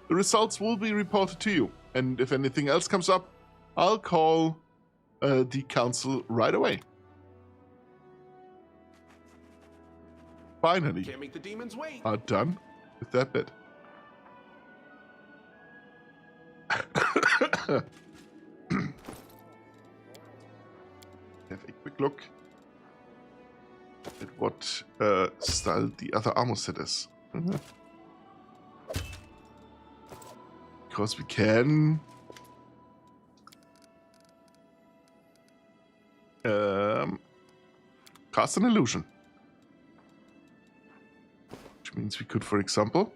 Speaker 1: The results will be reported to you, and if anything else comes up, I'll call the council right away. Finally,
Speaker 2: Can't make the demons wait.
Speaker 1: are done. with that bit. Have a quick look at what style the other armor set is. Because we can cast an illusion. Which means we could, for example,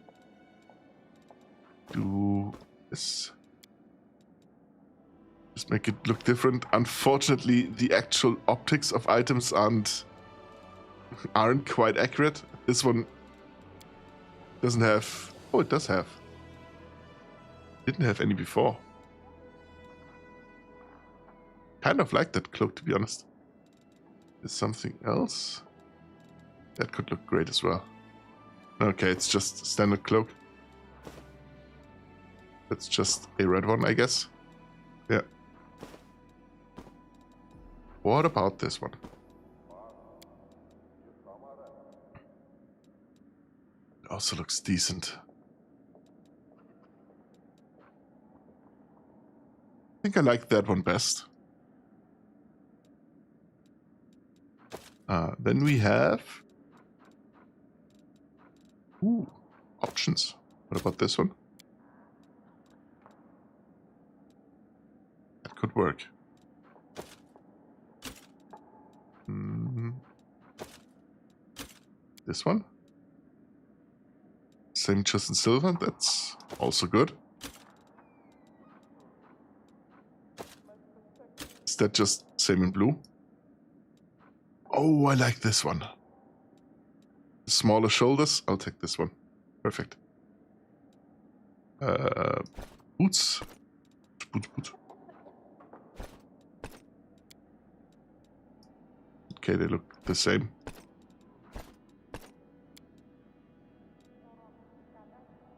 Speaker 1: do this. Just make it look different. Unfortunately, the actual optics of items aren't quite accurate. This one doesn't have... Oh, it does have. Didn't have any before. Kind of like that cloak, to be honest. There's something else that could look great as well. Okay, it's just a standard cloak. That's just a red one, I guess. Yeah. What about this one? It also looks decent. I think I like that one best. Then we have... Ooh, options. What about this one? That could work. This one? Same just in silver, that's also good. Is that just same in blue? Oh, I like this one. Smaller shoulders, I'll take this one. Perfect. Boots. Boots. Okay, they look the same.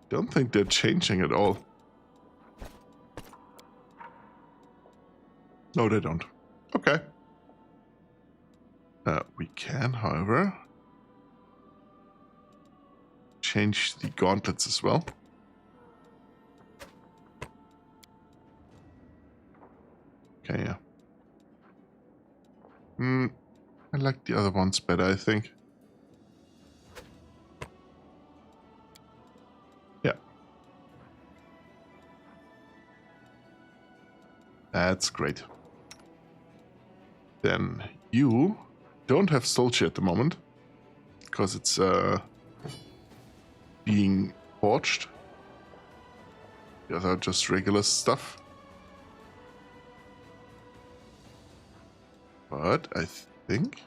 Speaker 1: Don't think they're changing at all. No, they don't. Okay. We can, however, change the gauntlets as well. Okay, yeah. I like the other ones better, I think. Yeah. That's great. Then you don't have Soldier at the moment, because it's being forged. The other are just regular stuff. But I think...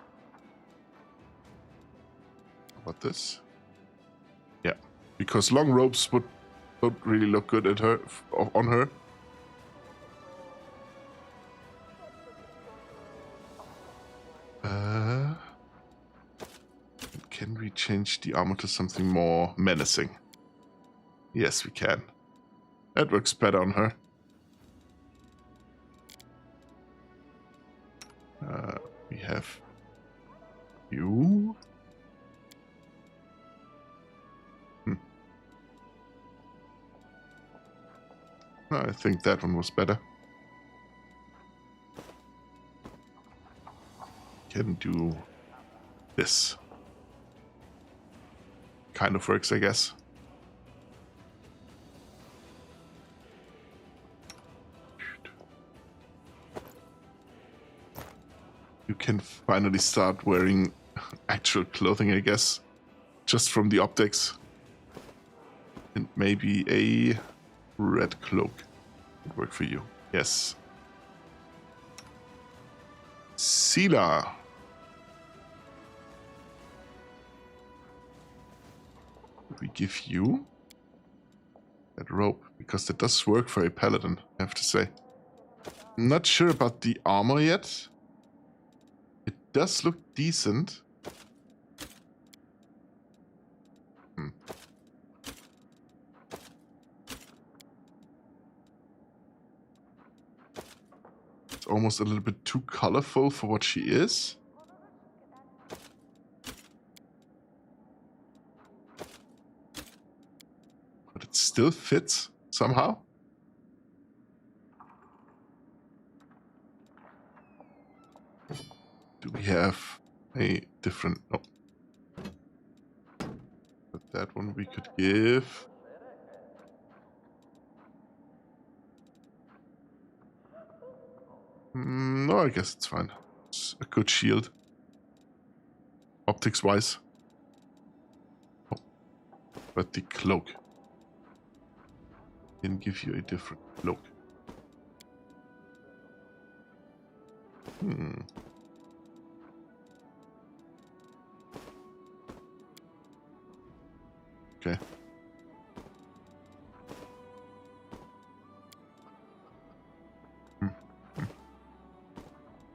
Speaker 1: How about this? Yeah, because long robes don't really look good at her on her. Can we change the armor to something more menacing? Yes, we can. That works better on her. We have you. I think that one was better. Can do this. Kind of works, I guess. You can finally start wearing actual clothing, I guess. Just from the optics. And maybe a red cloak would work for you. Yes. Sila. We give you that rope, because that does work for a paladin, I have to say. I'm not sure about the armor yet. It does look decent. It's almost a little bit too colorful for what she is. still fits somehow. Do we have a different... No. But that one we could give. No, I guess it's fine. It's a good shield. Optics-wise. Oh. But the cloak can give you a different cloak. Okay.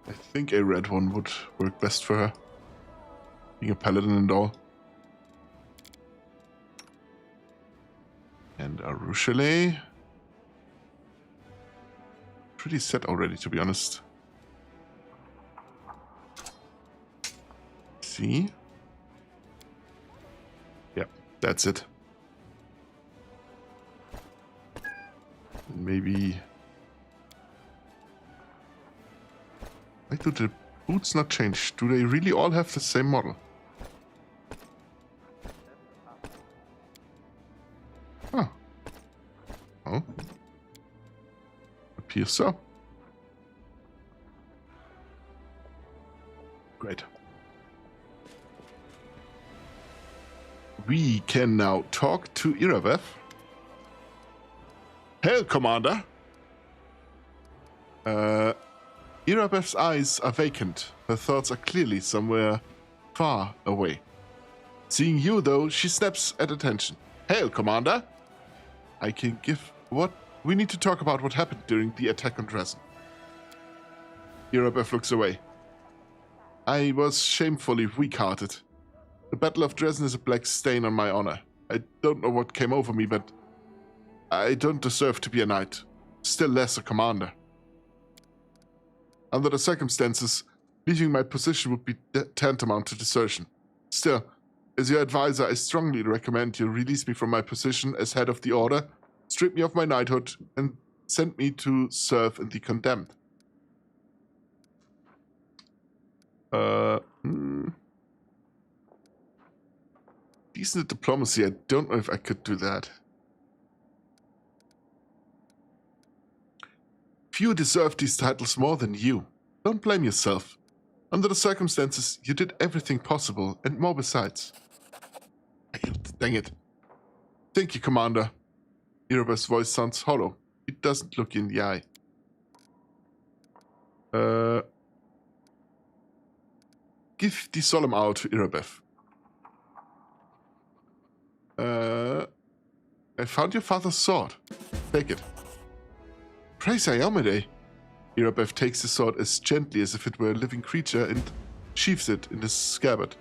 Speaker 1: I think a red one would work best for her. Being a paladin and all. And a Rochelet. Pretty set already, to be honest. See? Yep, that's it. Maybe... Why do the boots not change? Do they really all have the same model? Huh. Oh. Appears so. Great. We can now talk to Irabev. Hail, Commander! Irabev's eyes are vacant. Her thoughts are clearly somewhere far away. Seeing you, though, she snaps at attention. Hail, Commander! I can give what... We need to talk about what happened during the attack on Dresden. Irabev looks away. I was shamefully weak-hearted. The Battle of Dresden is a black stain on my honor. I don't know what came over me, but I don't deserve to be a knight. Still less a commander. Under the circumstances, leaving my position would be tantamount to desertion. Still, as your advisor, I strongly recommend you release me from my position as head of the order, strip me of my knighthood, and send me to serve in the condemned. Decent diplomacy, I don't know if I could do that. Few deserve these titles more than you. Don't blame yourself. Under the circumstances, you did everything possible, and more besides. Dang it. Thank you, Commander. Irabev's voice sounds hollow. It doesn't look in the eye. Give the solemn hour to Irabev. I found your father's sword. Take it. Praise Iomade. Irabev takes the sword as gently as if it were a living creature and sheaths it in his scabbard.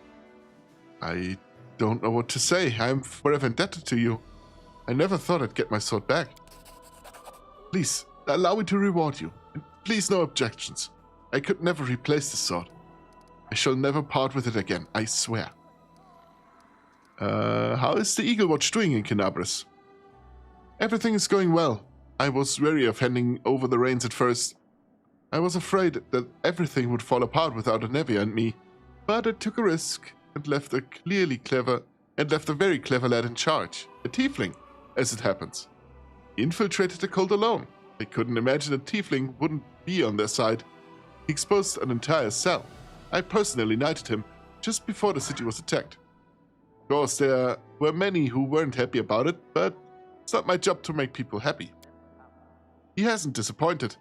Speaker 1: I don't know what to say. I am forever indebted to you. I never thought I'd get my sword back. Please, allow me to reward you. And please, no objections. I could never replace the sword. I shall never part with it again, I swear. How is the Eagle Watch doing in Kenabres? Everything is going well. I was wary of handing over the reins at first. I was afraid that everything would fall apart without Anevia and me, but I took a risk and left a very clever lad in charge, a tiefling, as it happens. He infiltrated the cult alone. I couldn't imagine a tiefling wouldn't be on their side. He exposed an entire cell. I personally knighted him just before the city was attacked. Of course, there were many who weren't happy about it, but it's not my job to make people happy. He hasn't disappointed.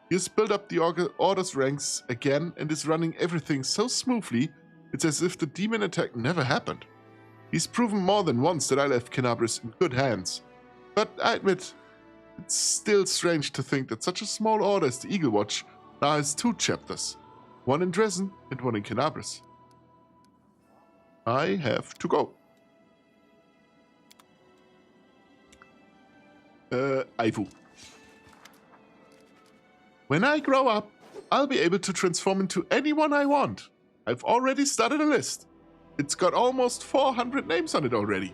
Speaker 1: He has built up the Order's ranks again and is running everything so smoothly, it's as if the demon attack never happened. He's proven more than once that I left Kenabres in good hands. But I admit, it's still strange to think that such a small order as the Eagle Watch now has 2 chapters. One in Dresden and one in Kenabres. I have to go. Aivu. When I grow up, I'll be able to transform into anyone I want. I've already started a list. It's got almost 400 names on it already.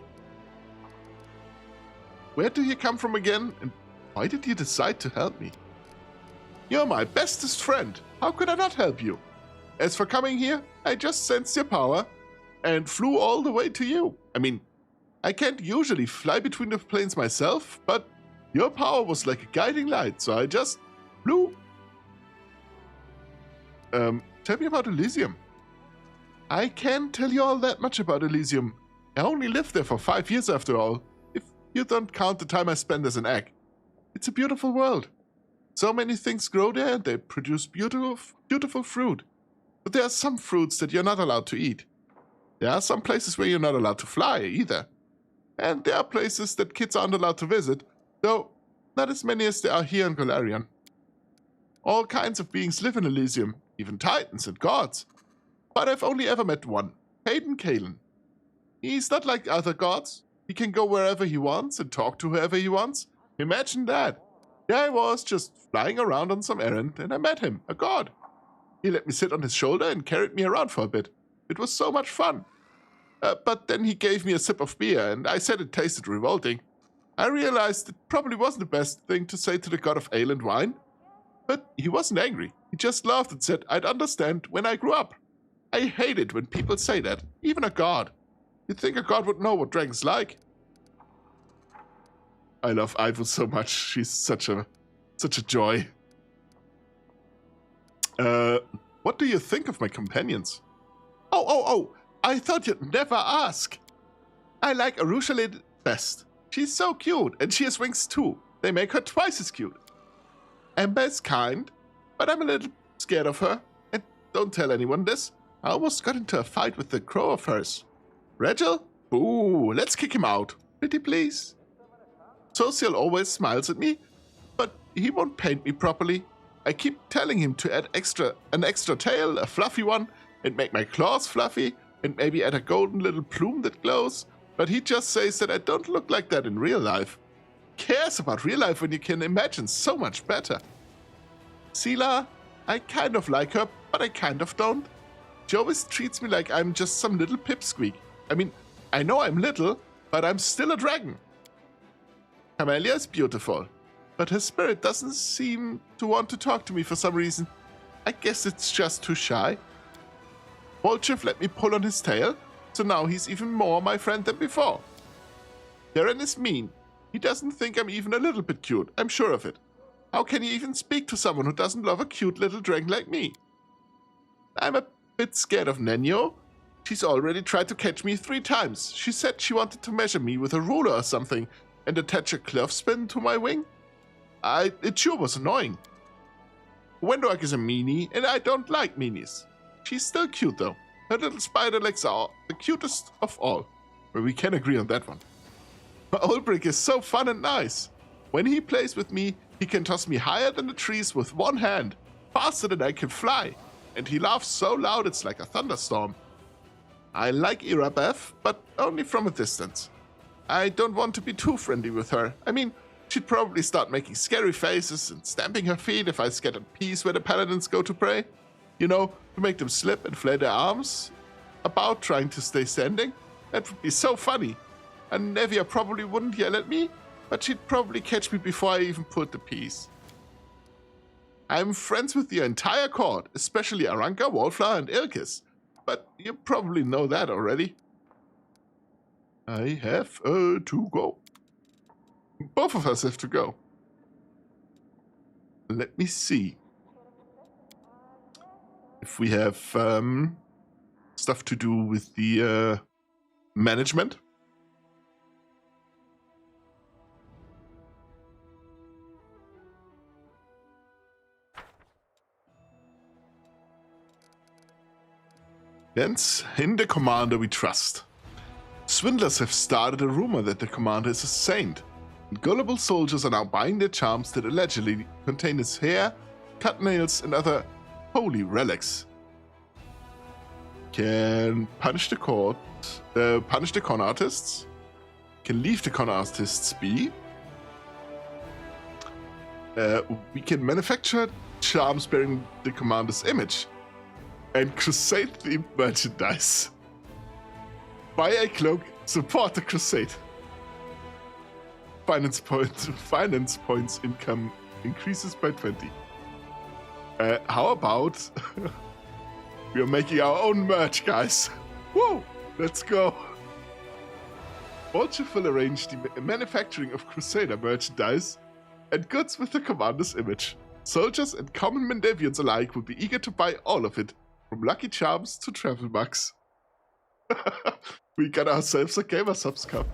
Speaker 1: where do you come from again? And why did you decide to help me? You're my bestest friend. How could I not help you? As for coming here, I just sensed your power and flew all the way to you. I mean, I can't usually fly between the planes myself, but your power was like a guiding light, so I just flew. Tell me about Elysium. I can't tell you all that much about Elysium. I only lived there for 5 years after all, if you don't count the time I spent as an egg. It's a beautiful world. So many things grow there and they produce beautiful fruit. But there are some fruits that you're not allowed to eat. There are some places where you're not allowed to fly either. And there are places that kids aren't allowed to visit, though not as many as there are here in Golarion. All kinds of beings live in Elysium, even titans and gods. But I've only ever met one, Hayden Kalen. He's not like other gods. He can go wherever he wants and talk to whoever he wants. Imagine that. There I was, just flying around on some errand, and I met him, a god. He let me sit on his shoulder and carried me around for a bit. It was so much fun. But then he gave me a sip of beer, and I said it tasted revolting. I realized it probably wasn't the best thing to say to the god of ale and wine. But he wasn't angry. He just laughed and said I'd understand when I grew up. I hate it when people say that, even a god. You'd think a god would know what dragons like. I love Ivo so much. She's such a joy. What do you think of my companions? Oh, I thought you'd never ask. I like Arushalid best. She's so cute, and she has wings too. They make her twice as cute. Amber is kind, but I'm a little scared of her. And don't tell anyone this. I almost got into a fight with the crow of hers. Regil? Ooh, let's kick him out. Pretty please. Social always smiles at me, but he won't paint me properly. I keep telling him to add an extra tail, a fluffy one, and make my claws fluffy, and maybe add a golden little plume that glows, but he just says that I don't look like that in real life. Cares about real life when you can imagine so much better. Sela, I kind of like her, but I kind of don't. She always treats me like I'm just some little pipsqueak. I mean, I know I'm little, but I'm still a dragon. Camellia is beautiful, but her spirit doesn't seem to want to talk to me for some reason. I guess it's just too shy. Volchev let me pull on his tail, so now he's even more my friend than before. Darren is mean. He doesn't think I'm even a little bit cute, I'm sure of it. How can he even speak to someone who doesn't love a cute little dragon like me? I'm a bit scared of Nenyo. She's already tried to catch me 3 times. She said she wanted to measure me with a ruler or something and attach a clothespin to my wing. It sure was annoying. Wendork is a meanie, and I don't like meanies. She's still cute though. Her little spider legs are the cutest of all. But we can agree on that one. Ulbrich is so fun and nice. When he plays with me, he can toss me higher than the trees with one hand, faster than I can fly, and he laughs so loud it's like a thunderstorm. I like Irabeth, but only from a distance. I don't want to be too friendly with her. I mean, she'd probably start making scary faces and stamping her feet if I scattered peas where the paladins go to pray. You know, to make them slip and flay their arms about trying to stay standing. That would be so funny. And Nevia probably wouldn't yell at me, but she'd probably catch me before I even put the peas. I'm friends with the entire court, especially Aranka, Wallflower, and Ilkis. But you probably know that already. I have to go. Both of us have to go. Let me see. If we have stuff to do with the management. Thence, in the commander we trust. Swindlers have started a rumor that the commander is a saint, and gullible soldiers are now buying their charms that allegedly contain his hair, cut nails, and other holy relics. Can punish the con artists. Can leave the con artists be. We can manufacture charms bearing the commander's image. And crusade-themed merchandise. Buy a cloak, support the crusade. finance points income increases by 20. How about we are making our own merch, guys? Woo! Let's go. Vulture will arrange the manufacturing of Crusader merchandise and goods with the commander's image. Soldiers and common Mendevians alike will be eager to buy all of it, from Lucky Charms to travel mugs. We got ourselves a Gamer Subs Cup.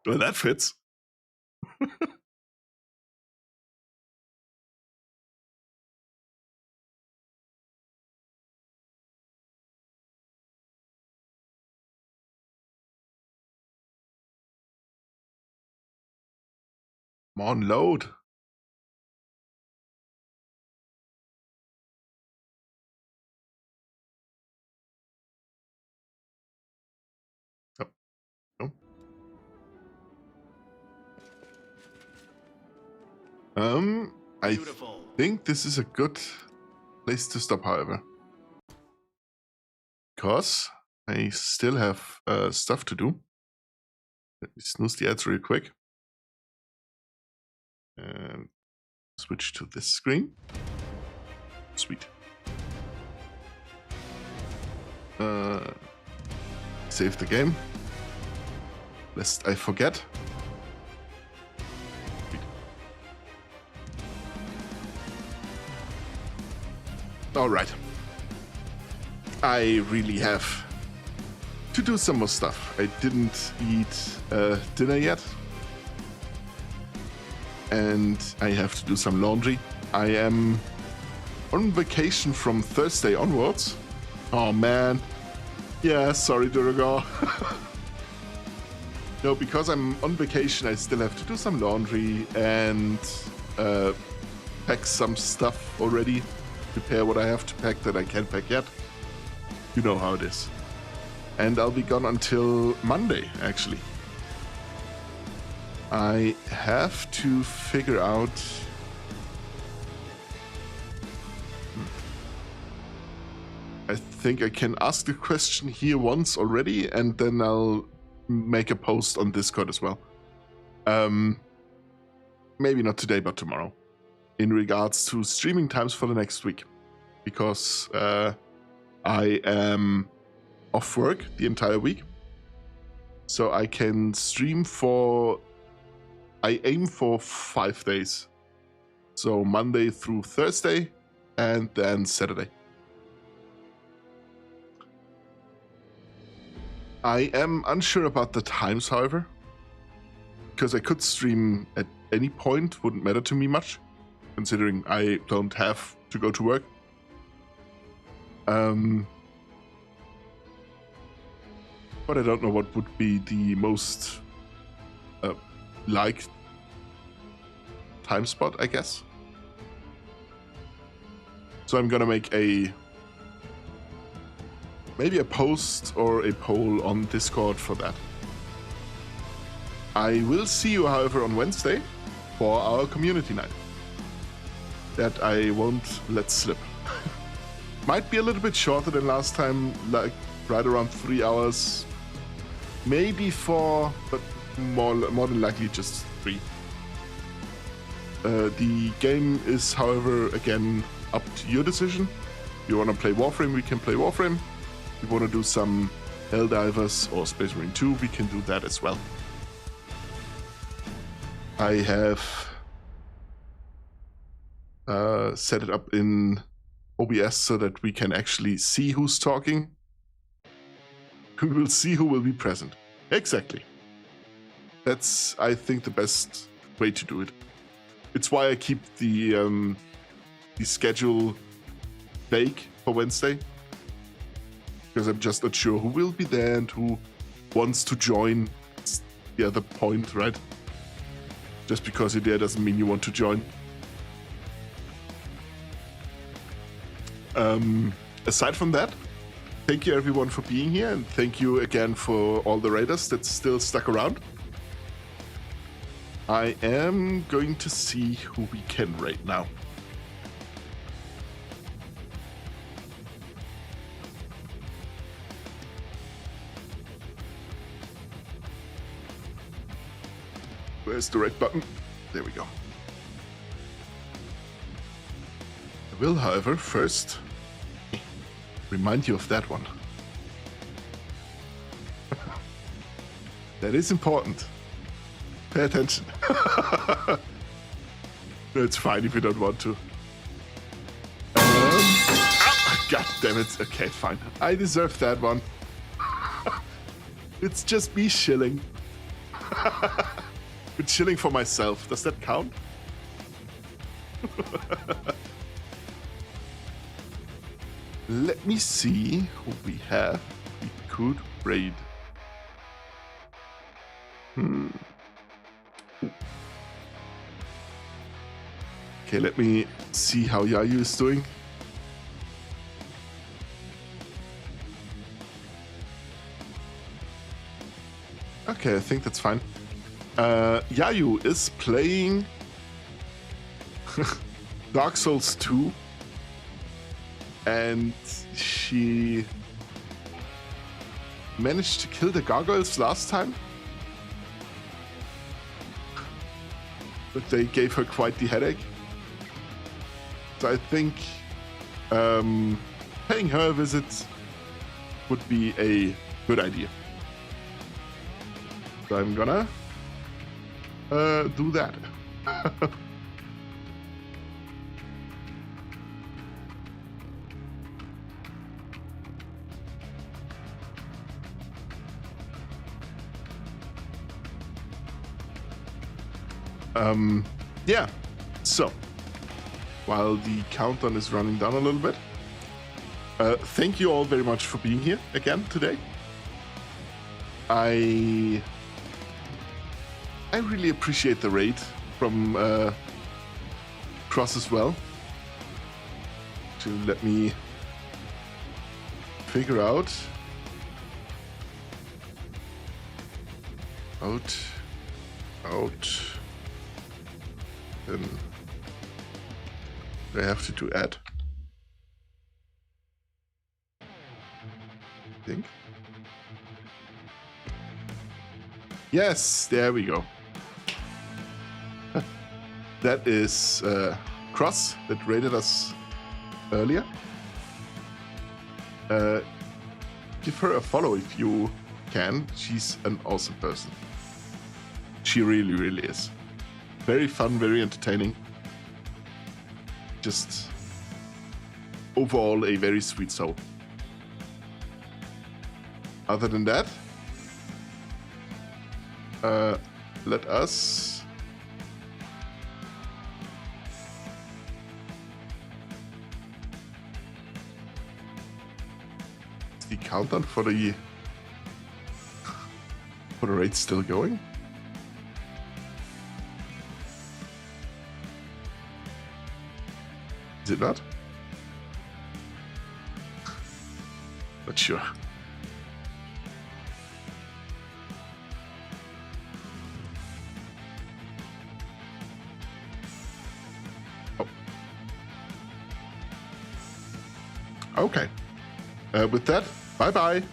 Speaker 1: Well, that fits. Come on, load. Oh, no. I think this is a good place to stop, however. Because I still have stuff to do. Let me snooze the ads real quick. And switch to this screen. Sweet. Save the game. Lest I forget. Sweet. All right. I really have to do some more stuff. I didn't eat dinner yet. And I have to do some laundry. I am on vacation from Thursday onwards. Oh man. Yeah, sorry, Duragar. No, because I'm on vacation, I still have to do some laundry and pack some stuff already. Prepare what I have to pack that I can't pack yet. You know how it is. And I'll be gone until Monday, actually. I have to figure out... I think I can ask the question here once already, and then I'll make a post on Discord as well. Maybe not today, but tomorrow. In regards to streaming times for the next week. Because I am off work the entire week. So I can stream for... I aim for 5 days. So Monday through Thursday, and then Saturday. I am unsure about the times, however, because I could stream at any point, wouldn't matter to me much, considering I don't have to go to work. But I don't know what would be the most liked time spot, I guess. So I'm gonna make maybe a post or a poll on Discord for that. I will see you, however, on Wednesday for our community night. That I won't let slip. Might be a little bit shorter than last time, like right around 3 hours. Maybe 4, but more than likely just 3. The game is, however, again, up to your decision. If you want to play Warframe, we can play Warframe. If you want to do some Helldivers or Space Marine 2, we can do that as well. I have set it up in OBS so that we can actually see who's talking. We will see who will be present. Exactly. That's, I think, the best way to do it. It's why I keep the schedule vague for Wednesday. Because I'm just not sure who will be there and who wants to join. It's the other point, right? Just because you're there doesn't mean you want to join. Aside from that, thank you everyone for being here, and thank you again for all the raiders that still stuck around. I am going to see who we can raid now. Where's the red button? There we go. I will, however, first remind you of that one. That is important. Pay attention. It's fine if you don't want to. God damn it. Okay, fine. I deserve that one. It's just me shilling. But chilling for myself. Does that count? Let me see who we have. We could raid. Okay, let me see how Yayu is doing. Okay, I think that's fine. Yayu is playing Dark Souls 2, and she managed to kill the gargoyles last time, but they gave her quite the headache. So I think paying her a visit would be a good idea. So I'm gonna do that. Yeah, so while the countdown is running down a little bit, thank you all very much for being here again today. I really appreciate the raid from Cross as well, to let me figure out then I have to do add. I think. Yes, there we go. That is Cross that raided us earlier. Give her a follow if you can. She's an awesome person. She really, really is. Very fun, very entertaining. Just overall a very sweet soul. Other than that, let us is the countdown for the raid still going? Is it not? Not sure. Oh. Okay. With that, bye-bye.